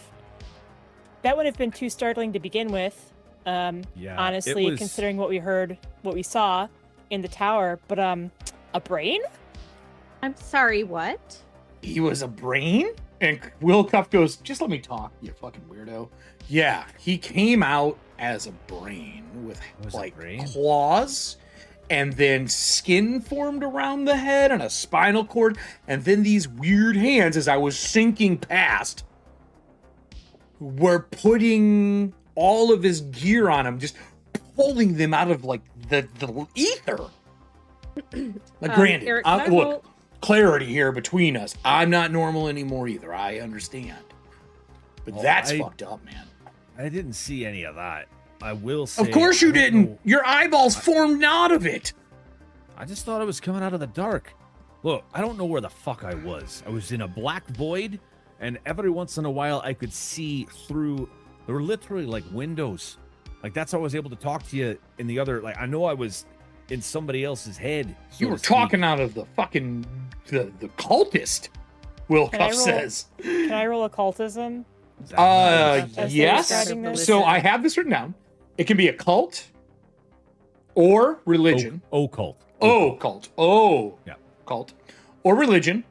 D: been too startling to begin with.
F: Yeah.
D: Honestly,
F: it was-
D: considering what we saw in the tower, but A brain?
E: I'm sorry, what?
A: He was a brain? And Will Cuff goes, just let me talk, you fucking weirdo. Yeah, he came out as a brain with
F: Was a
A: like
F: brain?
A: claws, and then skin formed around the head and a spinal cord, and then these weird hands as I was sinking past were putting all of his gear on him, just pulling them out of like the ether. Like, granted,
E: Eric, can I
A: look,
E: roll-
A: clarity here between us. I'm not normal anymore either. I understand. But
F: Oh,
A: that's
F: I-
A: fucked up, man.
F: I didn't see any of that. I will say.
A: Of course you
F: I don't
A: didn't.
F: know-
A: Your eyeballs formed out of it.
F: I just thought it was coming out of the dark. Look, I don't know where the fuck I was. I was in a black void, and every once in a while I could see through. There were literally like windows. Like, that's how I was able to talk to you in the other. Like, I know I was in somebody else's head. so
A: You were
F: to speak.
A: talking out of the fucking the cultist. Will
D: Can I
A: Cuff
D: roll-
A: says.
D: Can I roll occultism?
F: Is that nice?
D: As they're
A: Yes.
D: describing this?
A: So I have this written down. It can be a cult or religion.
F: Occult.
A: Oh, cult. Oh,
F: Yeah.
A: cult or religion.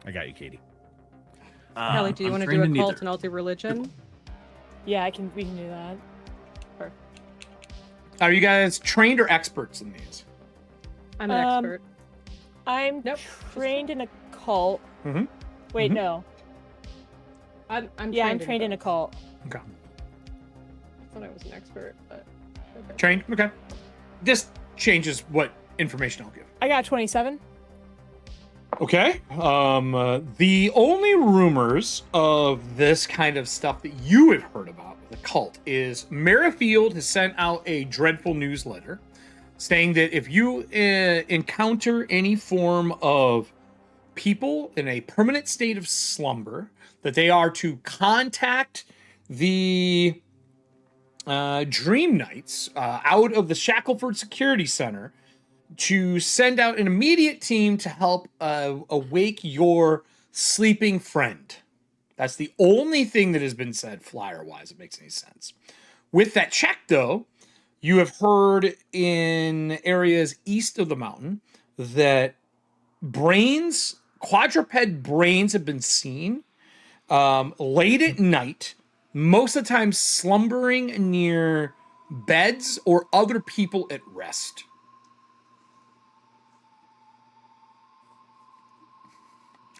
F: I got you, Katie.
E: Kelly, do you
C: I'm
E: want to
C: trained
E: do
C: in
E: a cult
C: neither.
E: and I'll do religion?
D: Yeah, we can do that.
A: Are you guys trained or experts in these?
E: I'm an
D: Um,
E: expert.
D: I'm
E: Nope.
D: trained in a cult.
A: Mhm.
D: Wait,
A: Mhm.
D: no.
E: I'm
D: Yeah, I'm trained in a cult.
A: Okay.
E: I thought I was an expert, but okay.
A: Trained. Okay. This changes what information I'll give.
D: I got 27.
A: Okay. The only rumors of this kind of stuff that you have heard about with the cult is Merrifield has sent out a dreadful newsletter saying that if you encounter any form of people in a permanent state of slumber, that they are to contact the Dream Knights out of the Shackleford Security Center to send out an immediate team to help awake your sleeping friend. That's the only thing that has been said flyer-wise that makes any sense. With that check, though, you have heard in areas east of the mountain that quadruped brains have been seen late at night, most of the time slumbering near beds or other people at rest.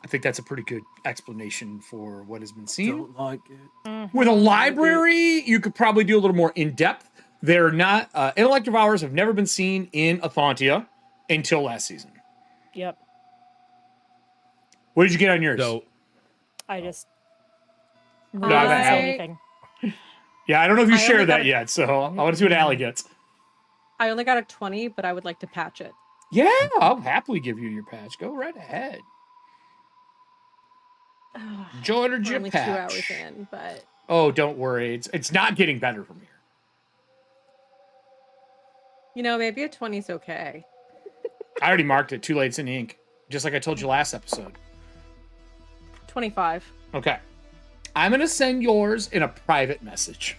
A: I think that's a pretty good explanation for what has been seen.
C: Don't like it.
A: With a library, you could probably do a little more in depth. They're not intellect devourers have never been seen in ETHUANTIA until last season.
D: Yep.
A: What did you get on yours?
F: So,
D: I just.
A: No,
D: Really
A: I-
D: doesn't say anything.
A: Yeah, I don't know if you
E: I only
A: shared
E: got
A: that
E: a-
A: yet, so I want to see what Allie gets.
E: I only got a 20, but I would like to patch it.
A: Yeah, I'll happily give you your patch. Go right ahead. Join or
E: We're only 2
A: patch.
E: hours in, but
A: Oh, don't worry. It's not getting better from here.
E: maybe a 20 is okay.
A: I already marked it. Too late. It's in ink. Just like I told you last episode.
E: 25.
A: Okay. I'm going to send yours in a private message.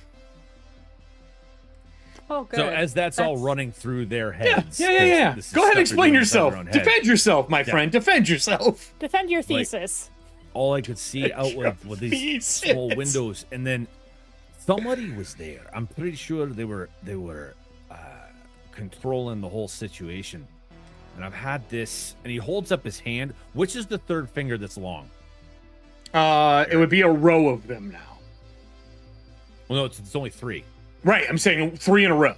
E: Oh, good.
F: so as that's all
E: That's-
F: running through their
A: Yeah,
F: heads.
A: yeah.
F: 'cause this is
A: Go ahead
F: stuff
A: and
F: they're
A: explain
F: doing inside
A: yourself.
F: their own head.
A: Defend yourself, my
F: Yeah.
A: friend. Defend yourself.
D: Defend your thesis.
F: All I could see out with these
A: Thesis.
F: small windows, and then somebody was there. I'm pretty sure they were controlling the whole situation. And I've had this, and he holds up his hand. Which is the third finger that's long?
A: It would be a row of them now.
F: Well, no, it's only 3.
A: Right. I'm saying 3 in a row.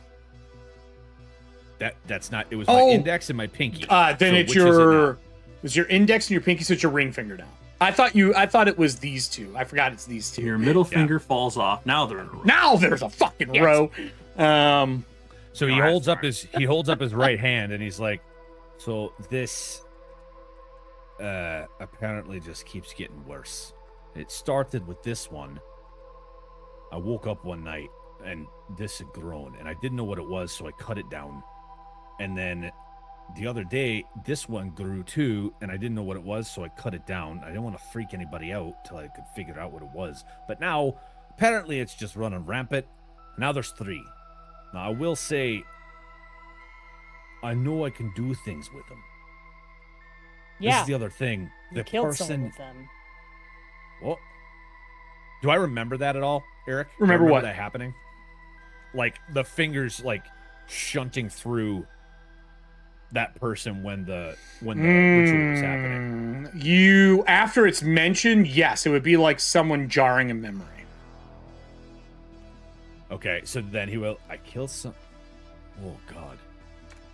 F: That's not. It was
A: Oh.
F: my index and my pinky.
A: Then
F: So
A: it's
F: which is it now?
A: it's your index and your pinky, so it's your ring finger now. I thought it was these two. I forgot it's these two.
C: Your middle finger falls off. Now they're in a row.
A: Now there's a fucking
D: Yes.
A: row.
F: So he
C: All right,
F: holds up
C: sorry.
F: his right hand, and he's like, "So this apparently just keeps getting worse. It started with this one. I woke up one night and this had grown, and I didn't know what it was, so I cut it down. And then the other day, this one grew too, and I didn't know what it was, so I cut it down. I didn't want to freak anybody out till I could figure out what it was. But now, apparently, it's just running rampant. Now there's 3. Now, I will say, I know I can do things with them. This
D: Yeah.
F: is the other thing.
D: You
F: The
D: killed someone
F: person.
D: with them.
F: Well, do I remember that at all, Eric? Do I
A: Remember what?
F: that happening? Like the fingers, like shunting through that person when the ritual was happening.
A: You, after it's mentioned, yes, it would be like someone jarring a memory.
F: Okay, so then he will. I killed some. Oh God!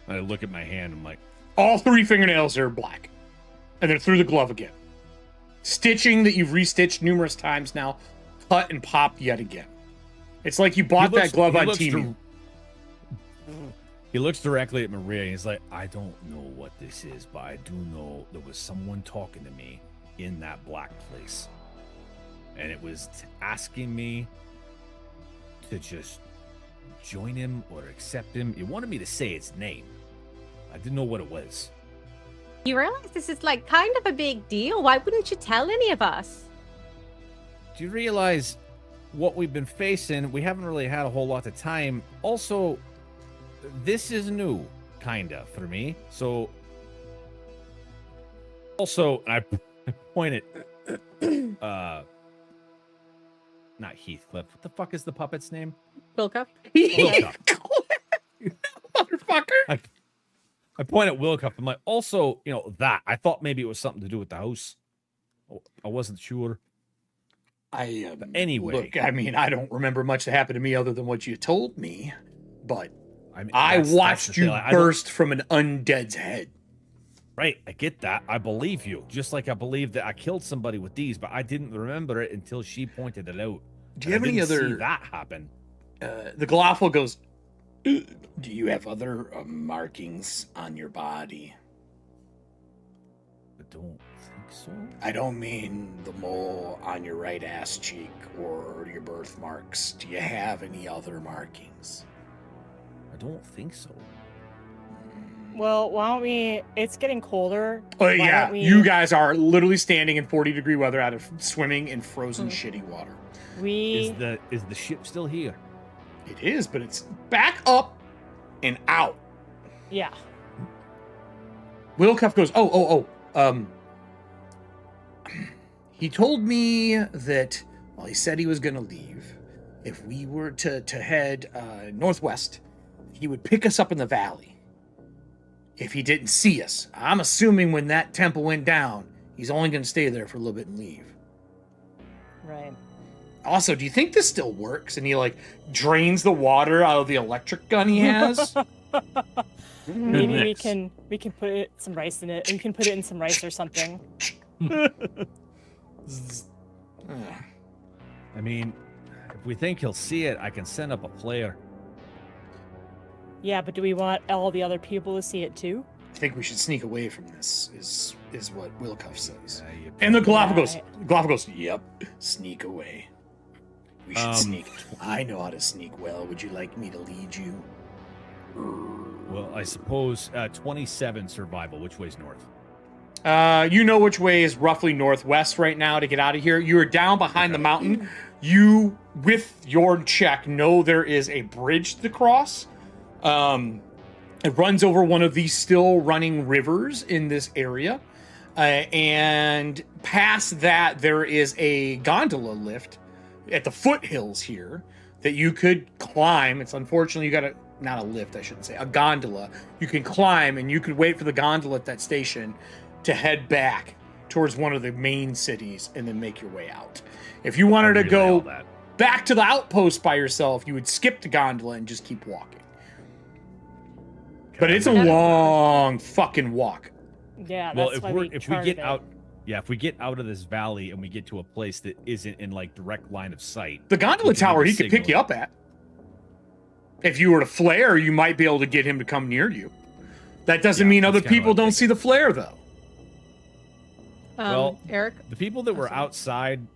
F: I look at my hand. I'm like,
A: All 3 fingernails are black, and they're through the glove again. Stitching that you've restitched numerous times now, cut and popped yet again. It's like you bought that glove on TV.
F: He looks directly at Maria and he's like, I don't know what this is, but I do know there was someone talking to me in that black place. And it was asking me to just join him or accept him. It wanted me to say its name. I didn't know what it was.
E: You realize this is like kind of a big deal. Why wouldn't you tell any of us?
F: Do you realize what we've been facing? We haven't really had a whole lot of time. Also, this is new, kinda, for me. So, also, I pointed, not Heathcliff. What the fuck is the puppet's name?
E: Wilco?
F: Wilcup.
A: Motherfucker.
F: I point at Wilcup. I'm like, also, that. I thought maybe it was something to do with the house. I wasn't sure. Anyway.
A: Look, I mean, I don't remember much that happened to me other than what you told me, but
F: I mean,
A: I
F: that's
A: watched
F: the
A: you
F: thing. I
A: burst from an undead's head.
F: Right, I get that. I believe you. Just like I believe that I killed somebody with these, but I didn't remember it until she pointed it out.
A: Do you have any other...
F: see that happen?
A: The Glawful goes, do you have other markings on your body?
F: I don't think so.
A: I don't mean the mole on your right ass cheek or your birthmarks. Do you have any other markings?
F: I don't think so.
D: Well, why don't we? It's getting colder.
A: Oh
D: Why
A: yeah,
D: don't we-
A: you guys are literally standing in 40-degree weather out of swimming in frozen shitty water.
D: We
F: Is the ship still here?
A: It is, but it's back up and out.
D: yeah.
A: Wilcuff goes, he told me that, well, he said he was going to leave. If we were to head northwest, he would pick us up in the valley. If he didn't see us. I'm assuming when that temple went down, he's only going to stay there for a little bit and leave.
D: Right.
A: Also, do you think this still works? And he, like, drains the water out of the electric gun he has?
D: Maybe we
C: mix.
D: can put some rice in it. We can put it in some rice or something.
F: I mean, if we think he'll see it, I can send up a flare.
D: Yeah, but do we want all the other people to see it too?
A: I think we should sneak away from this, is what Wilcuff says.
F: You
A: And the
F: probably-
A: Glawful goes, yep, sneak away. We should
F: Um,
A: sneak. I know how to sneak well. Would you like me to lead you?
F: Well, I suppose 27 survival. Which way's north?
A: You know which way is roughly northwest right now to get out of here. You are down behind the mountain. You, with your check, know there is a bridge to cross. It runs over one of these still running rivers in this area. And past that, there is a gondola lift at the foothills here that you could climb. It's unfortunately, you got to, not a lift, I shouldn't say, a gondola. You can climb and you could wait for the gondola at that station to head back towards one of the main cities and then make your way out. If you wanted to
F: relay all
A: go
F: that.
A: back to the outpost by yourself, you would skip the gondola and just keep walking. But it's a long fucking walk.
D: Yeah,
F: Well,
D: that's why we
F: if we
D: charted
F: get
D: it.
F: out, yeah, if we get out of this valley and we get to a place that isn't in like direct line of sight,
A: The gondola
F: we can
A: tower
F: maybe
A: he could pick you
F: signal.
A: up at. If you were to flare, you might be able to get him to come near you. That doesn't
F: Yeah,
A: mean
F: that's
A: other
F: kinda
A: people
F: what I'm
A: don't see the flare, though.
F: Well,
E: Eric?
F: The people that were
E: Sorry.
F: outside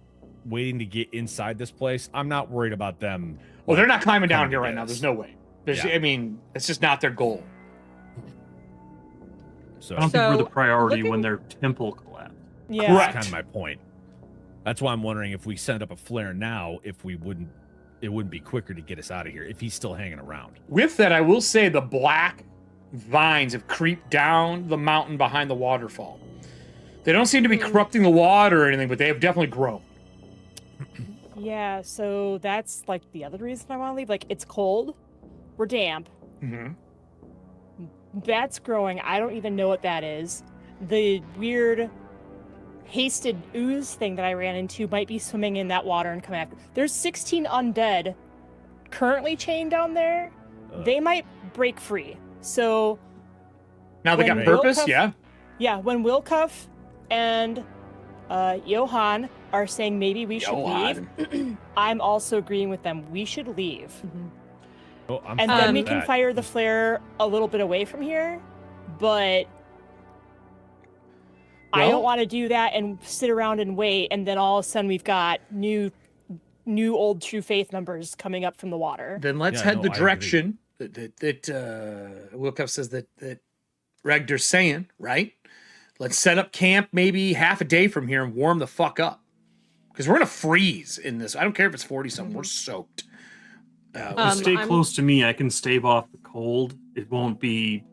F: waiting to get inside this place, I'm not worried about them.
A: Well, they're not climbing down
F: coming
A: here
F: to
A: right
F: get
A: now.
F: us.
A: There's no way. There's,
F: Yeah.
A: I mean, it's just not their goal.
F: So
C: I don't think we're the
E: So,
C: priority
E: looking-
C: when their temple collapsed.
D: Yeah.
A: Correct.
F: that's kind of my point. That's why I'm wondering if we send up a flare now, if it wouldn't be quicker to get us out of here if he's still hanging around.
A: With that, I will say the black vines have creeped down the mountain behind the waterfall. They don't seem to be corrupting the water or anything, but they have definitely grown.
D: Yeah, so that's like the other reason I want to leave. Like, it's cold, we're damp.
A: Mm-hmm.
D: That's growing. I don't even know what that is. The weird hasted ooze thing that I ran into might be swimming in that water and coming after. There's 16 undead currently chained down there. They might break free. So
A: Now they got
D: when
A: purpose,
D: Wilcuff-
A: yeah.
D: Yeah, when Wilcuff and Johan are saying maybe we should leave, I'm also agreeing with them. We should leave.
F: Oh, I'm
D: And
F: fine
D: then we
F: with
D: can
F: that.
D: fire the flare a little bit away from here, but I
A: Well-
D: don't want to do that and sit around and wait, and then all of a sudden we've got new old True Faith members coming up from the water.
A: Then let's
F: Yeah,
A: head
F: no,
A: the
F: I agree.
A: direction that Wilcuff says that Regdar's saying, right? Let's set up camp maybe half a day from here and warm the fuck up. Because we're gonna freeze in this. I don't care if it's 40 something. We're soaked.
C: Stay
E: I'm-
C: close to me. I can stave off the cold. It won't be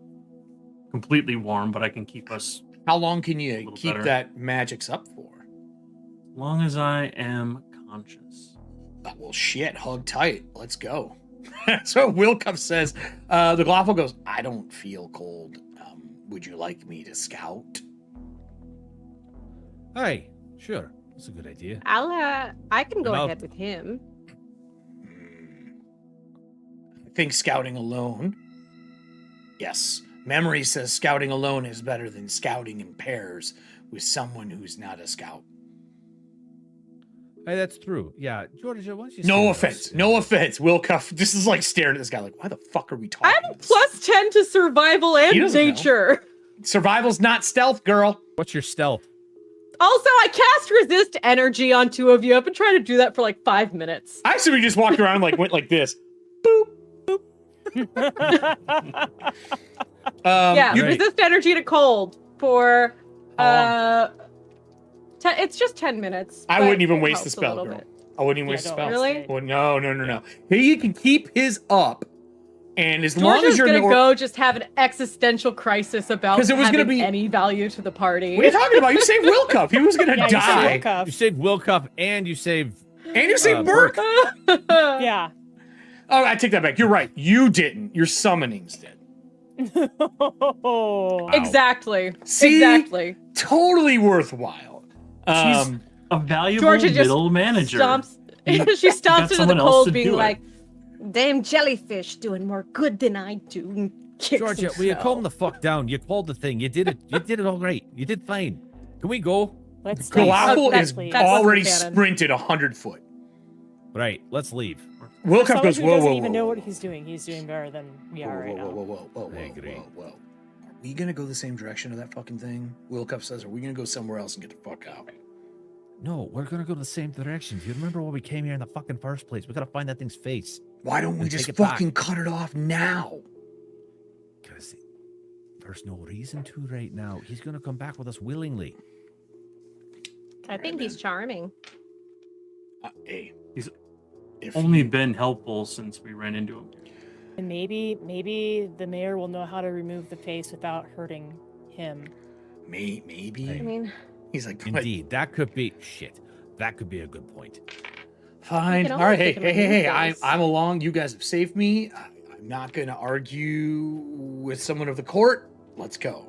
C: completely warm, but I can keep us
A: How long can you
C: little
A: keep
C: better.
A: that magics up for?
C: as long as I am conscious.
A: Oh, well, shit, hug tight. Let's go. So Wilcuff says, the Glawful goes, I don't feel cold. Would you like me to scout?
F: Hey, sure. That's a good idea.
E: I can go
F: And I'll-
E: ahead with him.
A: I think scouting alone. Yes. Memory says scouting alone is better than scouting in pairs with someone who's not a scout.
F: Hey, that's true. Yeah, Georgia, why don't you
A: No
F: stay with
A: offense.
F: us?
A: No offense. Wilcuff, this is like staring at this guy like, why the fuck are we talking?
E: I have a
A: about this?
E: plus 10 to survival
A: He
E: and
A: doesn't know.
E: nature.
A: Survival's not stealth, girl.
F: What's your stealth?
E: Also, I cast resist energy on two of you. I've been trying to do that for like 5 minutes.
A: I assume we just walked around and like went like this.
E: Yeah,
A: you-
F: Right.
E: resist energy to cold for
A: How
E: it's just 10 minutes.
A: I
E: but
A: wouldn't even
E: it
A: waste the
E: helps a
A: spell,
E: little
A: girl.
E: bit.
A: I wouldn't even
D: Yeah,
A: waste the
D: don't
A: spell.
E: Really?
A: Well, no. He can keep his up, and as long as
E: Georgia's
A: you're in
E: gonna
A: the
E: go just have an existential crisis about
A: 'Cause it was gonna
E: having
A: be-
E: any value to the party.
A: What are you talking about? You saved Wilcuff. He was gonna
D: Yeah, you said
A: die.
D: Wilcuff.
F: You saved Wilcuff and you saved.
A: And you saved Burke.
D: Yeah.
A: Oh, I take that back. You're right. You didn't. Your summonings did.
E: Exactly.
A: See?
E: Exactly.
A: Totally worthwhile.
C: She's a valuable
E: Georgia just
C: middle manager.
E: Stomps. She
C: got
E: stomps into the
C: someone else
E: cold,
C: to
E: being
C: do it.
E: like, "Damn jellyfish doing more good than I do." And kicks
F: Georgia, will you
E: himself.
F: calm the fuck down? You called the thing. You did it. You did it all right. You did fine. Can we go?
D: Let's
A: Glawful
E: that's-
A: is
E: that wasn't
A: already
E: canon.
A: sprinted 100 foot.
F: Right. Let's leave.
A: Wilcuff
D: Someone
A: goes,
D: who
A: whoa,
D: doesn't
A: whoa,
D: even
A: whoa.
D: know what he's doing. He's doing better than we are right now.
A: Whoa.
F: I agree.
A: Are we gonna go the same direction of that fucking thing? Wilcuff says, are we gonna go somewhere else and get the fuck out?
F: No, we're gonna go the same direction. Do you remember why we came here in the fucking first place? We gotta find that thing's face.
A: Why don't we
F: And
A: just
F: take it back.
A: fucking cut it off now?
F: Because there's no reason to right now. He's gonna come back with us willingly.
E: I think he's charming.
A: Hey,
C: He's
A: if
C: only been helpful since we ran into him.
D: And maybe the mayor will know how to remove the face without hurting him.
A: maybe
E: I mean,
A: he's like,
F: Indeed, that could be shit. That could be a good point.
A: fine.
E: can
A: All
E: always
A: right,
E: take him a new
A: hey,
E: face.
A: I'm along. You guys have saved me. I'm not gonna argue with someone of the court. Let's go.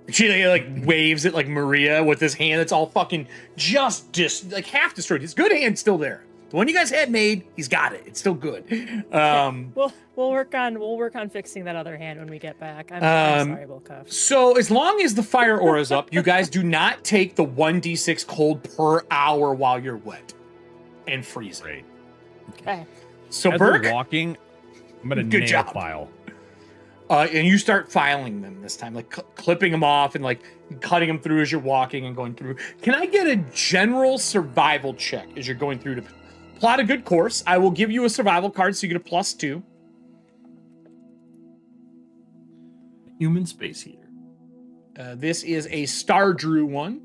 A: And she like waves at like Maria with his hand that's all fucking just like half destroyed. His good hand's still there. The one you guys had made, he's got it. It's still good.
D: We'll work on fixing that other hand when we get back. I'm sorry, Wilcuff.
A: So as long as the fire aura's up, you guys do not take the 1d6 cold per hour while you're wet and freezing.
F: Great.
D: Okay.
A: So
F: As
A: Burke,
F: we're walking, I'm gonna
A: Good
F: nail
A: job.
F: file.
A: and you start filing them this time, like clipping them off and like cutting them through as you're walking and going through. Can I get a general survival check as you're going through to plot a good course? I will give you a survival card, so you get a +2.
C: Human space heater.
A: This is a Star Drew one.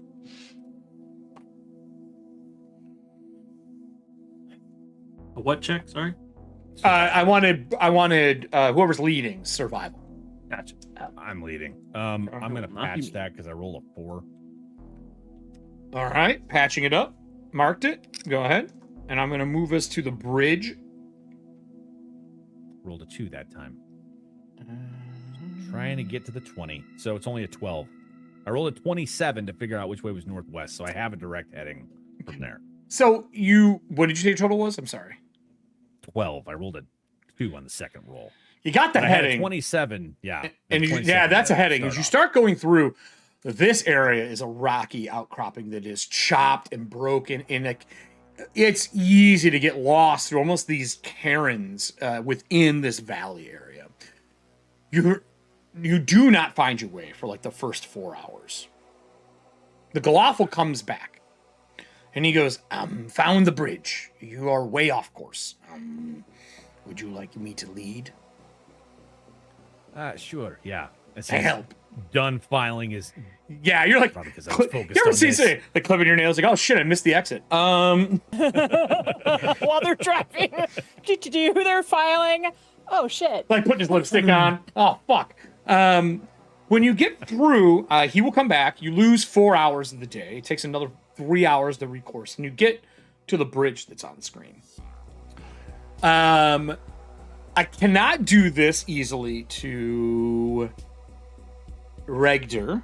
C: A what check? Sorry.
A: I wanted whoever's leading survival.
C: Gotcha.
F: I'm leading. I'm gonna
C: Not
F: patch
C: you.
F: that because I rolled a 4.
A: All right, patching it up. Marked it. Go ahead. And I'm going to move us to the bridge.
F: Rolled a 2 that time. Trying to get to the 20. So it's only a 12. I rolled a 27 to figure out which way was northwest, so I have a direct heading from there.
A: So what did you say your total was? I'm sorry.
F: 12. I rolled a 2 on the second roll.
A: You got the
F: But I had a
A: heading.
F: 27, yeah.
A: And
F: a 27
A: that's a heading.
F: start
A: As you
F: off.
A: start going through, this area is a rocky outcropping that is chopped and broken, and it's easy to get lost through almost these cairns within this valley area. You do not find your way for like the first 4 hours. The Galafel comes back, and he goes, found the bridge. You are way off course. Would you like me to lead?
F: Sure, yeah.
A: To help.
F: Done filing is
A: Yeah, you're like,
F: probably because I was
A: you
F: focused
A: ever
F: on
A: see
F: this.
A: say like clipping your nails? Like, oh shit, I missed the exit.
D: While they're driving, they're filing. Oh shit!
A: Like putting his lipstick on. Oh fuck. When you get through, he will come back. You lose 4 hours of the day. It takes another 3 hours to recourse, and you get to the bridge that's on the screen. I cannot do this easily to Regder,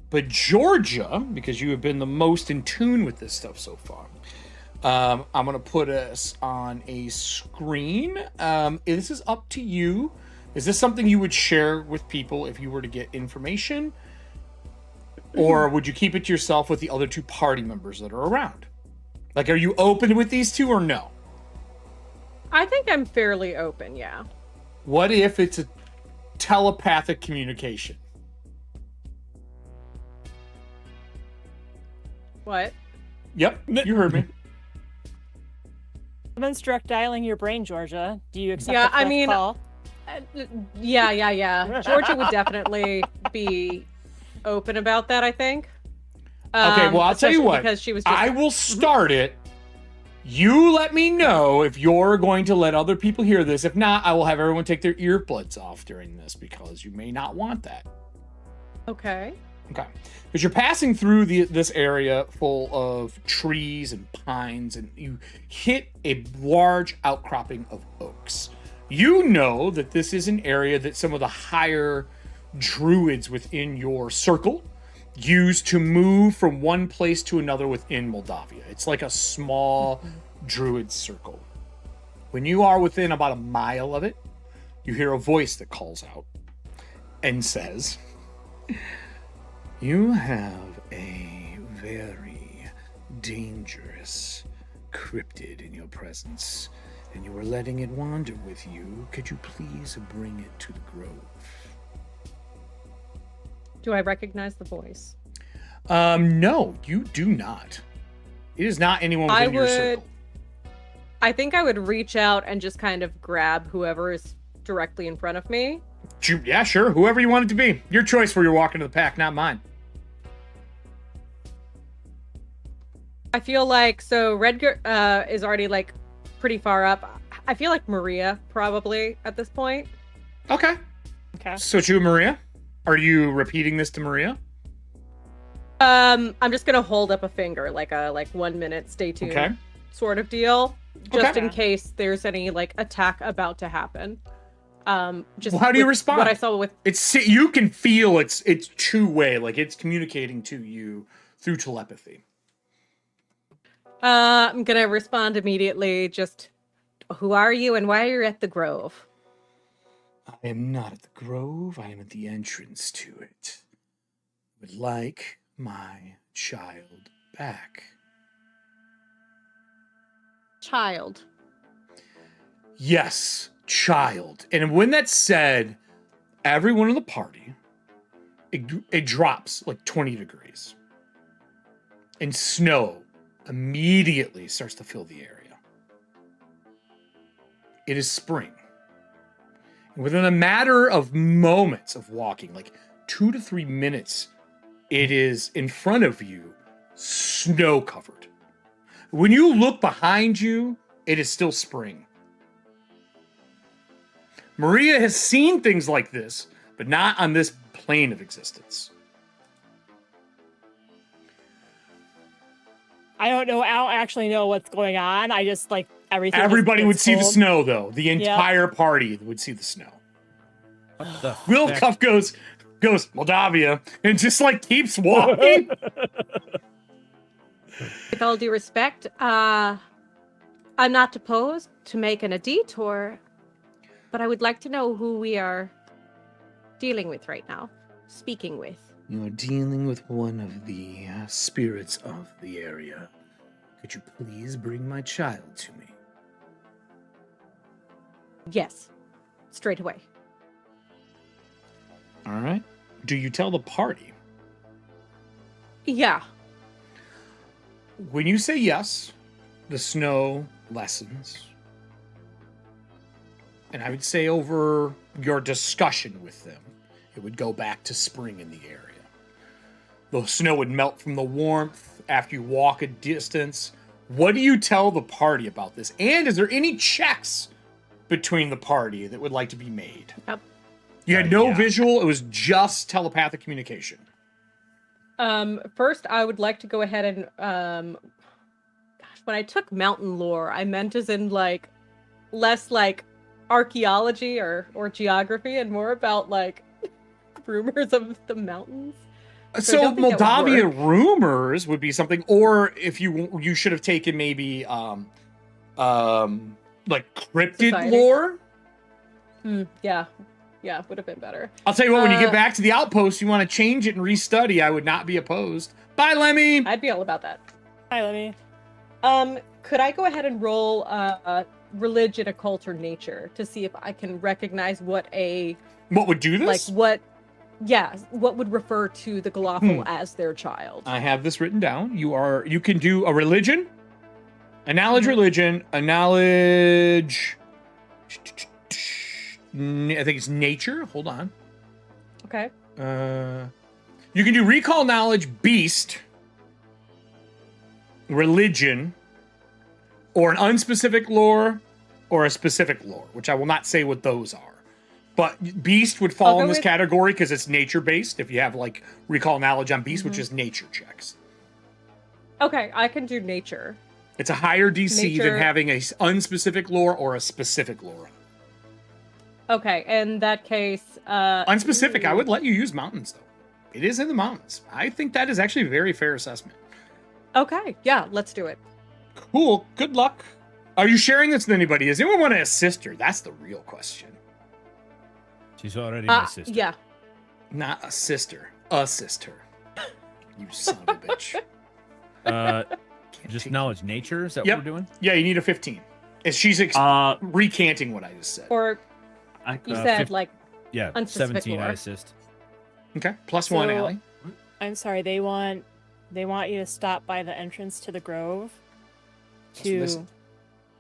A: but Georgia, because you have been the most in tune with this stuff so far, I'm going to put us on a screen. This is up to you. Is this something you would share with people if you were to get information? Or would you keep it to yourself with the other 2 party members that are around? Like, are you open with these 2 or no?
E: I think I'm fairly open, yeah.
A: What if it's a telepathic communication?
E: What?
A: Yep, you heard me.
D: Someone's direct dialing your brain, Georgia. Do you accept
E: Yeah,
D: the
E: I
D: correct
E: mean,
D: call?
E: Yeah. Georgia would definitely be open about that, I think.
A: Okay, well, I'll tell you
E: especially
A: what.
E: Because she was just,
A: I will start it. You let me know if you're going to let other people hear this. If not, I will have everyone take their earbuds off during this because you may not want that.
E: Okay.
A: Okay. Because you're passing through this area full of trees and pines, and you hit a large outcropping of oaks. You know that this is an area that some of the higher druids within your circle use to move from one place to another within Moldavia. It's like a small druid circle. When you are within about a mile of it, you hear a voice that calls out and says, "You have a very dangerous cryptid in your presence, and you are letting it wander with you. Could you please bring it to the grove?"
E: Do I recognize the voice?
A: No, you do not. It is not anyone within your circle.
E: I think I would reach out and just kind of grab whoever is directly in front of me.
A: Yeah, sure. Whoever you want it to be. Your choice where you're walking to the pack, not mine.
E: I feel like, so Redger is already like pretty far up. I feel like Maria probably at this point.
A: Okay.
D: Okay.
A: So it's you and Maria? Are you repeating this to Maria?
E: I'm just gonna hold up a finger, like a 1 minute stay tuned
A: Okay.
E: sort of deal, just
A: Okay.
E: in case there's any like attack about to happen. Just
A: Well, how do you
E: with
A: respond?
E: What I saw with
A: You can feel it's two-way, like it's communicating to you through telepathy.
E: I'm gonna respond immediately. Just, who are you and why are you at the Grove?
A: I am not at the grove. I am at the entrance to it. Would like my child back.
E: Child.
A: Yes, child. And when that's said, everyone in the party, it drops like 20 degrees. And snow immediately starts to fill the area. It is spring. And within a matter of moments of walking, like 2 to 3 minutes, it is in front of you, snow covered. When you look behind you, it is still spring. Maria has seen things like this, but not on this plane of existence.
D: I don't know. I don't actually know what's going on. I just like everything.
A: Everybody would
D: gets
A: see the
D: told.
A: snow, though. The entire party would see the snow.
F: What the
A: Will
F: heck?
A: Cuff goes Moldavia and just like keeps walking.
E: With all due respect, I'm not opposed to making a detour, but I would like to know who we are dealing with right now, speaking with.
A: You're dealing with one of the spirits of the area. Could you please bring my child to me?
E: Yes, straight away.
A: All right. Do you tell the party?
E: Yeah.
A: When you say yes, the snow lessens. And I would say over your discussion with them, it would go back to spring in the area. The snow would melt from the warmth after you walk a distance. What do you tell the party about this? And is there any checks between the party that would like to be made?
E: Yep.
A: You had no
F: Yeah.
A: visual, it was just telepathic communication.
E: First, I would like to go ahead and, gosh, when I took mountain lore, I meant as in like less like archaeology or geography and more about like rumors of the mountains. So I
A: So
E: don't think that would
A: Moldavia
E: work.
A: rumors would be something, or if you should have taken maybe like cryptid
E: Society.
A: lore.
E: Yeah, would have been better.
A: I'll tell you what, when you get
E: Uh,
A: back to the outpost, you want to change it and restudy, I would not be opposed. Bye, Lemmy!
E: I'd be all about that.
D: Hi, Lemmy.
E: Could I go ahead and roll religion, occult, or nature to see if I can recognize what a
A: What would do this?
E: what would refer to the Galafel as their child?
A: I have this written down. You can do a religion, a knowledge religion, a knowledge... I think it's nature. Hold on.
E: Okay.
A: You can do recall knowledge, beast, religion, or an unspecific lore, or a specific lore, which I will not say what those are. But beast would fall
E: I'll
A: in
E: go
A: this
E: with-
A: category because it's nature based. If you have like recall knowledge on beast, which is nature checks,
E: Okay, I can do nature.
A: it's a higher DC than
E: Nature-
A: having a unspecific lore or a specific lore.
E: Okay, in that case,
A: Unspecific, I would let you use mountains though. It is in the mountains. I think that is actually a very fair assessment.
E: Okay, yeah, let's do it.
A: Cool. Good luck. Are you sharing this with anybody? Does anyone want to assist her? That's the real question.
F: She's already my sister.
E: Yeah.
A: Not a sister. A sister. You son of a bitch.
F: Just knowledge nature, is that
A: Yep.
F: what we're doing?
A: Yeah, you need a 15. As she's recanting what I just said.
E: Or you said like
F: Yeah,
E: unspecific
F: 17 I
E: lore.
F: assist.
A: Okay. Plus one,
D: So-
A: Allie.
D: I'm sorry. They want you to stop by the entrance to the grove
A: So
D: to
A: this-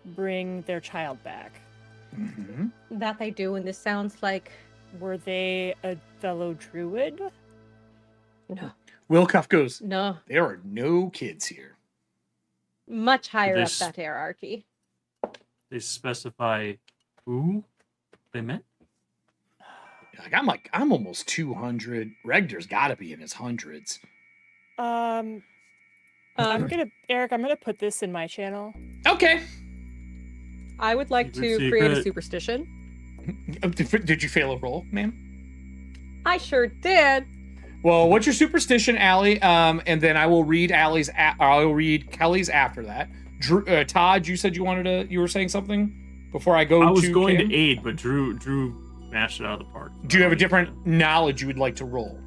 D: bring their child back.
A: Mm-hmm.
E: That they do, and this sounds like
D: Were they a fellow druid?
E: no,
A: Will Cuff goes,
E: no,
A: there are no kids here.
E: much higher
C: This-
E: up that hierarchy.
C: They specify who they met.
A: Like I'm almost 200. Regner's got to be in his hundreds.
D: I'm gonna put this in my channel.
A: Okay.
E: I would like
C: Secret,
E: to create a
C: secret.
E: superstition.
A: Did you fail a roll, ma'am?
E: I sure did.
A: Well, what's your superstition, Allie? And then I will read I'll read Kelly's after that. Drew, Todd, you said you were saying something before I go.
C: I was
A: to
C: going
A: Cam?
C: to aid, but Drew mashed it out of the park.
A: Do you have a different knowledge you would like to roll?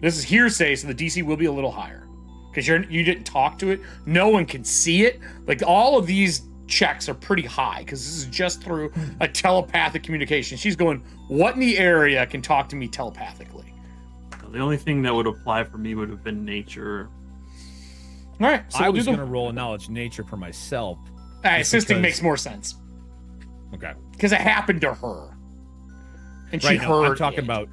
A: This is hearsay, so the DC will be a little higher because you didn't talk to it. No one can see it. Like all of these checks are pretty high because this is just through a telepathic communication. She's going, what in the area can talk to me telepathically?
C: The only thing that would apply for me would have been nature.
A: All right, so
F: I
A: we'll
F: was
A: do
F: going to roll a knowledge nature for myself.
A: assisting
F: because-
A: makes more sense
F: Okay.
A: because it happened to her, and she
F: Right now,
A: heard.
F: I'm talking
A: it.
F: about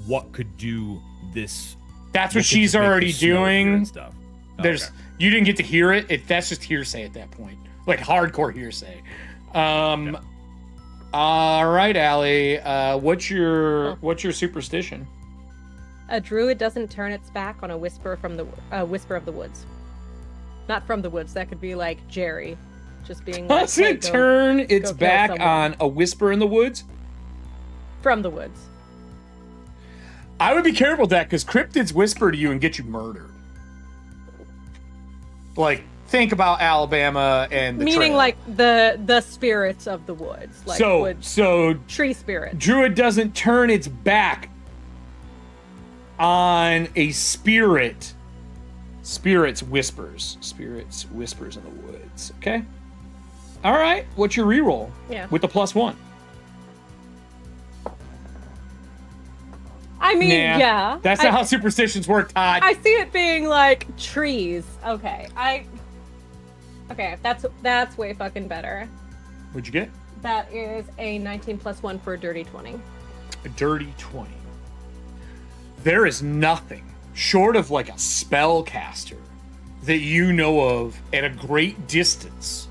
F: what could do this.
A: That's what
F: could
A: she's
F: just make the
A: already
F: snow here
A: doing.
F: and stuff.
A: There's
F: Okay.
A: you didn't get to hear it. That's just hearsay at that point, like hardcore hearsay. All right, Allie. What's your superstition?
E: A druid doesn't turn its back on a whisper from the whisper of the woods. Not from the woods. That could be like Jerry, just being like,
A: Let's turn its
E: kill
A: back
E: someone.
A: on a whisper in the woods.
E: From the woods.
A: I would be careful with that because cryptids whisper to you and get you murdered. Like, think about Alabama and the
E: Meaning
A: trail.
E: like the spirits of the woods. Like
A: so
E: tree spirits.
A: Druid doesn't turn its back on a spirit. Spirits whispers in the woods. Okay. All right. What's your reroll?
E: Yeah.
A: With the +1.
E: I mean,
A: Nah,
E: yeah.
A: That's not how superstitions work, Todd.
E: I see it being like trees. Okay. Okay, that's way fucking better.
A: What'd you get?
E: That is a 19 + 1 for a dirty 20.
A: A dirty 20. There is nothing short of like a spellcaster that you know of at a great distance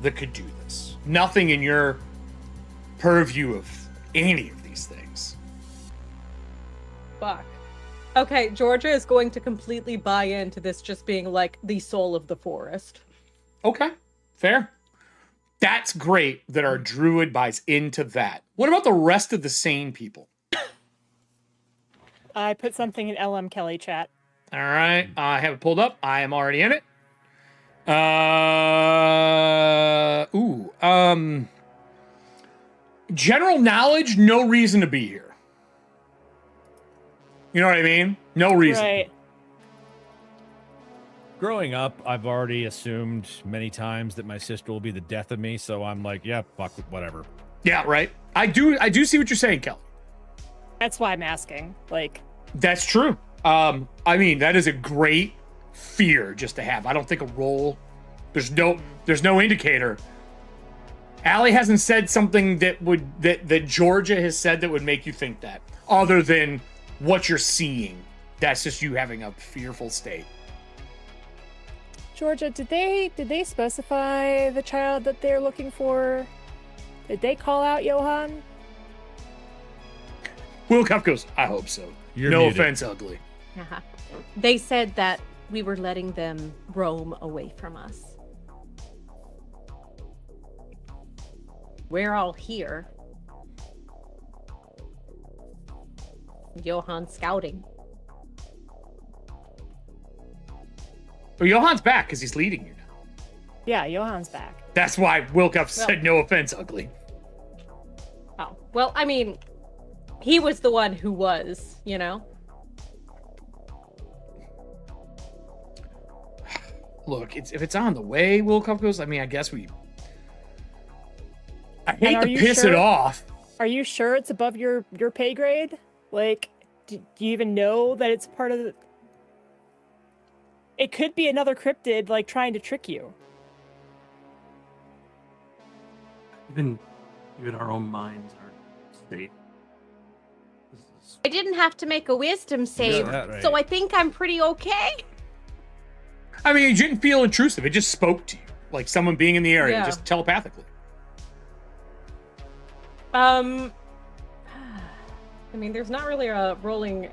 A: that could do this. Nothing in your purview of any of these things.
E: Fuck. Okay, Georgia is going to completely buy into this just being like the soul of the forest.
A: Okay, fair. That's great that our druid buys into that. What about the rest of the sane people?
D: I put something in LM Kelly chat.
A: All right, I have it pulled up. I am already in it. General knowledge, no reason to be here. You know what I mean? No reason.
D: Right.
F: Growing up, I've already assumed many times that my sister will be the death of me, so I'm like, yeah, fuck, whatever.
A: Yeah, right. I do see what you're saying, Kelly.
D: That's why I'm asking. Like,
A: That's true. I mean, that is a great fear just to have. I don't think a roll. There's no indicator. Allie hasn't said something that Georgia has said that would make you think that, other than what you're seeing. That's just you having a fearful state.
D: Georgia, did they specify the child that they're looking for? Did they call out Johan?
A: Will Cup goes, I hope so.
F: You're
A: no
F: muted.
A: offense, ugly.
E: Uh-huh. They said that we were letting them roam away from us. We're all here. Johan's scouting.
A: Well, Johan's back because he's leading you now.
D: Yeah, Johan's back.
A: That's why Will Cup said no offense, ugly.
E: Oh, well, I mean, he was the one who was, you know?
A: Look, if it's on the way, Will Cup goes, I mean, I guess we... I hate
D: are
A: to
D: you
A: piss
D: sure?
A: it off.
D: Are you sure it's above your pay grade? Like, do you even know that it's part of the... It could be another cryptid, like, trying to trick you.
C: Even our own minds are state.
I: I didn't have to make a wisdom save,
F: that right.
I: so I think I'm pretty okay.
A: I mean, it didn't feel intrusive. It just spoke to you. Like someone being in the area,
E: Yeah.
A: just telepathically.
E: I mean, there's not really a rolling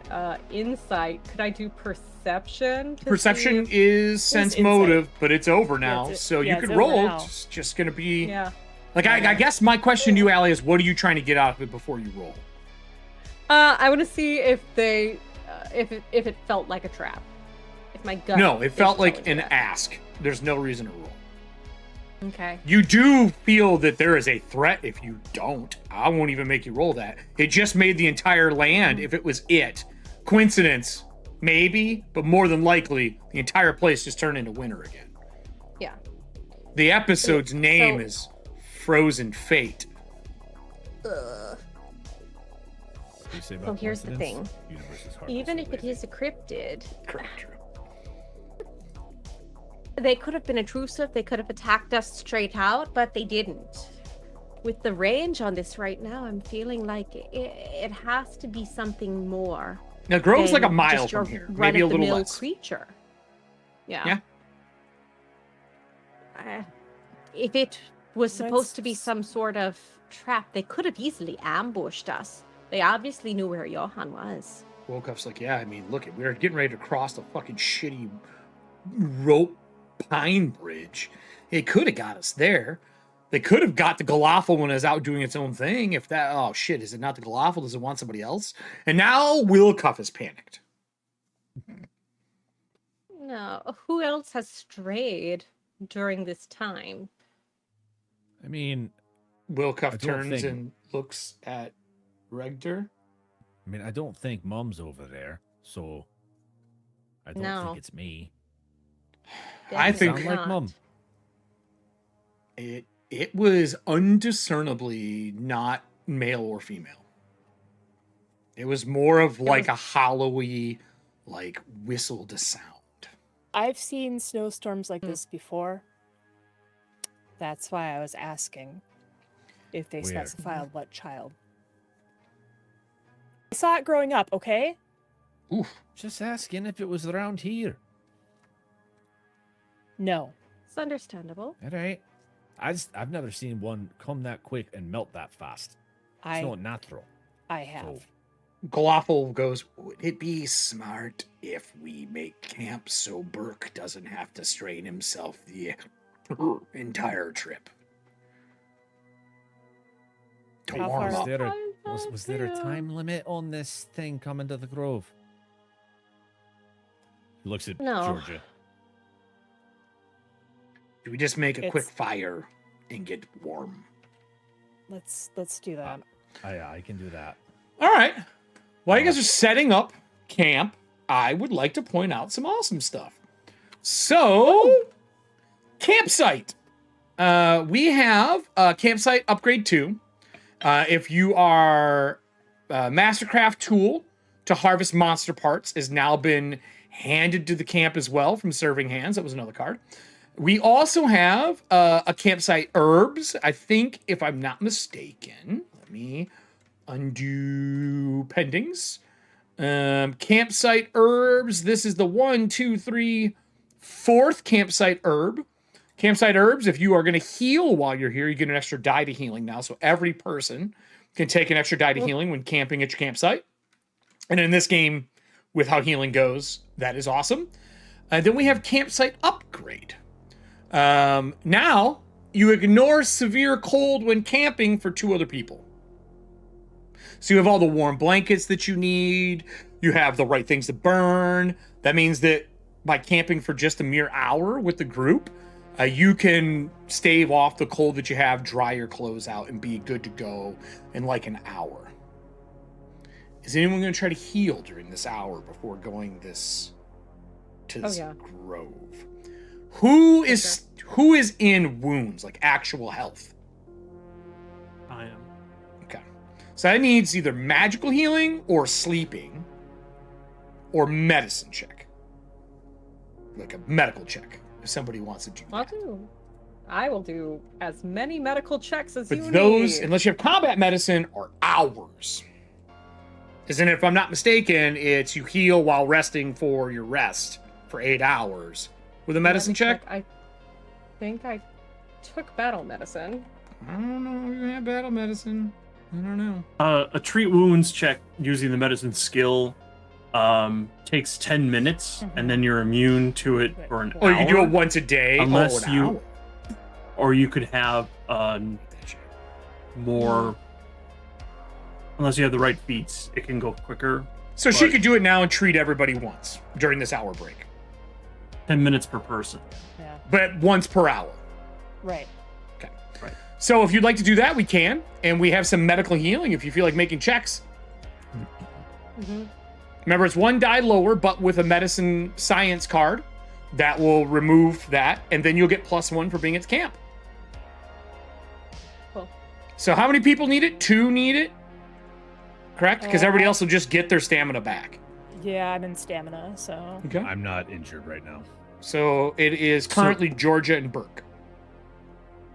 E: insight. Could I do perception? to
A: Perception
E: see
A: is sense
D: insight.
A: motive, but it's over now.
D: it's-
A: So
D: yeah,
A: you
D: it's
A: could
D: over
A: roll.
D: now.
A: It's just going to be...
E: if- Yeah.
A: Like, I guess my question to you, Allie, is what are you trying to get out of it before you roll?
E: I want to see if they, if it felt like a trap. If my gut.
A: No, it
E: is
A: felt like
E: telling
A: an
E: me that.
A: ask. There's no reason to roll.
E: Okay.
A: You do feel that there is a threat if you don't. I won't even make you roll that. It just made the entire land if it was it. Coincidence, maybe, but more than likely, the entire place just turned into winter again.
E: Yeah.
A: The episode's name is Frozen Fate.
I: Ugh.
F: What do you say
I: So
F: about
I: here's the
F: coincidence?
I: thing.
F: Universe is hard
I: Even
F: to
I: if it
F: believe.
I: is a cryptid,
A: Correct.
I: they could have been intrusive. They could have attacked us straight out, but they didn't. With the range on this right now, I'm feeling like it has to be something more.
A: Now, Grove's like a
I: than
A: mile
I: just your
A: from here, maybe a little
I: run-of-the-mill
A: less.
I: creature.
E: Yeah.
A: Yeah.
I: If it was supposed to be
D: Let's-
I: some sort of trap, they could have easily ambushed us. They obviously knew where Johan was.
A: Wolkoff's like, yeah, I mean, look, we're getting ready to cross the fucking shitty rope Pine Bridge. It could have got us there. They could have got the Galafel when it was out doing its own thing. If that, oh shit, is it not the Galafel? Does it want somebody else? And now Willcuff is panicked.
I: No, who else has strayed during this time?
F: I mean,
A: Willcuff
F: I don't
A: turns
F: think-
A: and looks at Regtor.
F: I don't think Mom's over there, so I don't
I: No.
F: think it's me.
A: I think
F: Sound like Mom.
A: it was undiscernibly not male or female. It was more of like a hollowy, like whistled sound.
D: I've seen snowstorms like this before. That's why I was asking if they
F: Weird.
D: specified what child. I saw it growing up, okay?
A: Oof.
F: Just asking if it was around here.
D: No.
I: It's understandable.
F: All right. I've never seen one come that quick and melt that fast. It's not natural.
D: I have.
F: So,
A: Galafel goes, would it be smart if we make camp so Burke doesn't have to strain himself the entire trip? To
D: How
A: warm
D: far-
A: up.
F: was there a time limit on this thing coming to the Grove? He looks at
I: No.
F: Georgia.
A: Do we just make a quick
D: It's-
A: fire and get warm?
D: Let's do that.
F: I can do that.
A: All right. While you guys are setting up camp, I would like to point out some awesome stuff. So, campsite. We have campsite upgrade 2. If you are Mastercraft tool to harvest monster parts has now been handed to the camp as well from Serving Hands. That was another card. We also have a campsite herbs. I think, if I'm not mistaken, let me undo pendings. Campsite herbs. This is the 1, 2, 3, 4th campsite herb. Campsite herbs, if you are going to heal while you're here, you get an extra die to healing now. So every person can take an extra die to healing when camping at your campsite. And in this game, with how healing goes, that is awesome. Then we have campsite upgrade. Now, you ignore severe cold when camping for 2 other people. So you have all the warm blankets that you need. You have the right things to burn. That means that by camping for just a mere hour with the group, you can stave off the cold that you have, dry your clothes out, and be good to go in like an hour. Is anyone going to try to heal during this hour before going to this grove? Who is in wounds, like actual health?
C: I am.
A: Okay. So that needs either magical healing or sleeping or medicine check. Like a medical check, if somebody wants to do that.
E: I will do as many medical checks as
A: But
E: you
A: those,
E: need.
A: unless you have combat medicine, are hours. Isn't it, if I'm not mistaken, it's you heal while resting for your rest for 8 hours. With a medicine check?
E: I think I took battle medicine.
A: I don't know. You have battle medicine. I don't know.
C: A treat wounds check using the medicine skill takes 10 minutes, and then you're immune to it for an
A: Or
C: hour.
A: you can do it once a day.
C: Unless
A: an
C: you-
A: hour.
C: Or you could have more. Unless you have the right feats, it can go quicker.
A: So she
C: but-
A: could do it now and treat everybody once during this hour break.
C: 10 minutes per person.
D: Yeah.
A: But once per hour.
D: Right.
A: Okay.
C: Right.
A: So if you'd like to do that, we can. And we have some medical healing if you feel like making checks. Remember, it's 1 die lower, but with a medicine science card that will remove that. And then you'll get +1 for being at camp.
E: Cool.
A: So how many people need it? 2 need it? Correct? Because everybody else will just get their stamina back.
D: Yeah, I'm in stamina, so.
A: Okay.
F: I'm not injured right now.
A: So it is currently Georgia and Burke.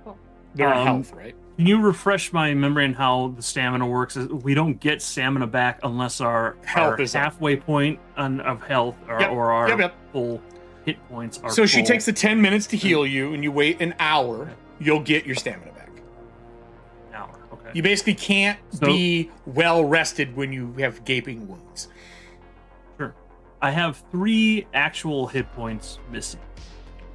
E: Cool.
A: They're in health, right?
C: Can you refresh my memory on how the stamina works? We don't get stamina back unless our
A: Health is up.
C: halfway point of health or,
A: Yep,
C: or our
A: yep.
C: full hit points are
A: So she
C: full.
A: takes the 10 minutes to heal you, and you wait an hour, you'll get your stamina back.
C: Hour. Okay.
A: You basically can't be well rested when you have gaping wounds.
C: Sure. I have 3 actual hit points missing.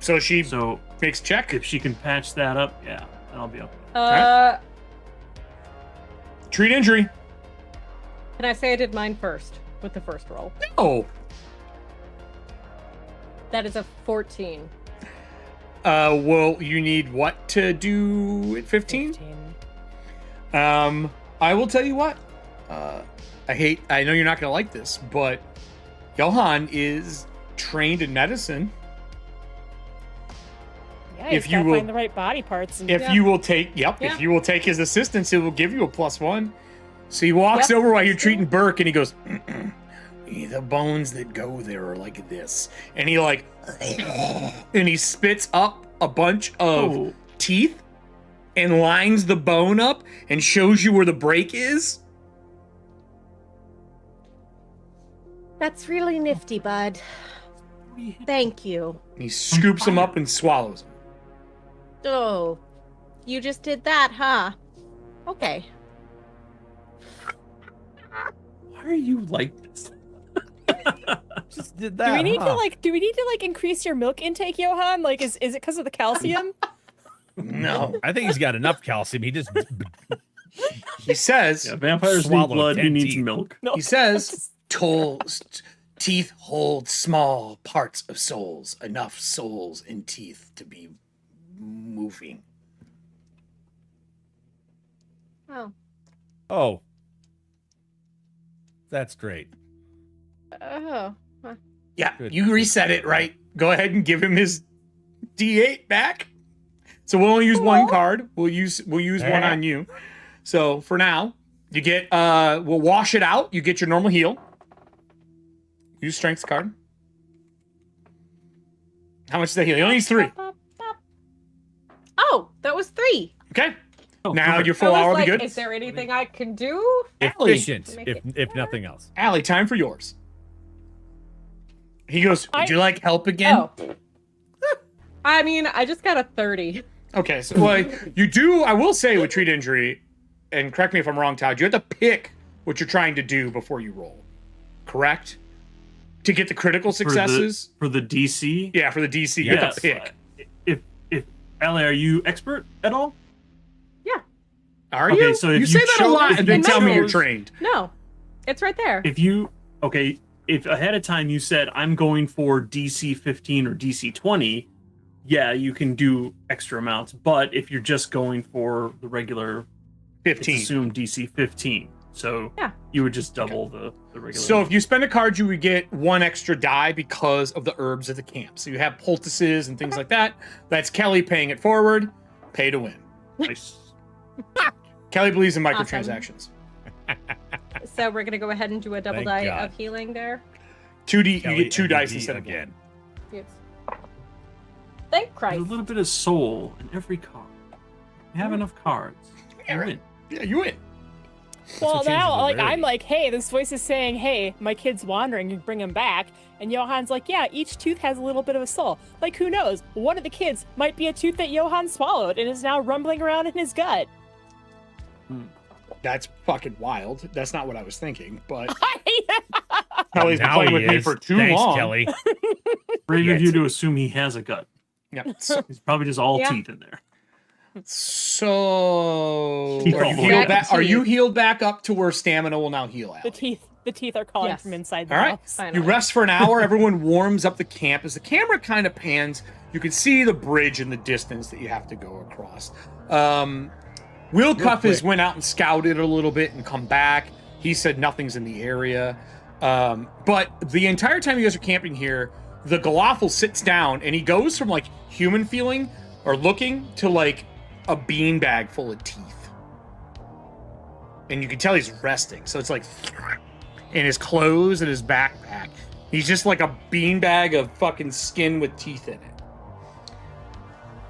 A: So she
C: So
A: makes check.
C: if she can patch that up, yeah, then I'll be up.
A: Treat injury.
E: Can I say I did mine first with the first roll?
A: Oh.
E: That is a 14.
A: Well, you need what to do at 15? I will tell you what. I know you're not gonna like this, but Johan is trained in medicine.
D: Yeah, if you will find the right body parts. And
A: if you will take, if you will take his assistance, he will give you a +1. So he walks over while you're treating Burke, and he goes, the bones that go there are like this, and he like, and he spits up a bunch of teeth and lines the bone up and shows you where the break is.
I: That's really nifty, bud. Thank you.
A: And he scoops them up and swallows them.
I: Oh, you just did that, huh? Okay.
C: Why are you like this?
F: Just did that.
D: Do we need to like increase your milk intake, Johan? Like, is it because of the calcium?
A: No,
F: I think he's got enough calcium. He just
A: he says
C: vampires need blood. He needs milk.
A: He says teeth hold small parts of souls, enough souls and teeth to be moving.
F: Oh. That's great.
I: Oh.
A: Yeah, you reset it, right? Go ahead and give him his D8 back. So we'll only use one card. We'll use one on you. So for now, you get we'll wash it out. You get your normal heal. Use strength card. How much is that heal? He only needs 3.
I: Oh, that was 3.
A: Okay.
C: Oh,
A: now
C: perfect.
A: your full hour will be good.
E: Is there anything I can do?
F: Efficient, if nothing else.
A: Allie, time for yours. He goes, would you like help again?
E: Oh. I mean, I just got a 30.
A: Okay, so well, you do, I will say with treat injury, and correct me if I'm wrong, Todd, you have to pick what you're trying to do before you roll. Correct? To get the critical successes?
C: For the DC?
A: Yeah, for the DC, you have to pick.
C: If Allie, are you expert at all?
E: Yeah.
A: Are you?
C: Okay, so if
A: you say that a lot and then tell me you're trained.
E: No, it's right there.
C: If ahead of time you said, I'm going for DC 15 or DC 20, yeah, you can do extra amounts. But if you're just going for the regular
A: 15,
C: it's assumed DC 15. So you would just double the regular.
A: So if you spend a card, you would get 1 extra die because of the herbs at the camp. So you have poultices and things like that. That's Kelly paying it forward. Pay to win.
C: Nice.
A: Kelly believes in microtransactions.
E: So we're gonna go ahead and do a double die of healing there.
A: 2D,
F: Kelly,
A: you get 2 dice
F: MVP
A: instead of
F: again.
E: Yes. Thank Christ.
C: There's a little bit of soul in every card. You have enough cards. You win.
A: Yeah, you win.
D: Well, now, like, I'm like, hey, this voice is saying, hey, my kid's wandering, you bring him back. And Johan's like, yeah, each tooth has a little bit of a soul. Like, who knows? One of the kids might be a tooth that Johan swallowed and is now rumbling around in his gut.
A: That's fucking wild. That's not what I was thinking, but Kelly's been
F: Now
A: playing
F: he
A: with me
F: is.
A: for too
F: Thanks,
A: long.
F: Kelly.
C: Brave of you to assume he has a gut.
A: Yeah.
C: He's probably just all teeth in there.
A: So
C: Teeth
A: are
C: all
A: you,
C: over.
A: healed back, are you healed back up to where stamina will now heal out?
D: The teeth are calling from inside the
A: All right.
D: house.
A: You rest for an hour. Everyone warms up the camp. As the camera kind of pans, you can see the bridge in the distance that you have to go across. Will Cuff has went out and scouted a little bit and come back. He said nothing's in the area. But the entire time you guys are camping here, the Galafel sits down and he goes from like human feeling or looking to like a beanbag full of teeth. And you can tell he's resting. So it's like in his clothes and his backpack. He's just like a beanbag of fucking skin with teeth in it.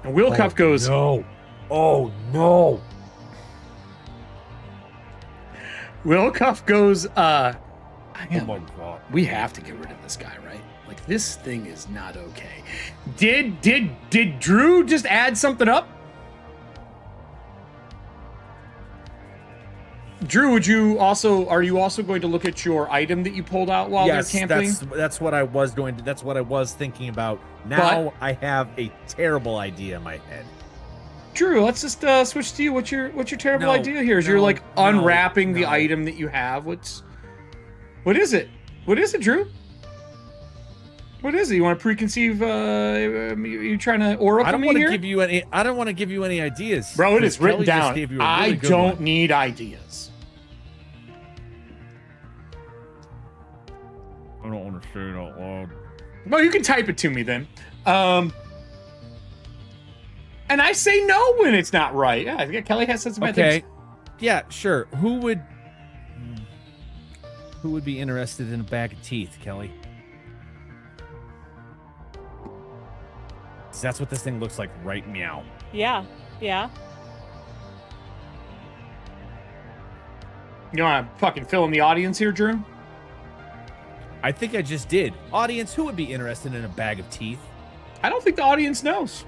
A: And Will Cuff goes,
F: No. Oh, no.
A: Will Cuff goes,
F: Oh, my God.
A: we have to get rid of this guy, right? Like, this thing is not okay. Did Drew just add something up? Drew, are you also going to look at your item that you pulled out while they're camping?
F: That's what I was going to. That's what I was thinking about. Now I have a terrible idea in my head.
A: Drew, let's just switch to you. What's your terrible idea here? Is you're like unwrapping the item that you have? What is it? What is it, Drew? What is it? You want to preconceive? You trying to oracle me here?
F: I don't want to give you any ideas,
A: bro. It is written down. I don't
F: one.
A: need ideas.
F: I don't want to say it out loud.
A: Well, you can type it to me then. And I say no when it's not right. Yeah, I think Kelly has said some bad things.
F: Yeah, sure. Who would be interested in a bag of teeth, Kelly? That's what this thing looks like, right? Meow.
D: Yeah.
A: You want to fucking fill in the audience here, Drew?
F: I think I just did. Audience, who would be interested in a bag of teeth?
A: I don't think the audience knows.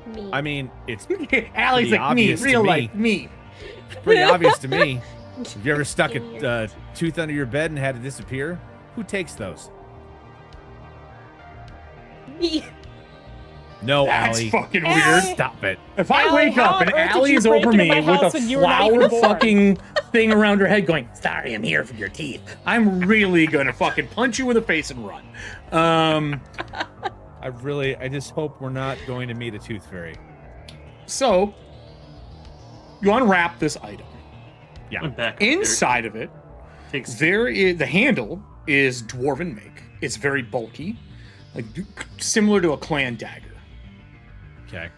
I: Me.
F: I mean, it's
A: Allie's like me, real life me.
F: It's pretty obvious to me. Have you ever stuck a tooth under your bed and had it disappear? Who takes those?
I: Me.
F: No,
A: That's
F: Allie.
A: fucking weird.
F: Stop it.
A: If I wake up and Allie is over me with a flower fucking thing around her head going, sorry, I'm here for your teeth, I'm really gonna fucking punch you in the face and run.
F: I just hope we're not going to meet a tooth fairy.
A: So, you unwrap this item.
C: Yeah. I'm back
A: Inside of it, the handle is dwarven make. It's very bulky, like similar to a clan dagger.
F: Okay.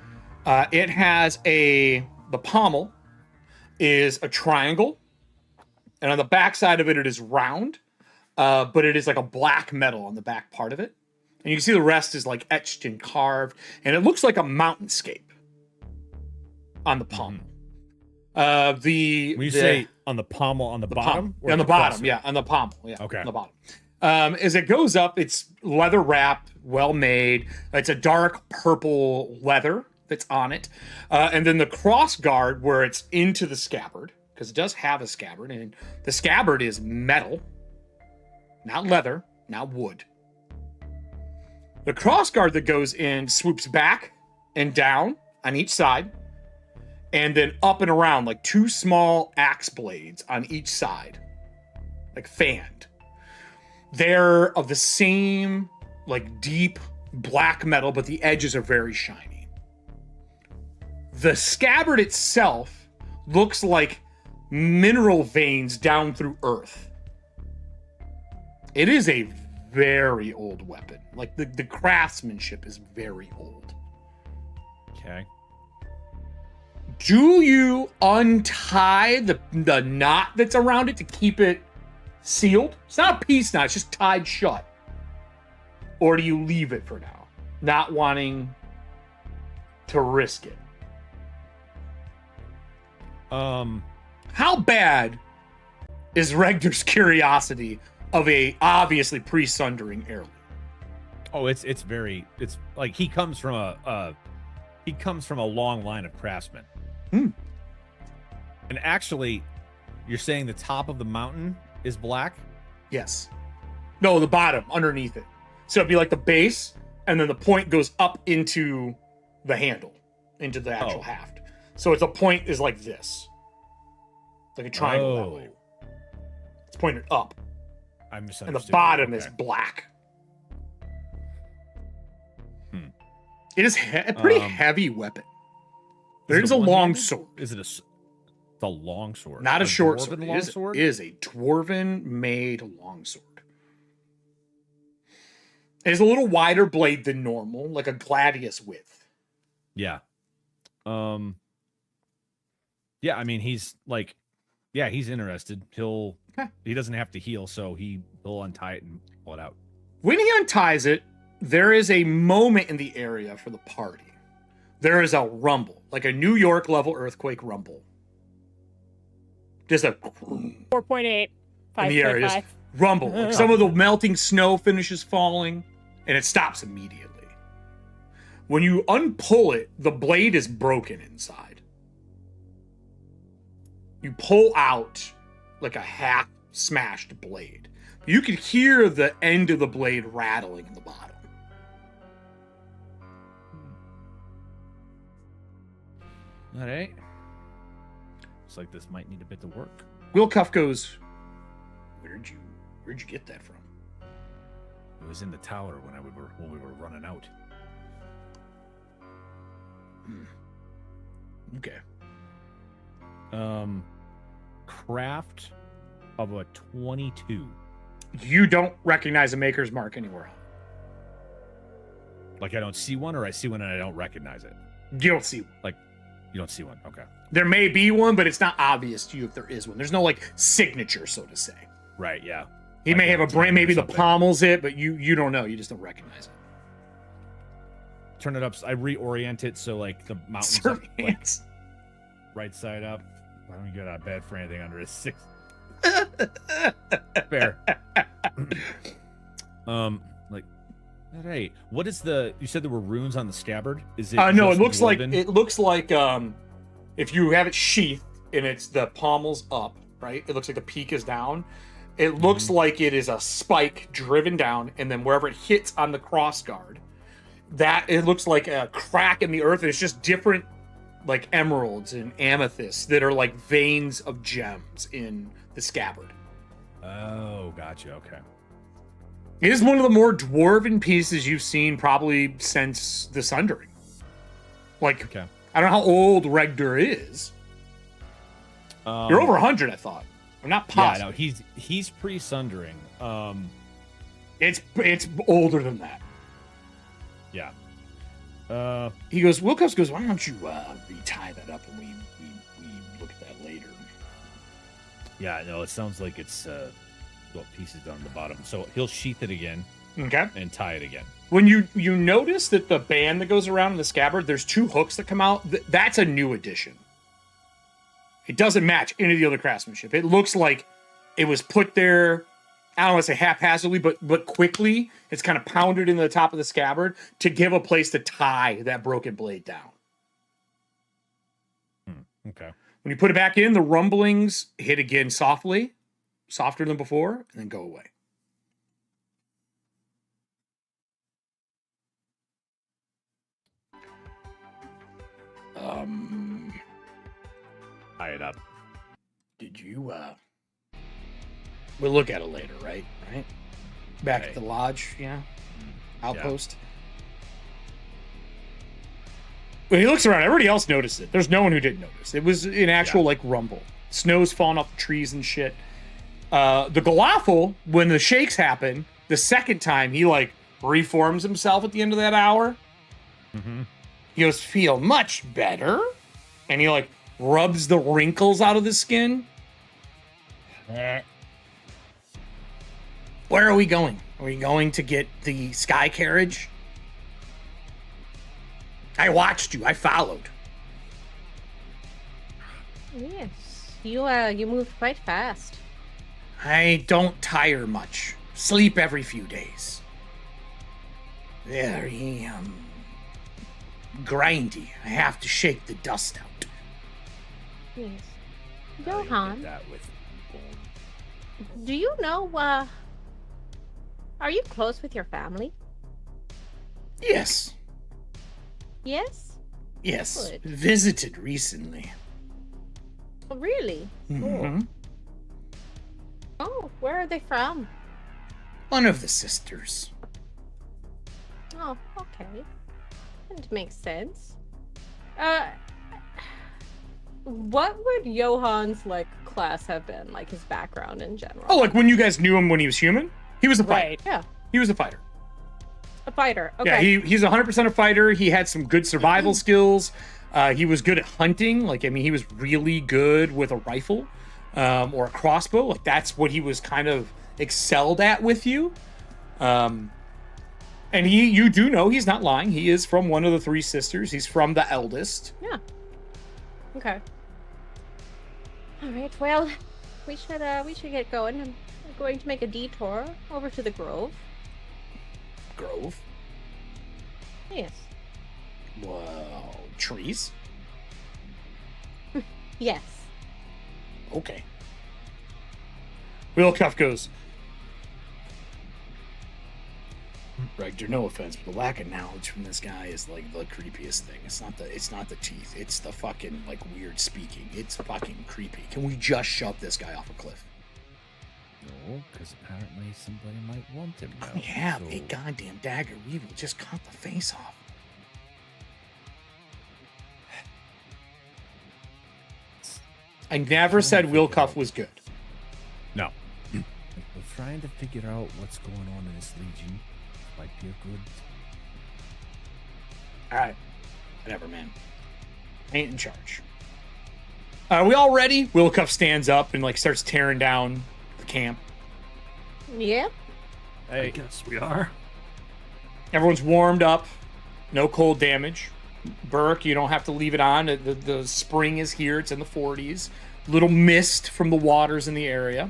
A: It has the pommel is a triangle, and on the back side of it, it is round, but it is like a black metal on the back part of it. And you can see the rest is like etched and carved, and it looks like a mountainscape on the pommel.
F: When you say on the pommel, on the bottom?
A: On the bottom, yeah, on the pommel, yeah.
F: Okay.
A: On the bottom. As it goes up, it's leather wrapped, well made. It's a dark purple leather that's on it. And then the cross guard where it's into the scabbard, because it does have a scabbard, and the scabbard is metal, not leather, not wood. The cross guard that goes in swoops back and down on each side, and then up and around like two small axe blades on each side, like fanned. They're of the same, like, deep black metal, but the edges are very shiny. The scabbard itself looks like mineral veins down through earth. It is a very old weapon. Like, the craftsmanship is very old.
F: Okay.
A: Do you untie the knot that's around it to keep it sealed? It's not a peace knot, it's just tied shut. Or do you leave it for now, not wanting to risk it? How bad is Regner's curiosity of a obviously pre-sundering heirloom?
F: Oh, it's like he comes from a long line of craftsmen. And actually, you're saying the top of the mountain is black?
A: Yes. No, the bottom, underneath it. So it'd be like the base, and then the point goes up into the handle, into the actual haft. So it's a point is like this. Like a triangle that way. It's pointed up.
F: I misunderstood.
A: And the bottom is black. It is a pretty heavy weapon. There is a long sword.
F: Is it a long sword?
A: Not a short sword.
F: Longsword?
A: It is a dwarven-made longsword. It is a little wider blade than normal, like a gladius width.
F: Yeah. Yeah, I mean, he's interested. He doesn't have to heal, so he'll untie it and pull it out.
A: When he unties it, there is a moment in the area for the party. There is a rumble, like a New York level earthquake rumble. Just a
D: 4.8, 5.5.
A: in the area, just rumble. Like some of the melting snow finishes falling, and it stops immediately. When you unpull it, the blade is broken inside. you pull out like a half smashed blade. You could hear the end of the blade rattling in the bottom.
F: All right. Looks like this might need a bit of work.
A: Wilcuff goes, Where'd you get that from?
F: It was in the tower when we were running out.
A: Okay.
F: Craft of a 22.
A: You don't recognize a maker's mark anywhere.
F: Like I don't see one, or I see one and I don't recognize it.
A: You don't see one.
F: Like you don't see one. Okay.
A: There may be one, but it's not obvious to you if there is one. There's no like signature, so to say.
F: Right. Yeah.
A: He may have a brand, maybe the pommel's it, but you don't know. You just don't recognize it.
F: Turn it up. I reorient it so like the mountain's up, like, right side up. I don't get out of bed for anything under a 6. Fair. Like, hey, what is the? You said there were runes on the scabbard. Is it?
A: No, it looks like if you have it sheathed and it's the pommel's up, right? It looks like the peak is down. It looks like it is a spike driven down, and then wherever it hits on the crossguard, that it looks like a crack in the earth. And it's just different, like emeralds and amethysts that are like veins of gems in the scabbard.
F: Oh, gotcha. Okay.
A: It is one of the more dwarven pieces you've seen probably since the Sundering. Like,
F: okay.
A: I don't know how old Regdur is. You're over 100, I thought. I'm not positive.
F: Yeah, no, he's pre-Sundering.
A: It's older than that.
F: Yeah.
A: He goes, Wilcox goes, why don't you retie that up and we look at that later.
F: Yeah, no, it sounds like it's pieces down the bottom. So he'll sheath it again.
A: Okay.
F: And tie it again.
A: When you notice that the band that goes around in the scabbard, there's 2 hooks that come out. That's a new addition. It doesn't match any of the other craftsmanship. It looks like it was put there, I don't want to say haphazardly, but quickly. It's kind of pounded into the top of the scabbard to give a place to tie that broken blade down.
F: Okay.
A: When you put it back in, the rumblings hit again softly, softer than before, and then go away.
F: Tie it up.
A: Did you, we'll look at it later, right? Back at the lodge, yeah? Outpost. Yeah. When he looks around, everybody else noticed it. There's no one who didn't notice. It was an actual, like, rumble. Snow's falling off the trees and shit. The Galafel, when the shakes happen, the second time, he, like, reforms himself at the end of that hour.
F: Mm-hmm.
A: He goes, feel much better. And he, like, rubs the wrinkles out of the skin. Where are we going? Are we going to get the sky carriage? I watched you. I followed.
I: Yes, you moved quite fast.
A: I don't tire much. Sleep every few days. Very, grindy. I have to shake the dust out.
I: Yes. Johan,
F: That with
I: do you know, are you close with your family?
A: Yes.
I: Yes?
A: Yes.
I: Good.
A: Visited recently.
I: Oh, really?
A: Mm-hmm.
I: Oh, where are they from?
A: One of the sisters.
I: Oh, okay. That makes sense.
E: What would Johan's like class have been, like his background in general?
A: Oh, like when you guys knew him when he was human? He was a fighter.
E: Right. Yeah.
A: He was a fighter.
E: A fighter. Okay.
A: Yeah, he's 100% a fighter. He had some good survival skills. He was good at hunting. Like, I mean, he was really good with a rifle or a crossbow. Like, that's what he was kind of excelled at with you. And you do know he's not lying. He is from one of the 3 sisters. He's from the eldest.
E: Yeah. Okay.
I: All right. Well, we should get going. I'm going to make a detour over to the grove.
A: Grove?
I: Yes.
A: Whoa. Trees?
I: Yes.
A: Okay. Willcuff goes, Rector, no offense, but the lack of knowledge from this guy is like the creepiest thing. It's not the teeth. It's the fucking like weird speaking. It's fucking creepy. Can we just shove this guy off a cliff?
F: No, because apparently somebody might want him now.
A: Yeah,
F: so...
A: big goddamn dagger. We will just cut the face off. I never said Willcuff was good.
F: No. We're trying to figure out what's going on in this legion. Might be a good...
A: Alright. Whatever, man. I ain't in charge. Are we all ready? Willcuff stands up and like starts tearing down the camp.
I: Yeah.
C: I guess we are.
A: Everyone's warmed up. No cold damage. Burke, you don't have to leave it on. The spring is here. It's in the 40s. Little mist from the waters in the area.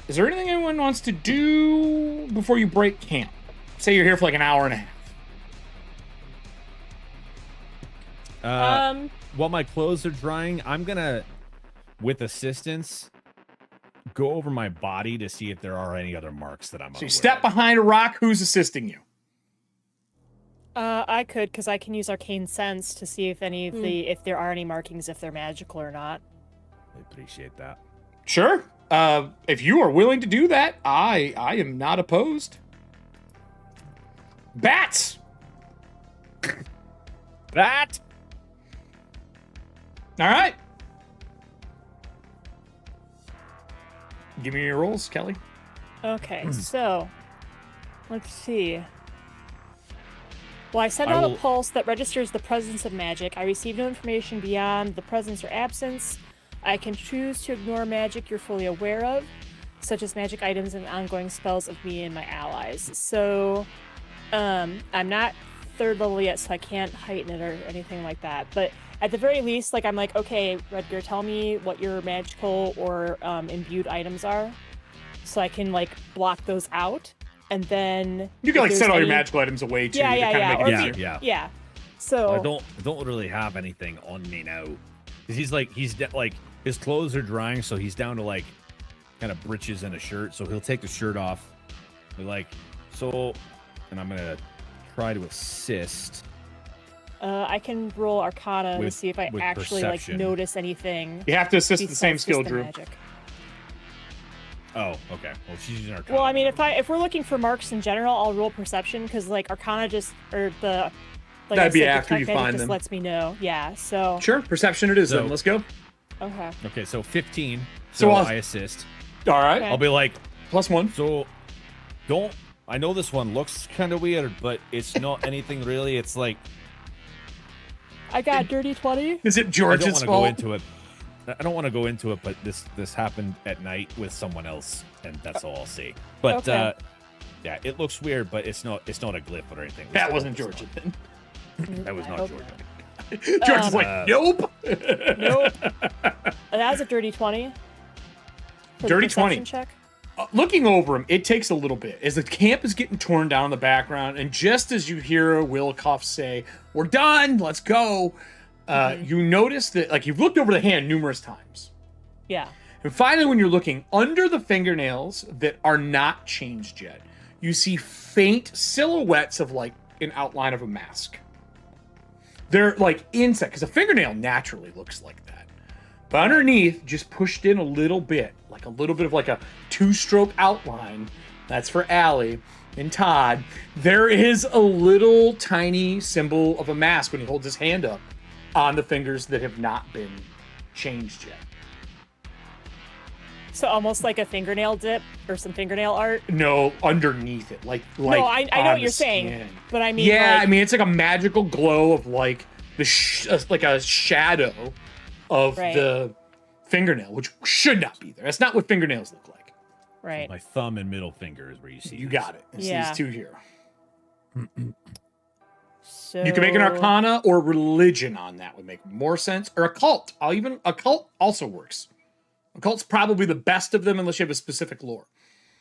A: Is there anything anyone wants to do before you break camp? Say you're here for like an hour and a half.
F: While my clothes are drying, I'm gonna, with assistance, go over my body to see if there are any other marks that I'm
A: So
F: unaware
A: you step
F: of.
A: behind a rock. Who's assisting you?
D: I could, because I can use Arcane Sense to see if any of if there are any markings, if they're magical or not.
F: I appreciate that.
A: Sure. If you are willing to do that, I am not opposed. Bats!
F: That!
A: All right. Give me your rolls, Kelly.
D: Okay, so let's see. Well, I send
F: I
D: out
F: will-
D: a pulse that registers the presence of magic. I receive no information beyond the presence or absence. I can choose to ignore magic you're fully aware of, such as magic items and ongoing spells of me and my allies. So, I'm not 3rd level yet, so I can't heighten it or anything like that. But at the very least, like I'm like, okay, Redger, tell me what your magical or imbued items are, so I can like block those out. And then
A: You can like
D: if
A: set
D: there's
A: all your
D: any-
A: magical items away too.
D: Yeah,
A: to
D: yeah,
A: kind
D: yeah.
A: of
D: Or
A: make
D: if
A: it
D: you-
A: easier.
D: yeah. So
F: I don't really have anything on me now. Cause he's like his clothes are drying, so he's down to like kind of breeches and a shirt. So he'll take the shirt off. Be like, so, and I'm gonna try to assist.
D: I can roll Arcana to
F: With-
D: see if I
F: with
D: actually
F: perception.
D: like notice anything.
A: You have to assist with the same
D: besides
A: skill,
D: just the
A: Drew.
D: magic.
F: Oh, okay. Well, she's using Arcana.
D: Well, I mean, if we're looking for marks in general, I'll roll perception because like Arcana just or the like
A: That'd
D: I
A: be
D: said,
A: after
D: detect
A: you
D: magic
A: find
D: just
A: them.
D: lets me know. Yeah. So
A: Sure, perception it is
F: So-
A: then. Let's go.
D: okay.
F: Okay, so 15.
A: So
F: So
A: I'll-
F: I assist.
A: All right.
D: Okay.
F: I'll be like,
A: +1.
F: so I know this one looks kind of weird, but it's not anything really. It's like
D: I got dirty 20.
A: Is it
F: I don't
A: George's
F: want to go
A: fault?
F: into it. I don't want to go into it, but this happened at night with someone else, and that's all I'll say. But
D: Okay.
F: yeah, it looks weird, but it's not a glyph or anything.
A: That wasn't George then.
F: That was
D: I
F: not
D: hope
F: Georgia.
A: George is like, nope.
D: Nope. That was a dirty 20. For the
A: Dirty
D: perception
A: 20.
D: Check.
A: Looking over him, it takes a little bit as the camp is getting torn down in the background, and just as you hear Willcuff say, "We're done, let's go," you notice that like you've looked over the hand numerous times,
D: Yeah.
A: and finally, when you're looking under the fingernails that are not changed yet, you see faint silhouettes of like an outline of a mask. They're like inside, because a fingernail naturally looks like that. But underneath, just pushed in a little bit of like a 2-stroke outline. That's for Allie and Todd. There is a little tiny symbol of a mask when he holds his hand up on the fingers that have not been changed yet.
D: So almost like a fingernail dip or some fingernail art.
A: No, underneath it, like
D: No, I know
A: on
D: what
A: the
D: you're saying,
A: skin.
D: but I mean,
A: Yeah,
D: like,
A: I mean it's like a magical glow of like like a shadow of
D: Right.
A: the fingernail, which should not be there. That's not what fingernails look like.
D: right.
F: My thumb and middle finger is where you see.
A: You
F: this.
A: got it. It's
D: Yeah.
A: these two here.
D: So
A: You can make an arcana or religion on that would make more sense. Or occult. Occult also works. Occult's probably the best of them unless you have a specific lore.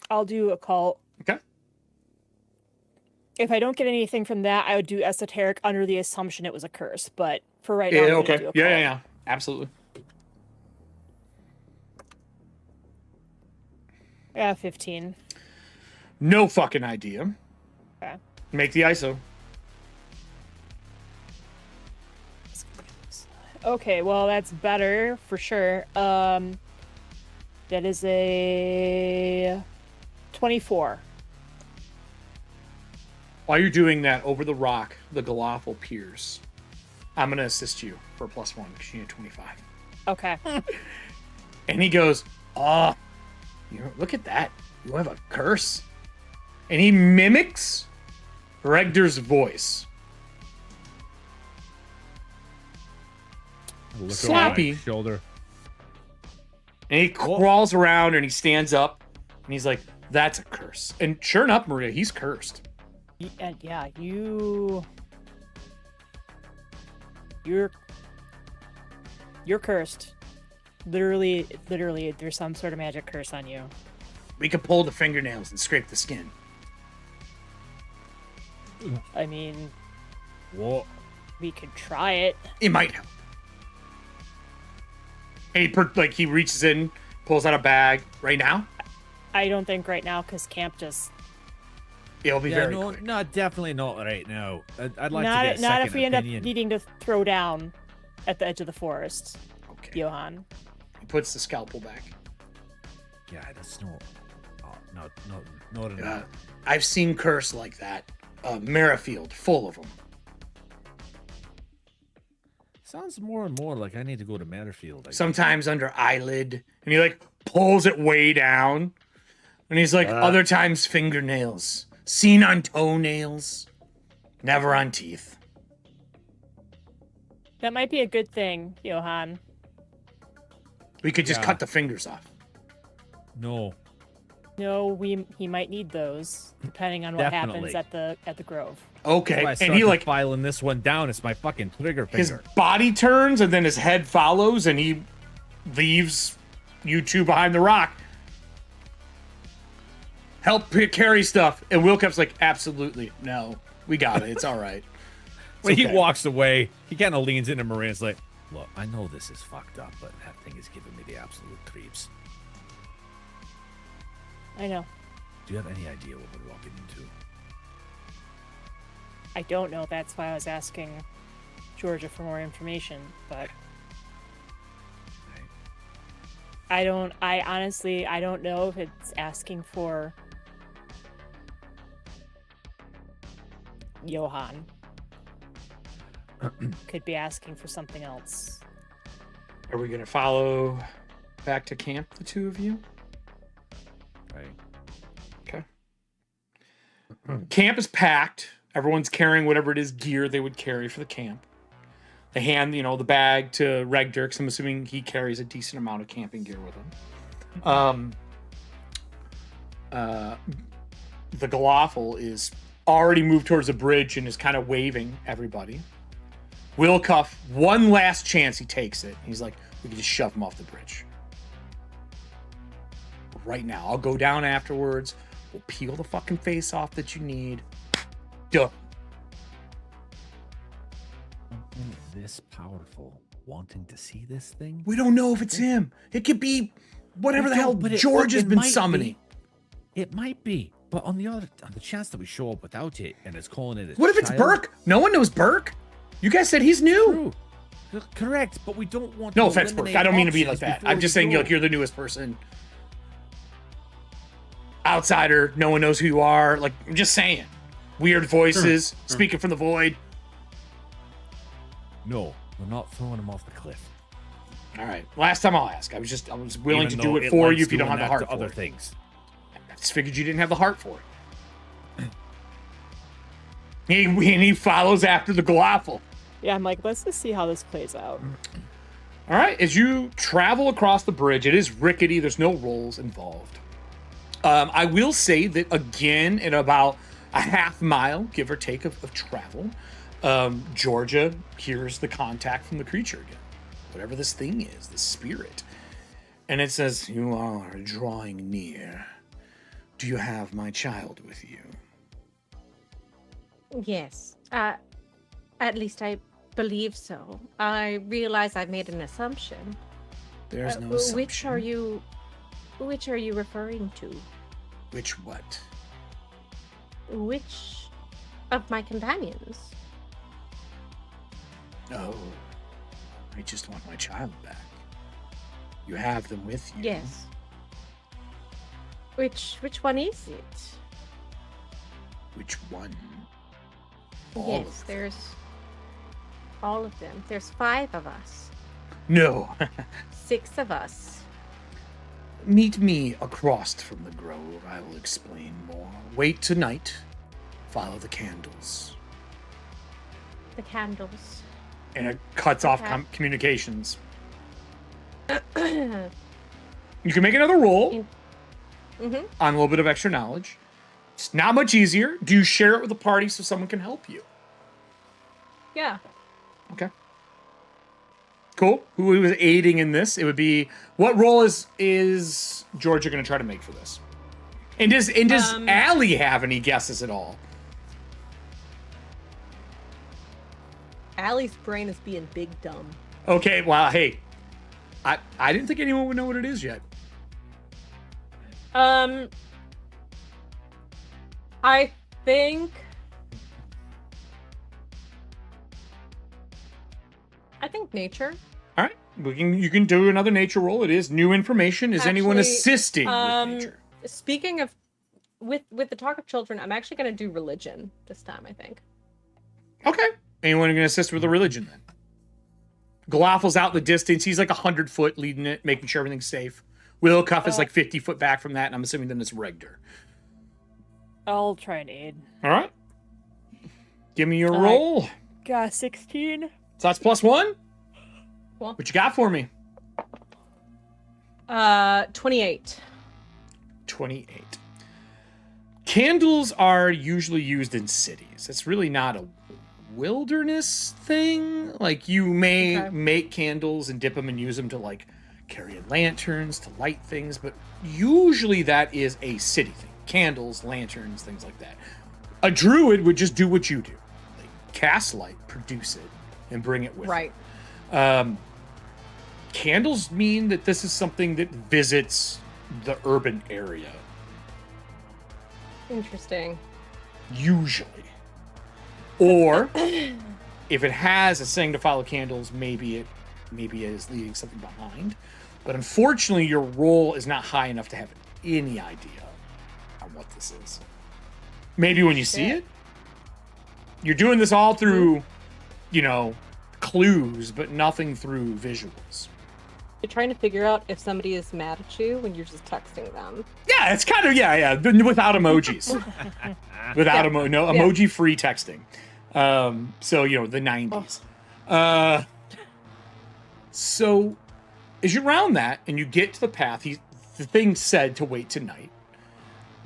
D: I'll do occult.
A: Okay.
D: If I don't get anything from that, I would do esoteric under the assumption it was a curse. But for right now,
A: Yeah,
D: I'm gonna
A: okay.
D: do
A: Yeah,
D: occult.
A: yeah. Absolutely.
D: Yeah, 15.
A: No fucking idea.
D: Okay.
A: Make the ISO.
D: Okay, well that's better for sure. That is a 24.
A: While you're doing that, over the rock, the Galaf appears. I'm going to assist you for a +1 because you need a 25.
D: Okay.
A: And he goes, oh, look at that. You have a curse. And he mimics Regder's voice.
F: Look
A: Slappy.
F: over my shoulder.
A: And he crawls around and he stands up and he's like, that's a curse. And sure enough, Maria, he's cursed.
D: Yeah, you're cursed. Literally, there's some sort of magic curse on you.
A: We could pull the fingernails and scrape the skin.
D: I mean,
F: What?
D: we could try it.
A: It might help. And he reaches in, pulls out a bag. Right now?
D: I don't think right now, because camp just...
A: It'll be very
F: no,
A: quick.
F: no, definitely not right now. I'd like
D: not,
F: to get a
D: not if
F: second
D: we end up
F: opinion.
D: needing to throw down at the edge of the forest,
A: Okay.
D: Johan.
A: He puts the scalpel back.
F: Yeah, that's not. Oh, not enough.
A: I've seen curse like that. Merrifield, full of them.
F: Sounds more and more like I need to go to Matterfield.
A: Sometimes under eyelid. And he pulls it way down. And he's like, other times fingernails. Seen on toenails. Never on teeth.
D: That might be a good thing, Johan.
A: We could just cut the fingers off.
F: No.
D: No, he might need those, depending on what happens at the Grove.
A: Okay,
F: I
A: and he
F: filing this one down. It's my fucking trigger
A: his
F: finger.
A: body turns and then his head follows and he leaves you two behind the rock. Help carry stuff. And Wilkup's like, absolutely, no, we got it. It's all right.
F: When
A: okay.
F: he walks away, he kind of leans into Maria's like, look, I know this is fucked up, but that thing is giving me the absolute creeps.
D: I know.
F: Do you have any idea what we're walking into?
D: I don't know. That's why I was asking Georgia for more information, but I honestly don't know if it's asking for Johan. Could be asking for something else.
A: Are we going to follow back to camp, the two of you?
F: Right.
A: Okay. Camp is packed. Everyone's carrying whatever it is gear they would carry for the camp. They hand, the bag to Regder, because I'm assuming he carries a decent amount of camping gear with him. The Galafel is already moved towards the bridge and is kind of waving everybody. Wilcuff, one last chance, he takes it. He's like, we can just shove him off the bridge. Right now. I'll go down afterwards. We'll peel the fucking face off that you need. Done.
F: This powerful, wanting to see this thing?
A: We don't know if it's him. It could be whatever the hell George has been summoning.
F: It might be, but on the chance that we show up without it and it's calling it.
A: What if it's Burke? No one knows Burke. You guys said he's new.
F: True. Correct, but we don't want.
A: No
F: to
A: offense, Burke.
F: eliminate
A: I don't mean to be like
F: options
A: that.
F: before
A: I'm just
F: we
A: saying,
F: go.
A: you're the newest person. Outsider. No one knows who you are. I'm just saying. Weird voices, speaking from the void.
F: No, we're not throwing him off the cliff.
A: All right. Last time I'll ask. I was willing to
F: Even
A: do
F: though
A: it for
F: likes
A: you if you don't
F: doing
A: have the
F: that
A: heart
F: to
A: for
F: other
A: it.
F: things.
A: I just figured you didn't have the heart for it. He follows after the Galafel.
D: Yeah, I'm like, let's just see how this plays out.
A: All right. As you travel across the bridge, it is rickety. There's no rolls involved. I will say that, again, in about a half mile, give or take, of travel, Georgia hears the contact from the creature again. Whatever this thing is, the spirit. And it says, you are drawing near. Do you have my child with you?
I: Yes. At least I believe so. I realize I've made an assumption.
A: There's no assumption.
I: Which are you? Which are you referring to?
A: Which what?
I: Which of my companions?
A: Oh, I just want my child back. You have them with you.
I: Yes. Which one is it?
A: Which one? All
I: Yes,
A: of them.
I: there's all of them. There's 5 of us.
A: No.
I: 6 of us.
A: Meet me across from the grove. I will explain more. Wait tonight. Follow the candles.
I: The candles.
A: And it cuts off
I: Okay.
A: communications. You can make another roll
I: Mm-hmm.
A: on a little bit of extra knowledge. It's not much easier. Do you share it with the party so someone can help you?
E: Yeah.
A: Okay. Cool. Who was aiding in this? It would be, what role is Georgia going to try to make for this? And does Allie have any guesses at all?
E: Allie's brain is being big dumb.
A: Okay, well, hey, I didn't think anyone would know what it is yet.
E: I think nature.
A: All right, you can do another nature roll. It is new information. Is anyone
E: Actually,
A: assisting with nature?
E: Speaking of with the talk of children, I'm actually going to do religion this time, I think.
A: Okay. Anyone going to assist with the religion then? Galaffel's out in the distance. He's like 100 foot leading it, making sure everything's safe. Willcuff is like 50 foot back from that, and I'm assuming then it's Regder.
D: I'll try and aid.
A: All right. Give me your roll.
D: Got 16.
A: So that's +1.
E: Cool.
A: What you got for me?
E: 28.
A: 28. Candles are usually used in cities. It's really not a wilderness thing. Like, you may make candles and dip them and use them to, like, carry in lanterns, to light things, but usually that is a city thing. Candles, lanterns, things like that. A druid would just do what you do. Like, cast light, produce it, and bring it with them. Candles mean that this is something that visits the urban area.
E: Interesting.
A: Usually. Or if it has a saying to follow candles, maybe it is leaving something behind. But unfortunately, your roll is not high enough to have any idea on what this is. Maybe when you see it. You're doing this all through, clues, but nothing through visuals.
E: You're trying to figure out if somebody is mad at you when you're just texting them.
A: Yeah, it's kind of, without emojis. Without emoji-free texting. So, the 90s. So, as you round that and you get to the path, the thing said to wait tonight.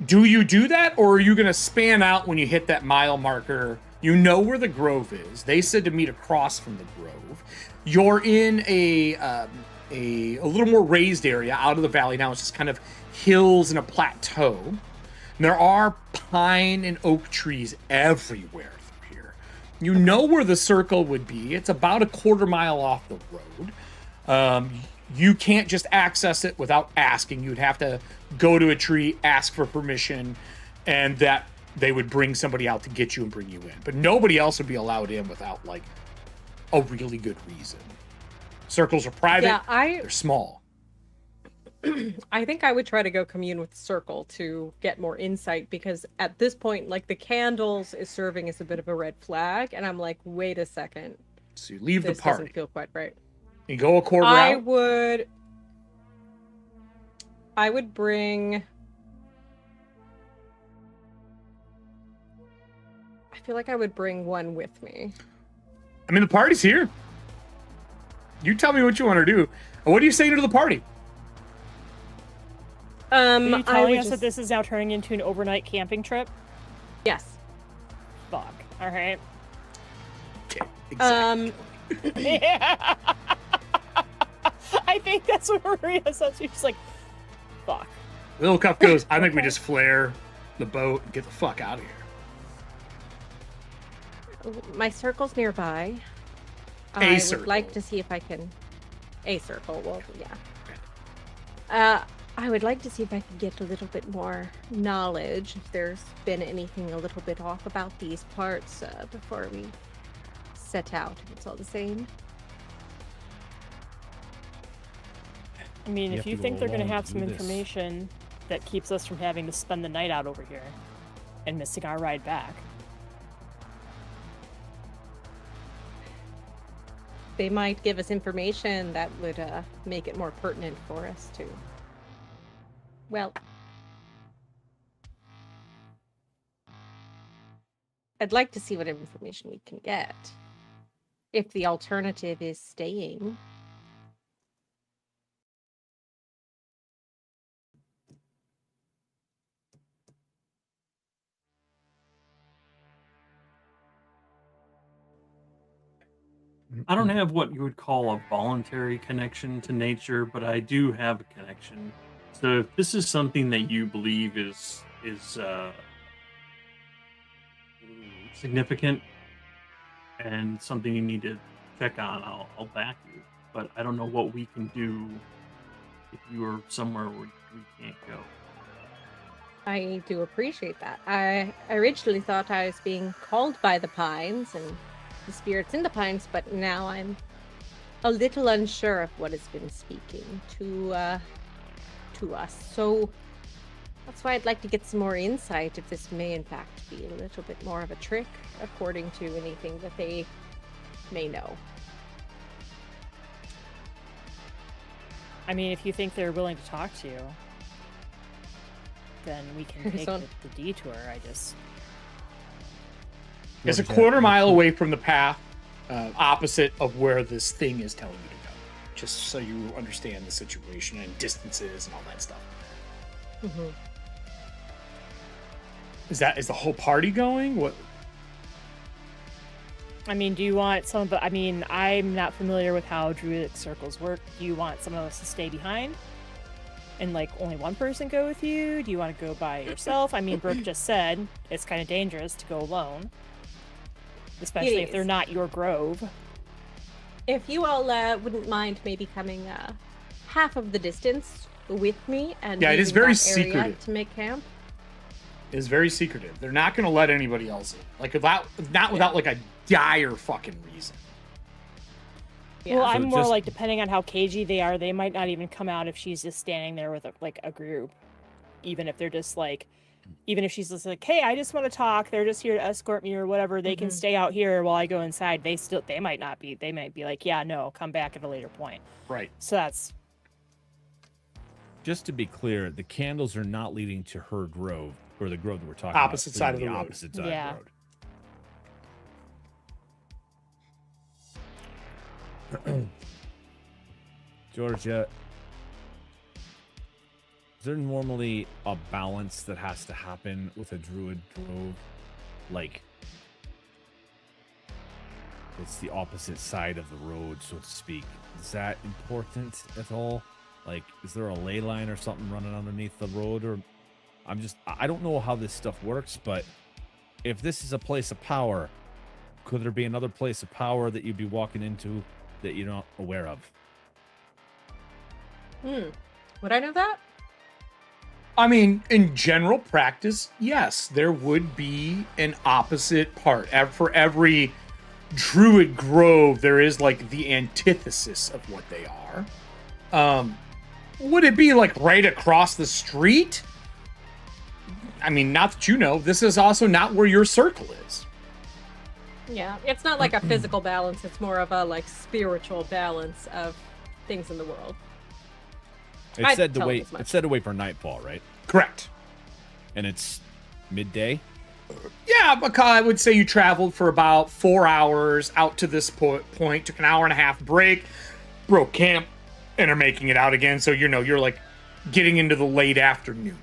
A: Do you do that, or are you going to span out when you hit that mile marker? You know where the grove is. They said to meet across from the grove. You're in a little more raised area out of the valley now. It's just kind of hills and a plateau. And there are pine and oak trees everywhere through here. You know where the circle would be. It's about a quarter mile off the road. You can't just access it without asking. You'd have to go to a tree, ask for permission, and that they would bring somebody out to get you and bring you in. But nobody else would be allowed in without, like, a really good reason. Circles are private.
E: Yeah,
A: they're small.
E: I think I would try to go commune with Circle to get more insight, because at this point, like, the candles is serving as a bit of a red flag, and I'm like, wait a second.
A: So you leave the
E: This
A: party.
E: doesn't feel quite right.
A: You go a quarter
E: I
A: out.
E: would bring. I feel like I would bring one with me.
A: I mean, the party's here. You tell me what you want to do. What are you saying to the party?
D: Are you
E: I
D: telling
E: would
D: us
E: just...
D: that this is now turning into an overnight camping trip?
E: Yes.
D: Fuck. All right.
A: Okay, exactly.
D: Yeah. I think that's what Maria says. She's like, fuck.
A: Little Cup goes, I think we just flare the boat and get the fuck out of here.
I: My circle's nearby.
A: A
I: I
A: circle.
I: would like to see if I can. A circle. Well, yeah. I would like to see if I could get a little bit more knowledge, if there's been anything a little bit off about these parts before we set out, if it's all the same.
D: I mean,
F: You
D: if
F: have
D: you
F: to
D: think
F: go
D: they're going to
F: along
D: have
F: to
D: some
F: do this.
D: information that keeps us from having to spend the night out over here and missing our ride back.
E: They might give us information that would make it more pertinent for us to, well, I'd like to see what information we can get. If the alternative is staying.
C: I don't have what you would call a voluntary connection to nature, but I do have a connection. So if this is something that you believe is significant and something you need to check on, I'll back you. But I don't know what we can do if you are somewhere where we can't go.
E: I do appreciate that. I originally thought I was being called by the pines and the spirits in the pines, but now I'm a little unsure of what has been speaking to us. So that's why I'd like to get some more insight if this may in fact be a little bit more of a trick, according to anything that they may know.
D: I mean, if you think they're willing to talk to you, then we can take
E: So-
D: the detour.
A: It's a quarter mile away from the path, opposite of where this thing is telling you to go. Just so you understand the situation and distances and all that stuff.
E: Mm-hmm.
A: Is the whole party going? What?
D: I mean, do you want some of the... I mean, I'm not familiar with how druidic circles work. Do you want some of us to stay behind? And, like, only one person go with you? Do you want to go by yourself? I mean, Brooke just said it's kind of dangerous to go alone. Especially if they're not your grove.
E: If you all wouldn't mind maybe coming half of the distance with me and
A: Yeah, it is
E: using
A: very
E: that area
A: secretive.
E: to make camp.
A: Is very secretive. They're not going to let anybody else in. Like, not without like a dire fucking reason.
E: Yeah.
D: Well,
F: So
D: I'm more
F: just-
D: like, depending on how cagey they are, they might not even come out if she's just standing there with a group. Even if they're just like, even if she's just like, hey, I just want to talk, they're just here to escort me or whatever, they can stay out here while I go inside. They might not be. They might be like, yeah, no, come back at a later point.
A: Right.
D: So that's...
F: Just to be clear, the candles are not leading to her grove, or the grove that we're talking
A: Opposite
F: about.
A: side of
F: They're
A: the road.
F: Opposite side
D: Yeah.
F: of the road. Georgia, is there normally a balance that has to happen with a druid grove? Like, it's the opposite side of the road, so to speak. Is that important at all? Like, is there a ley line or something running underneath the road? Or I don't know how this stuff works, but if this is a place of power, could there be another place of power that you'd be walking into that you're not aware of?
E: Would I know that?
A: I mean, in general practice, yes, there would be an opposite part. For every druid grove, there is like the antithesis of what they are. Would it be like right across the street? I mean, not that you know. This is also not where your circle is.
E: Yeah, it's not like a physical balance. It's more of a like spiritual balance of things in the world.
F: It
E: I'd
F: said to
E: tell
F: wait.
E: as much.
F: It said to wait for nightfall, right?
A: Correct.
F: And it's midday.
A: Yeah, because I would say you traveled for about 4 hours out to this point, took an hour and a half break, broke camp, and are making it out again. So you're like getting into the late afternoon.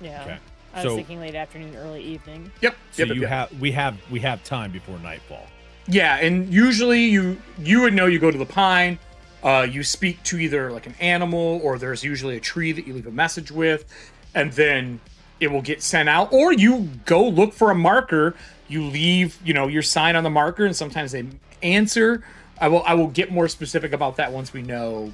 D: Yeah.
F: Okay.
D: I was
F: So-
D: thinking late afternoon, early evening.
A: Yep.
F: So
A: yep, yep.
F: we have time before nightfall.
A: Yeah, and usually you would know. You go to the pine, you speak to either like an animal, or there's usually a tree that you leave a message with, and then it will get sent out. Or you go look for a marker. You leave, your sign on the marker, and sometimes they answer. I will get more specific about that once we know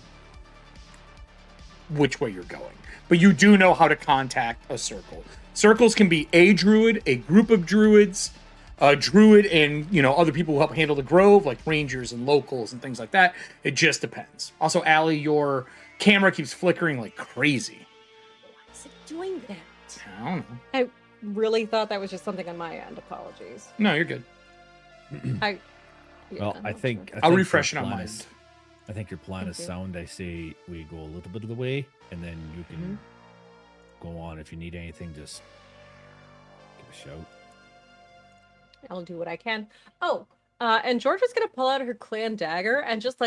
A: which way you're going. But you do know how to contact a circle. Circles can be a druid, a group of druids, a druid, and other people who help handle the grove, like rangers and locals and things like that. It just depends. Also, Allie, your camera keeps flickering like crazy.
I: Why is it doing that?
A: I don't know.
E: I really thought that was just something on my end. Apologies.
A: No, you're good.
F: Well, I think
A: I'll
F: your
A: refresh it on
F: plan
A: my
F: is-
A: end.
F: I think your plan is
E: you.
F: sound. I say we go a little bit of the way, and then you can go on. If you need anything, just give a shout.
E: I'll do what I can. Oh, and Georgia's gonna pull out her clan dagger and just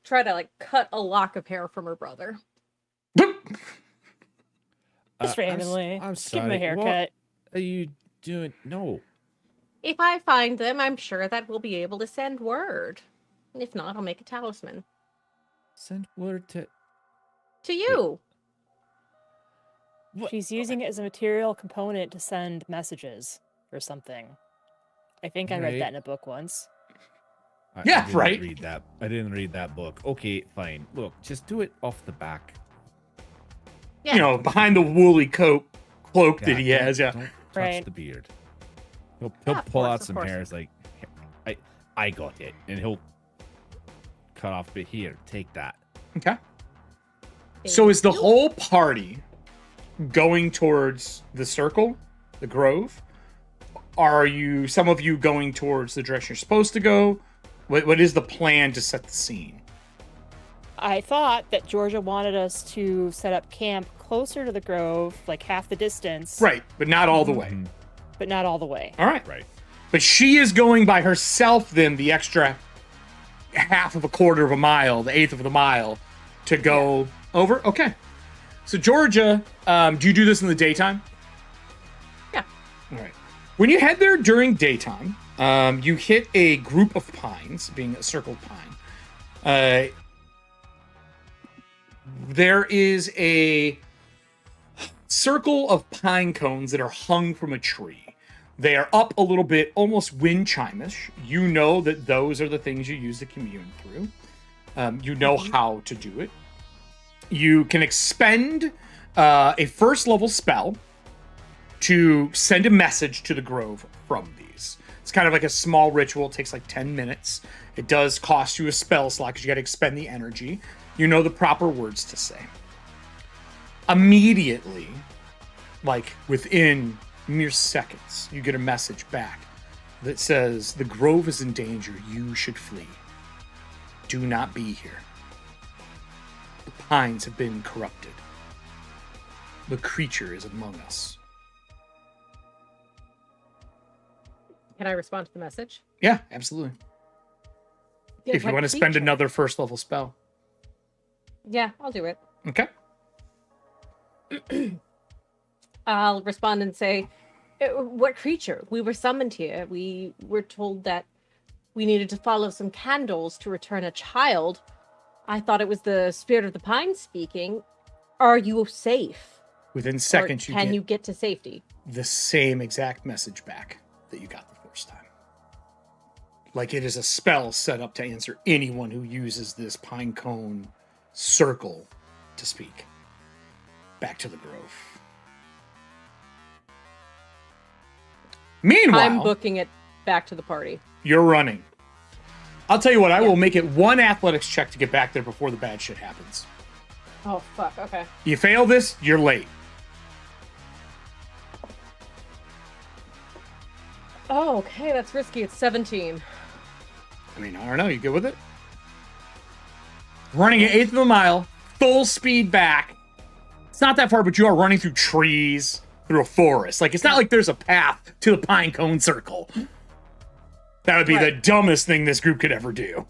E: try to cut a lock of hair from her brother.
D: Just randomly.
F: I'm
D: Just give him a
F: sorry,
D: haircut.
F: What are you doing? No.
I: If I find them, I'm sure that we'll be able to send word. If not, I'll make a talisman.
F: Send word to.
I: To you.
F: What?
D: She's using it as a material component to send messages or something. I think I read
F: Right.
D: that in a book once.
A: Yeah,
F: didn't
A: right.
F: Read that. I didn't read that book. Okay, fine. Look, just do it off the back.
I: Yeah.
A: Behind the woolly cloak that he
F: don't-
A: has. Yeah.
F: Don't touch
D: Right.
F: the beard. He'll
I: Yeah, of
F: pull
I: course,
F: out
I: of
F: some
I: course.
F: hairs like, I got it, and he'll cut off a bit here. Take that.
A: Okay. So is the whole party going towards the circle, the grove? Are some of you going towards the direction you're supposed to go? What is the plan to set the scene?
D: I thought that Georgia wanted us to set up camp closer to the grove, like half the distance.
A: Right, but not all the way.
D: But not all the way.
A: All right.
F: Right.
A: But she is going by herself then the extra half of a quarter of a mile, the eighth of the mile to go over? Okay. So Georgia, do you do this in the daytime?
I: Yeah.
A: All right. When you head there during daytime, you hit a group of pines, being a circled pine. There is a circle of pine cones that are hung from a tree. They are up a little bit, almost wind chime-ish. You know that those are the things you use to commune through. You know how to do it. You can expend a first level spell to send a message to the grove from these. It's kind of like a small ritual. It takes like 10 minutes. It does cost you a spell slot because you got to expend the energy. You know the proper words to say. Immediately, like within mere seconds, you get a message back that says, "The grove is in danger. You should flee. Do not be here. The pines have been corrupted. The creature is among us."
E: Can I respond to the message?
A: Yeah, absolutely. If you
E: What
A: want to spend
E: creature?
A: another first level spell.
E: Yeah, I'll do it.
A: Okay.
E: I'll respond and say, what creature? We were summoned here. We were told that we needed to follow some candles to return a child. I thought it was the spirit of the pine speaking. Are you safe?
A: Within
E: Or
A: seconds,
E: can you get to safety?
A: the same exact message back that you got the first time. Like it is a spell set up to answer anyone who uses this pine cone circle to speak. Back to the grove. Meanwhile,
E: I'm booking it back to the party.
A: you're running. I'll tell you what, I will make it one athletics check to get back there before the bad shit happens.
E: Oh, fuck. Okay.
A: You fail this, you're late.
E: Oh, okay. That's risky. It's 17.
A: I mean, I don't know. You good with it? Running an eighth of a mile, full speed back. It's not that far, but you are running through trees, through a forest. Like, it's not like there's a path to the pine cone circle. That would be the dumbest thing this group could ever do.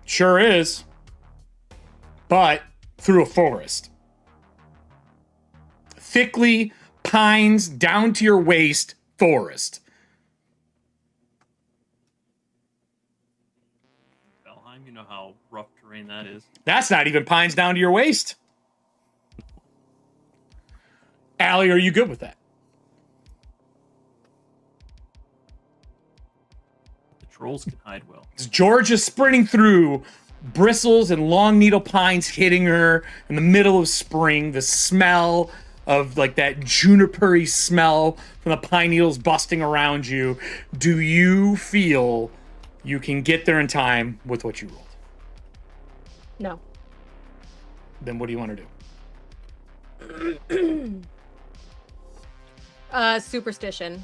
A: Sure is. But through a forest. Thickly pines down to your waist forest.
C: Valheim, you know how rough terrain that is.
A: That's not even pines down to your waist. Allie, are you good with that?
C: The trolls can hide well.
A: Georgia sprinting through, bristles and long needle pines hitting her in the middle of spring. The smell of like that juniper-y smell from the pine needles busting around you. Do you feel you can get there in time with what you rolled?
E: No.
A: Then what do you want to do?
E: Superstition.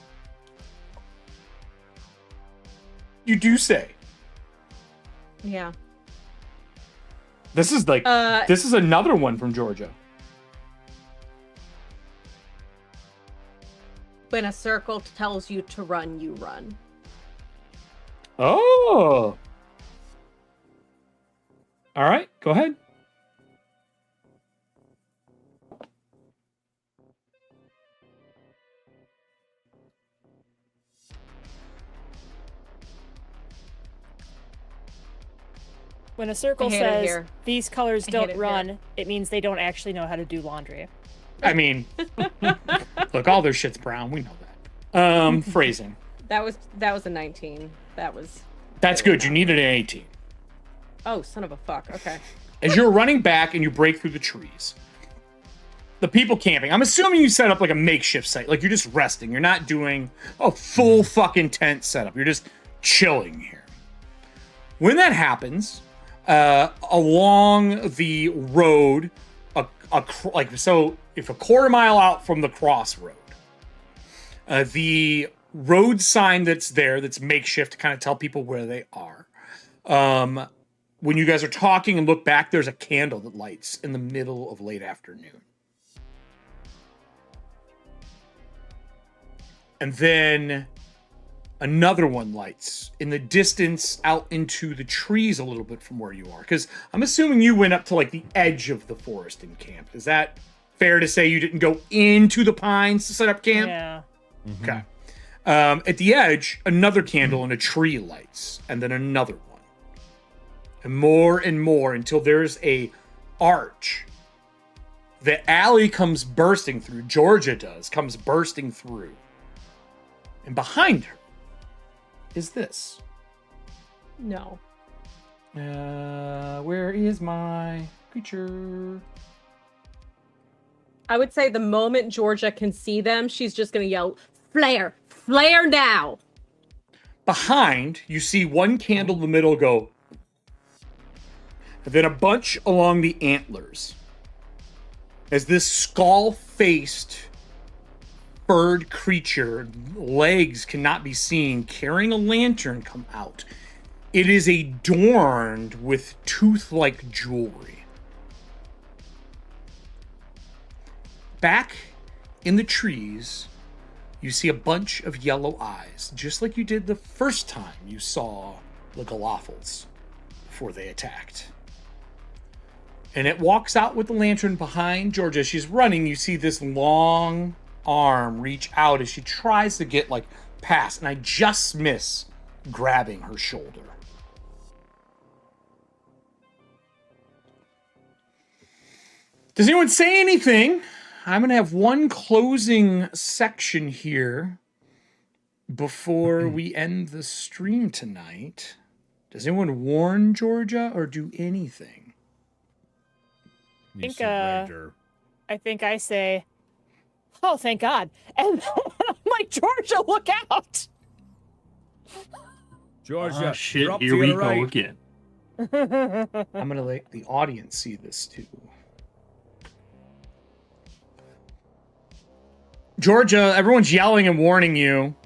A: You do say.
E: Yeah.
A: This is like this is another one from Georgia.
E: When a circle tells you to run, you run.
A: Oh. All right, go ahead.
D: When a circle
E: I hate it
D: says
E: here.
D: these colors
E: I hate
D: don't
E: it
D: run,
E: here.
D: it means they don't actually know how to do laundry.
A: I mean, look, all their shit's brown. We know that. Phrasing.
E: That was a 19.
A: That's good. You needed an 18.
E: Oh, son of a fuck. Okay.
A: As you're running back and you break through the trees, the people camping, I'm assuming you set up like a makeshift site. Like you're just resting. You're not doing a full fucking tent setup. You're just chilling here. When that happens, along the road, so if a quarter mile out from the crossroad, the road sign that's there, that's makeshift to kind of tell people where they are. When you guys are talking and look back, there's a candle that lights in the middle of late afternoon. And then another one lights in the distance out into the trees a little bit from where you are. Because I'm assuming you went up to like the edge of the forest and camped. Is that fair to say you didn't go into the pines to set up camp?
D: Yeah.
F: Mm-hmm.
A: Okay. At the edge, another candle in a tree lights, and then another one. And more until there's a arch. The alley comes bursting through. Georgia comes bursting through. And behind her is this.
E: No.
A: Where is my creature?
E: I would say the moment Georgia can see them, she's just going to yell, "Flare! Flare now!"
A: Behind, you see one candle in the middle go. And then a bunch along the antlers. As this skull-faced bird creature, legs cannot be seen, carrying a lantern come out. It is adorned with tooth-like jewelry. Back in the trees, you see a bunch of yellow eyes, just like you did the first time you saw the Galafels before they attacked. And it walks out with the lantern behind Georgia. She's running. You see this long arm reach out as she tries to get like past, and I just miss grabbing her shoulder. Does anyone say anything? I'm gonna have one closing section here before we end the stream tonight. Does anyone warn Georgia or do anything?
D: I think I say, "Oh, thank God!" And I'm like, "Georgia, look out!"
H: Georgia,
C: Shit,
H: you're up
C: here
H: to
C: we
H: your
C: go
H: right.
C: again.
A: I'm gonna let the audience see this too. Georgia, everyone's yelling and warning you.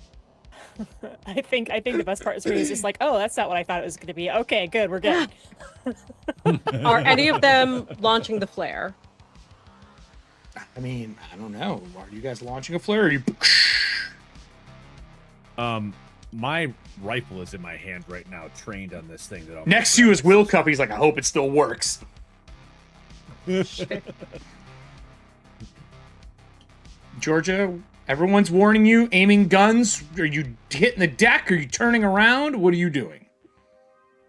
D: I think the best part is when he's just like, "Oh, that's not what I thought it was going to be." Okay, good, we're good.
E: Are any of them launching the flare?
A: I mean, I don't know. Are you guys launching a flare? Or are you?
F: My rifle is in my hand right now, trained on this thing. That
A: Next to you is Will Cup. He's like, I hope it still works. Georgia, everyone's warning you, aiming guns. Are you hitting the deck? Are you turning around? What are you doing?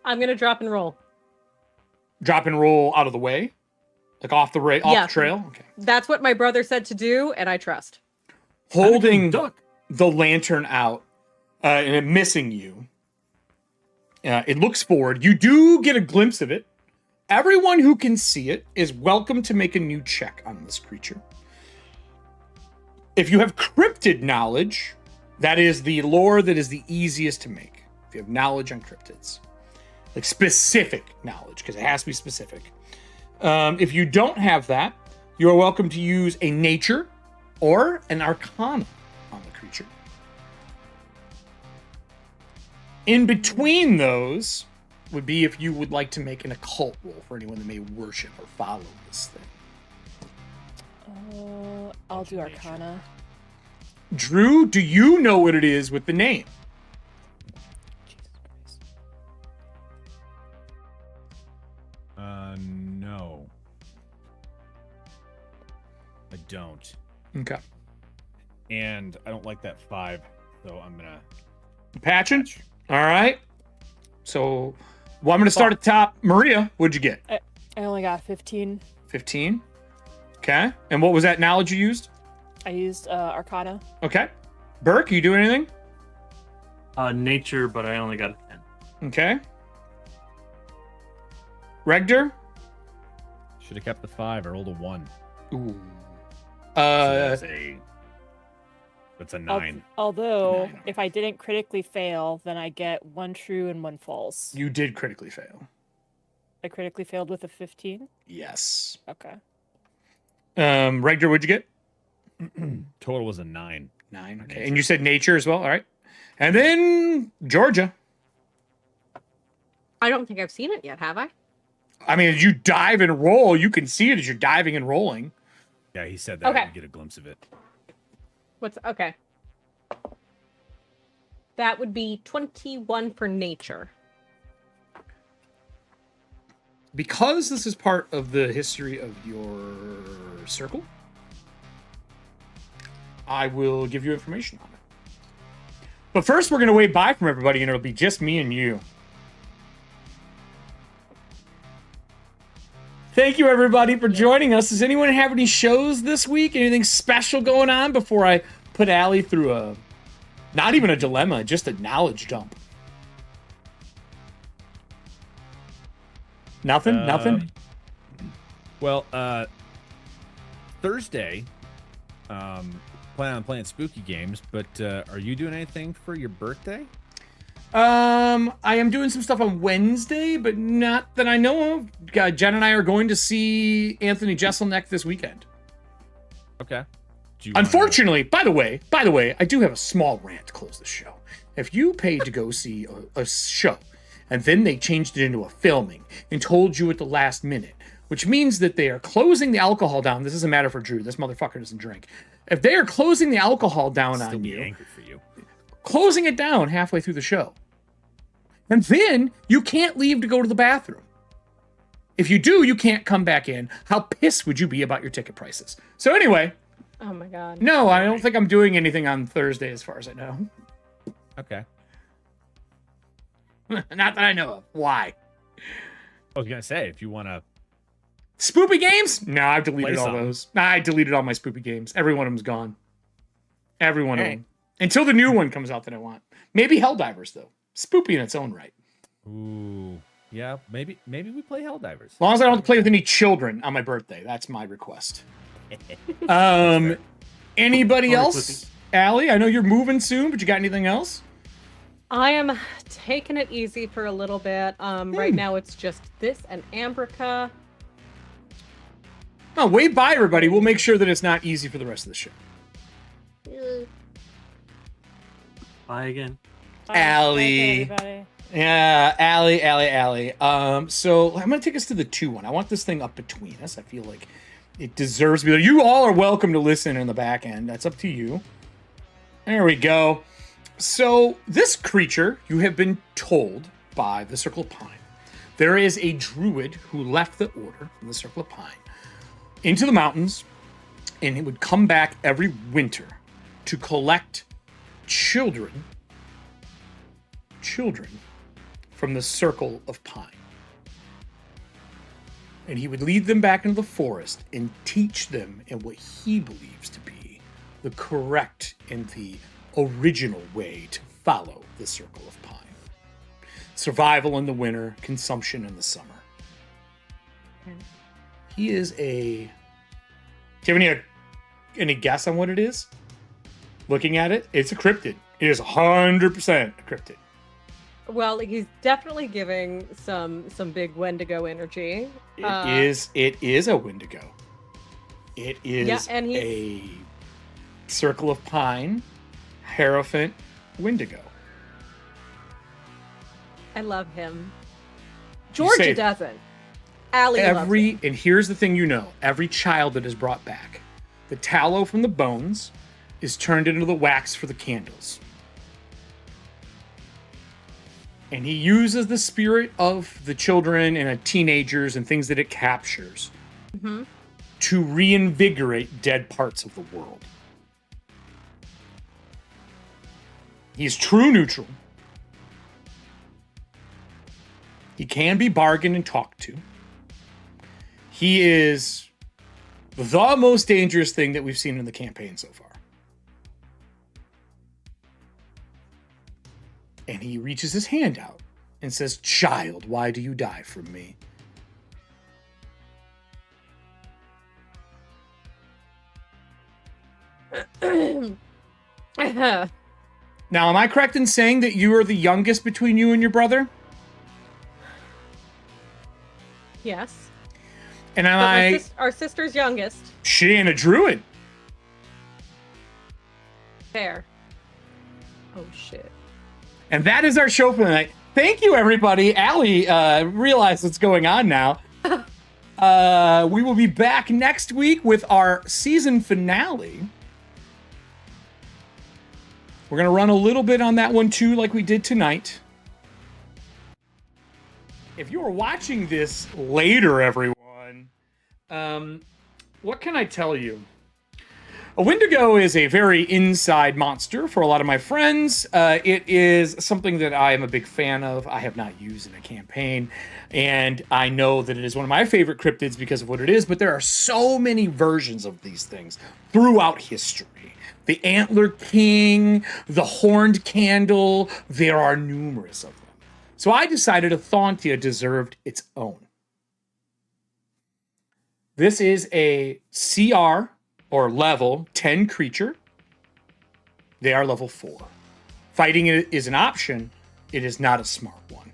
E: I'm gonna drop and roll.
A: Drop and roll out of the way? Like off the
E: Yeah.
A: trail? Okay.
E: That's what my brother said to do, and I trust.
A: Holding
C: Duck.
A: the lantern out and it missing you. It looks forward. You do get a glimpse of it. Everyone who can see it is welcome to make a new check on this creature. If you have cryptid knowledge, that is the lore that is the easiest to make. If you have knowledge on cryptids, like specific knowledge, because it has to be specific. If you don't have that, you are welcome to use a nature or an arcana on the creature. In between those would be if you would like to make an occult roll for anyone that may worship or follow this thing.
D: I'll do Arcana.
A: Drew, do you know what it is with the name?
F: No. I don't.
A: Okay.
F: And I don't like that 5, so I'm gonna
A: Patchen? All right. So, well, I'm going to start at the top. Maria, what'd you get?
D: I only got 15.
A: 15. Okay. And what was that knowledge you used?
D: I used Arcana.
A: Okay. Burke, you do anything?
C: Nature, but I only got a 10.
A: Okay. Regder?
F: should have kept the 5. I rolled a 1.
A: Ooh.
F: So that's a 9.
D: Although,
A: 9.
D: if I didn't critically fail, then I get 1 true and 1 false.
A: You did critically fail.
D: I critically failed with a 15?
A: Yes.
D: Okay.
A: Regder, what'd you get?
F: Total was a 9.
A: 9. Okay. And you said nature as well. All right. And then Georgia.
E: I don't think I've seen it yet, have I?
A: I mean, as you dive and roll, you can see it as you're diving and rolling.
F: Yeah, he said that.
E: Okay.
F: You get a glimpse of it.
E: What's okay? That would be 21 for nature.
A: Because this is part of the history of your circle, I will give you information on it. But first, we're going to wave bye from everybody, and it'll be just me and you. Thank you, everybody, for joining us. Does anyone have any shows this week? Anything special going on before I put Allie through a, not even a dilemma, just a knowledge dump? Nothing? Nothing?
F: Well, Thursday, plan on playing spooky games, but are you doing anything for your birthday?
A: I am doing some stuff on Wednesday, but not that I know of. Jen and I are going to see Anthony Jeselnik this weekend.
F: Okay.
A: Unfortunately, by the way, I do have a small rant to close the show. If you paid to go see a show, and then they changed it into a filming and told you at the last minute, which means that they are closing the alcohol down. This is a matter for Drew. This motherfucker doesn't drink. If they are closing the alcohol down on you,
F: angry for you,
A: closing it down halfway through the show, and then you can't leave to go to the bathroom. If you do, you can't come back in. How pissed would you be about your ticket prices? So anyway.
E: Oh my god.
A: No, I don't think I'm doing anything on Thursday as far as I know.
F: Okay.
A: Not that I know of. Why?
F: I was going to say, if you want to...
A: Spoopy games? No, I've deleted all
F: some.
A: those. I deleted all my spoopy games. Every one of them's gone. Every one of them. Until the new one comes out that I want. Maybe Helldivers, though. Spoopy in its own right.
F: Ooh. Yeah, maybe we play Helldivers.
A: As long as I don't have to play with any children on my birthday. That's my request. Anybody else? Allie, I know you're moving soon, but you got anything else?
E: I am taking it easy for a little bit. Right now it's just this and Ambrica.
A: Oh, wave bye, everybody. We'll make sure that it's not easy for the rest of the show.
C: Bye again.
A: Allie. Yeah, Allie. So I'm going to take us to the 2-1. I want this thing up between us. I feel like it deserves to be there. You all are welcome to listen in the back end. That's up to you. There we go. So this creature, you have been told by the Circle of Pine, there is a druid who left the order from the Circle of Pine into the mountains, and he would come back every winter to collect children from the Circle of Pine. And he would lead them back into the forest and teach them in what he believes to be the correct and the original way to follow the Circle of Pine. survival in the winter, consumption in the summer. He is a... Do you have any guess on what it is? Looking at it, it's a cryptid. It is 100% a cryptid.
E: Well, he's definitely giving some big Wendigo energy.
A: It is a Wendigo. It is a Circle of Pine, Hierophant Wendigo.
E: I love him. Georgia doesn't. Allie loves him.
A: And here's the thing, every child that is brought back, the tallow from the bones is turned into the wax for the candles. And he uses the spirit of the children and teenagers and things that it captures to reinvigorate dead parts of the world. He's true neutral. He can be bargained and talked to. He is the most dangerous thing that we've seen in the campaign so far. And he reaches his hand out and says, "Child, why do you die from me?" Now, am I correct in saying that you are the youngest between you and your brother?
E: Yes.
A: And
E: our sister's youngest.
A: She ain't a druid.
E: Fair. Oh, shit.
A: And that is our show for the night. Thank you, everybody. Allie realized what's going on now. We will be back next week with our season finale. We're going to run a little bit on that one, too, like we did tonight. If you are watching this later, everyone, what can I tell you? A Wendigo is a very inside monster for a lot of my friends. It is something that I am a big fan of. I have not used in a campaign, and I know that it is one of my favorite cryptids because of what it is, but there are so many versions of these things throughout history. The Antler King, the Horned Candle, there are numerous of them. So I decided ETHUANTIA deserved its own. This is a CR, or level 10 creature. They are level 4. Fighting it is an option. It is not a smart one.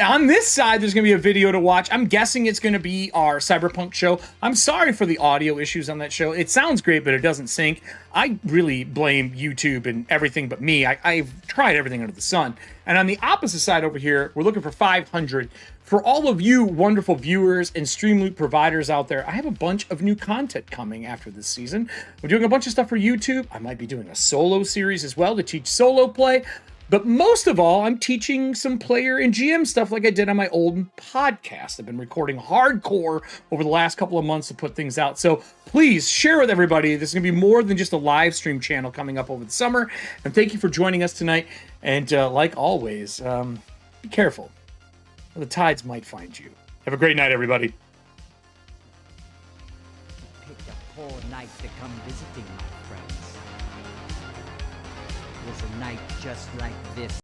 A: On this side, there's going to be a video to watch. I'm guessing it's going to be our Cyberpunk show. I'm sorry for the audio issues on that show. It sounds great, but it doesn't sync. I really blame YouTube and everything but me. I've tried everything under the sun. And on the opposite side over here, we're looking for 500. For all of you wonderful viewers and Streamloot providers out there, I have a bunch of new content coming after this season. We're doing a bunch of stuff for YouTube. I might be doing a solo series as well to teach solo play. But most of all, I'm teaching some player and GM stuff like I did on my old podcast. I've been recording hardcore over the last couple of months to put things out. So please share with everybody. This is going to be more than just a live stream channel coming up over the summer. And thank you for joining us tonight. And like always, be careful. The tides might find you. Have a great night, everybody.
B: Picked a poor night to come visiting, my friends. It was a night just like this.